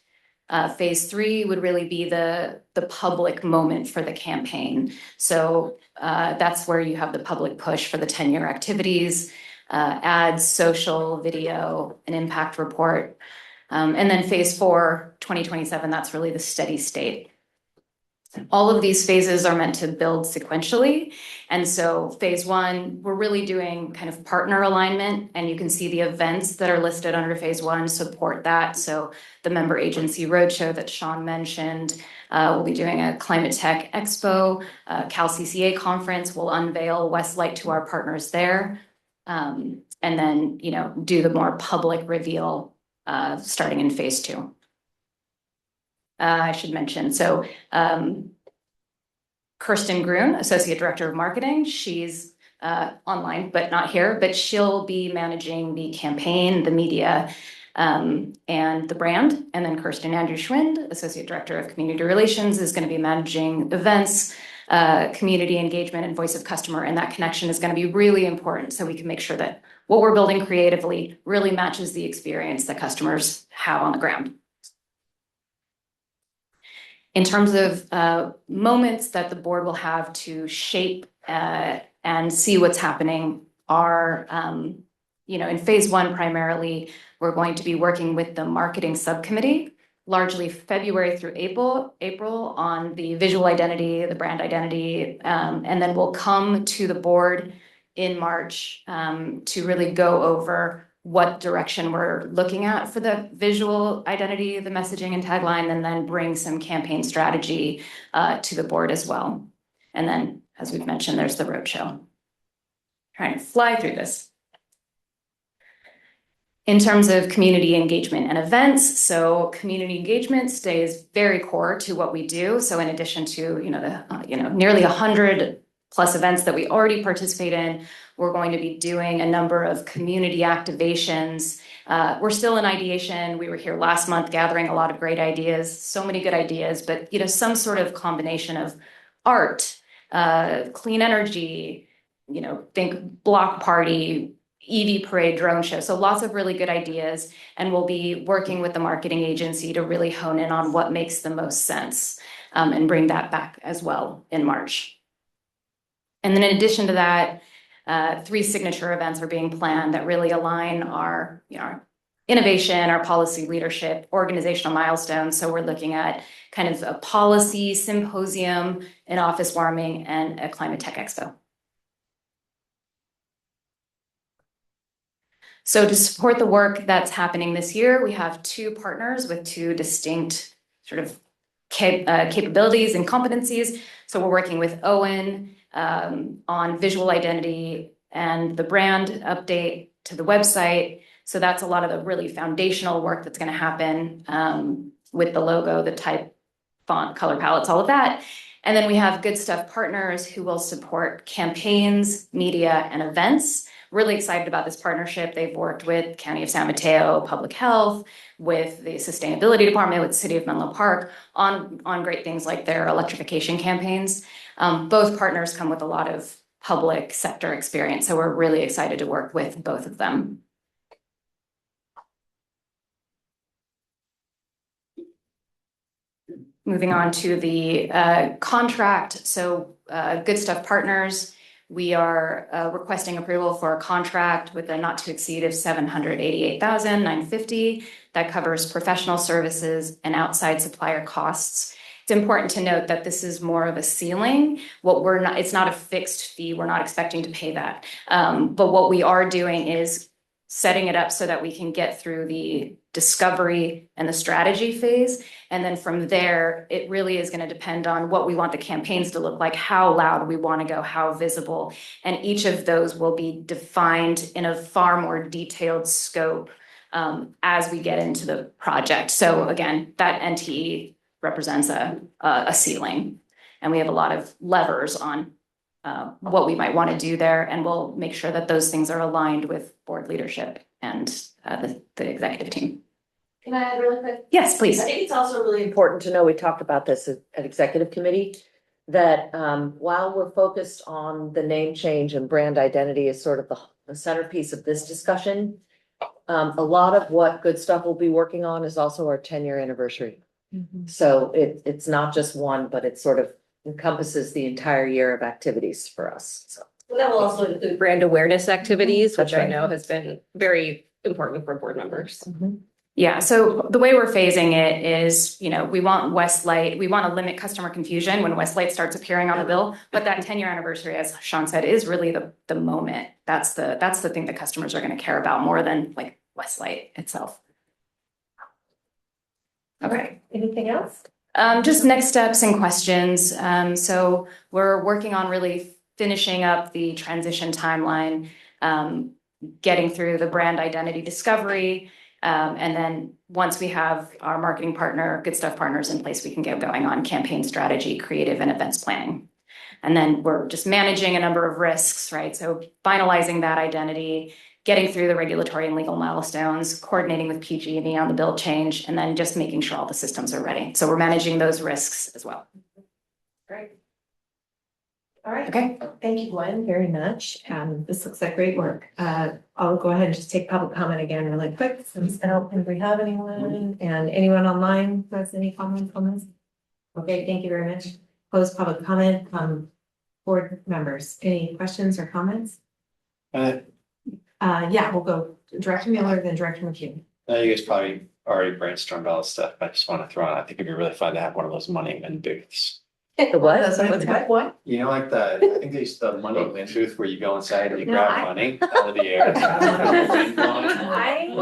Phase 3 would really be the public moment for the campaign. So that's where you have the public push for the 10-year activities, ads, social, video, an impact report. And then Phase 4, 2027, that's really the steady state. All of these phases are meant to build sequentially. And so Phase 1, we're really doing kind of partner alignment, and you can see the events that are listed under Phase 1 support that. So the member agency roadshow that Sean mentioned, we'll be doing a climate tech expo, Cal CCA conference, we'll unveil Westlight to our partners there. And then, do the more public reveal starting in Phase 2. I should mention, so Kirsten Grun, Associate Director of Marketing, she's online but not here, but she'll be managing the campaign, the media, and the brand. And then Kirsten Andrew Schwind, Associate Director of Community Relations, is going to be managing events, community engagement, and voice of customer. And that connection is going to be really important so we can make sure that what we're building creatively really matches the experience that customers have on the ground. In terms of moments that the board will have to shape and see what's happening are, in Phase 1 primarily, we're going to be working with the marketing subcommittee, largely February through April on the visual identity, the brand identity, and then we'll come to the board in March to really go over what direction we're looking at for the visual identity, the messaging and tagline, and then bring some campaign strategy to the board as well. And then, as we've mentioned, there's the roadshow. Trying to fly through this. In terms of community engagement and events, so community engagement stays very core to what we do. So in addition to nearly 100+ events that we already participate in, we're going to be doing a number of community activations. We're still in ideation. We were here last month gathering a lot of great ideas, so many good ideas, but some sort of combination of art, clean energy, think block party, EV parade, drone show. So lots of really good ideas. And we'll be working with the marketing agency to really hone in on what makes the most sense and bring that back as well in March. And then in addition to that, 3 signature events are being planned that really align our innovation, our policy leadership, organizational milestones. So we're looking at kind of a policy symposium, an office warming, and a climate tech expo. So to support the work that's happening this year, we have 2 partners with 2 distinct sort of capabilities and competencies. So we're working with Owen on visual identity and the brand update to the website. So that's a lot of the really foundational work that's going to happen with the logo, the type, font, color palettes, all of that. And then we have Good Stuff partners who will support campaigns, media, and events. Really excited about this partnership. They've worked with County of San Mateo Public Health, with the Sustainability Department, with the City of Menlo Park on great things like their electrification campaigns. Both partners come with a lot of public sector experience, so we're really excited to work with both of them. Moving on to the contract. So Good Stuff partners, we are requesting approval for a contract with a not to exceed of $788,950 that covers professional services and outside supplier costs. It's important to note that this is more of a ceiling. It's not a fixed fee. We're not expecting to pay that. But what we are doing is setting it up so that we can get through the discovery and the strategy phase. And then from there, it really is going to depend on what we want the campaigns to look like, how loud we want to go, how visible. And each of those will be defined in a far more detailed scope as we get into the project. So again, that NTE represents a ceiling. And we have a lot of levers on what we might want to do there. And we'll make sure that those things are aligned with board leadership and the executive team. Can I add really quick? Yes, please. I think it's also really important to know, we talked about this at executive committee, that while we're focused on the name change and brand identity as sort of the centerpiece of this discussion, a lot of what Good Stuff will be working on is also our 10-year anniversary. So it's not just one, but it sort of encompasses the entire year of activities for us, so. That will also include brand awareness activities, which That's I right. know has been very important for board members. Yeah, so the way we're phasing it is, we want Westlight, we want to limit customer confusion when Westlight starts appearing on the bill. But that 10-year anniversary, as Sean said, is really the moment. That's the thing that customers are going to care about more than like Westlight itself. Okay. Anything else? Just next steps and questions. So we're working on really finishing up the transition timeline, getting through the brand identity discovery. And then once we have our marketing partner, Good Stuff partners in place, we can get going on campaign strategy, creative and events planning. And then we're just managing a number of risks, right? So finalizing that identity, getting through the regulatory and legal milestones, coordinating with PG&E on the bill change, and then just making sure all the systems are ready. So we're managing those risks as well. Great. All right. Okay. Thank you, Gwen, very much. This looks like great work. I'll go ahead and just take public comment again really quick, since I don't think we have anyone, and anyone online who has any comments on this? Okay, thank you very much. Close public comment. Board members, any questions or comments? Yeah, we'll go Director Mueller, then Director McHugh. You guys probably already brainstormed all this stuff, but I just want to throw in, I think it'd be really fun to have one of those money win booths. The what? What? You know, like I think they used the money win booth where you go inside and you No, grab money out of the air.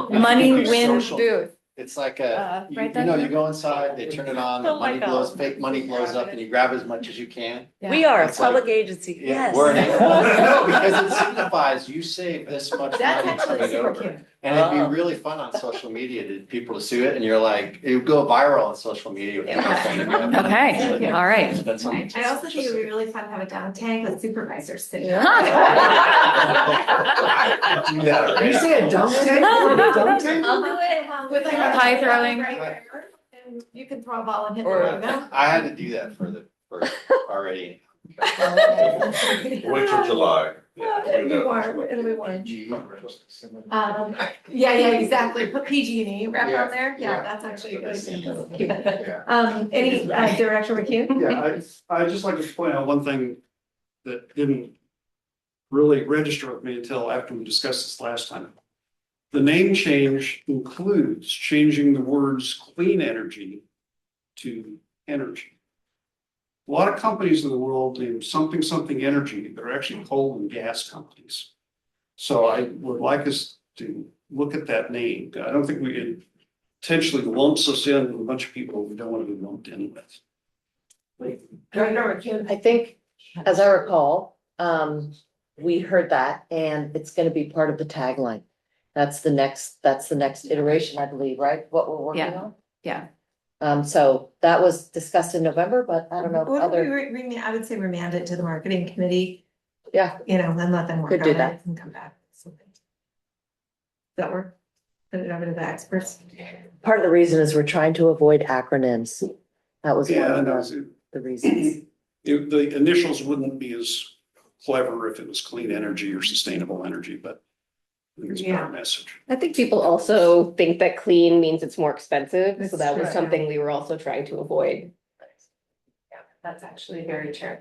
Money Do win social. booth. It's like right you know, you go inside, they turn it on, the Oh my money blows, fake money blows up and you grab as much as you can. We are a It's like- public agency, yes. We're no, because it signifies you save this much That's money actually coming super over. cute. And it'd be really fun on social media to people to see it and you're like, it would go viral on social media. With Okay, all right. That's something. I also think it would be really fun to have a down tank with supervisors sitting. Do that already. You say a dump tank? I'll do it with like a Pie throwing. And you can throw a ball and hit the Or logo. I had to do that for already. Winter, July. It'll be warm, it'll be warm. Yeah, exactly. Put PG&E wrap on there. Yeah, that's actually a good idea. Any, Director McHugh? Yeah, I just like to point out one thing that didn't really register with me until after we discussed this last time. The name change includes changing the words clean energy to energy. A lot of companies in the world name something energy, they're actually coal and gas companies. So I would like us to look at that name. I don't think we intentionally lumps us in with a bunch of people we don't want to be lumped in with. Director McHugh. I think, as I recall, we heard that and it's gonna be part of the tagline. That's the next iteration, I believe, right? What we're working Yeah. on? Yeah. So that was discussed in November, but I don't know, What other, I would say remand it to the marketing committee, yeah, and let them work Could on do it that. and come back. with something. Does that work? Put it over to the experts. part of the reason is we're trying to avoid acronyms. That was one Yeah, of and the reasons. the initials wouldn't be as clever if it was clean energy or sustainable energy, but I think it's a better message. I think people also think that clean means it's more expensive, so That's that was true. something we were also trying to avoid. That's actually very true.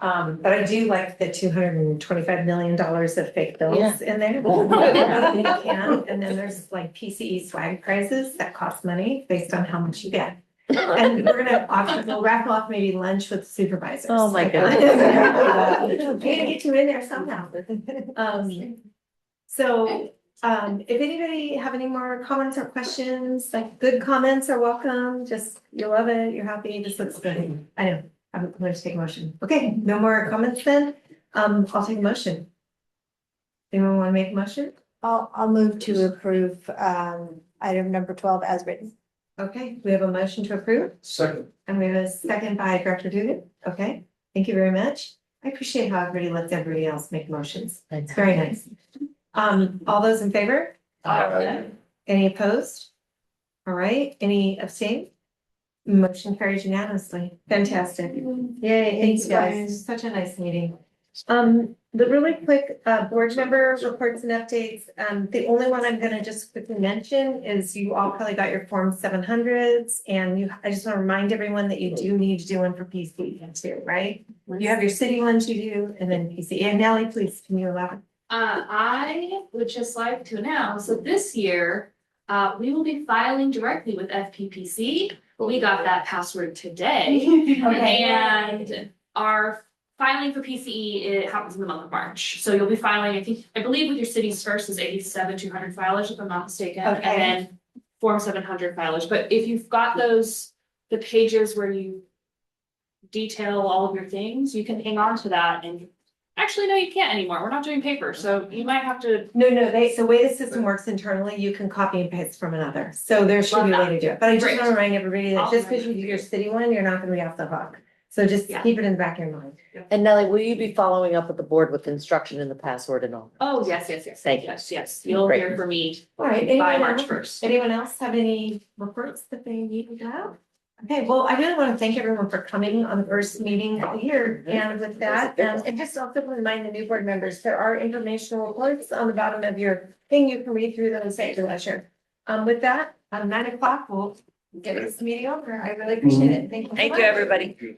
But I do like the $225 million of fake bills in there. You can, and then there's like PCE swag prizes that cost money based on how much you get. And we'll raffle off maybe lunch with supervisors. Oh, my goodness. We're gonna get you in there somehow. So, if anybody have any more comments or questions, like good comments are welcome, just, you love it, you're happy, this looks good. I know, I'm going to take a motion. Okay, no more comments then, I'll take a motion. Anyone want to make a motion? I'll move to approve, item number 12 as written. Okay, we have a motion to approve, Second. and we have a second by Director Dugan. Okay, thank you very much. I appreciate how everybody lets everybody else make motions. It's very nice. All those in favor? Any opposed? All right, any abstain? Motion carries unanimously. Fantastic. Yay, thanks guys. Such a nice meeting. The really quick, board member reports and updates, the only one I'm gonna just quickly mention is you all probably got your Form 700s. And I just wanna remind everyone that you do need to do one for PC too, right? You have your city ones you do, and then PC. And Nellie, please, can you elaborate? I would just like to announce that this year, we will be filing directly with FPPC. We got that password today. Okay. And our filing for PCE, it happens in the month of March. So you'll be filing, I believe with your city's first is 87,200 filers, if I'm not mistaken. Okay. And then Form 700 filers. But if you've got the pages where you detail all of your things, you can hang on to that. And actually, no, you can't anymore. We're not doing paper. So you might have to. No, the way the system works internally, you can copy and paste from another. So there should be a way to do it. But I just Great. want to remind everybody that I'll just because you remember. do your city one, you're not gonna be off the hook. So just Yeah. keep it in the back of your mind. And Nellie, will you be following up with the board with instruction in the password and all? Oh, yes. Thank you. Yes. You'll Great. hear from me All right, by anyone March else? 1st. Anyone else have any reports that they need to have? Okay, well, I really want to thank everyone for coming on the first meeting of the year. And with that, and just also remind the new board members, there are informational reports on the bottom of your thing. You can read through those at your leisure. With that, 9 o'clock, we'll get this meeting over. I really appreciate it. Thank you. so Thank you, much. everybody.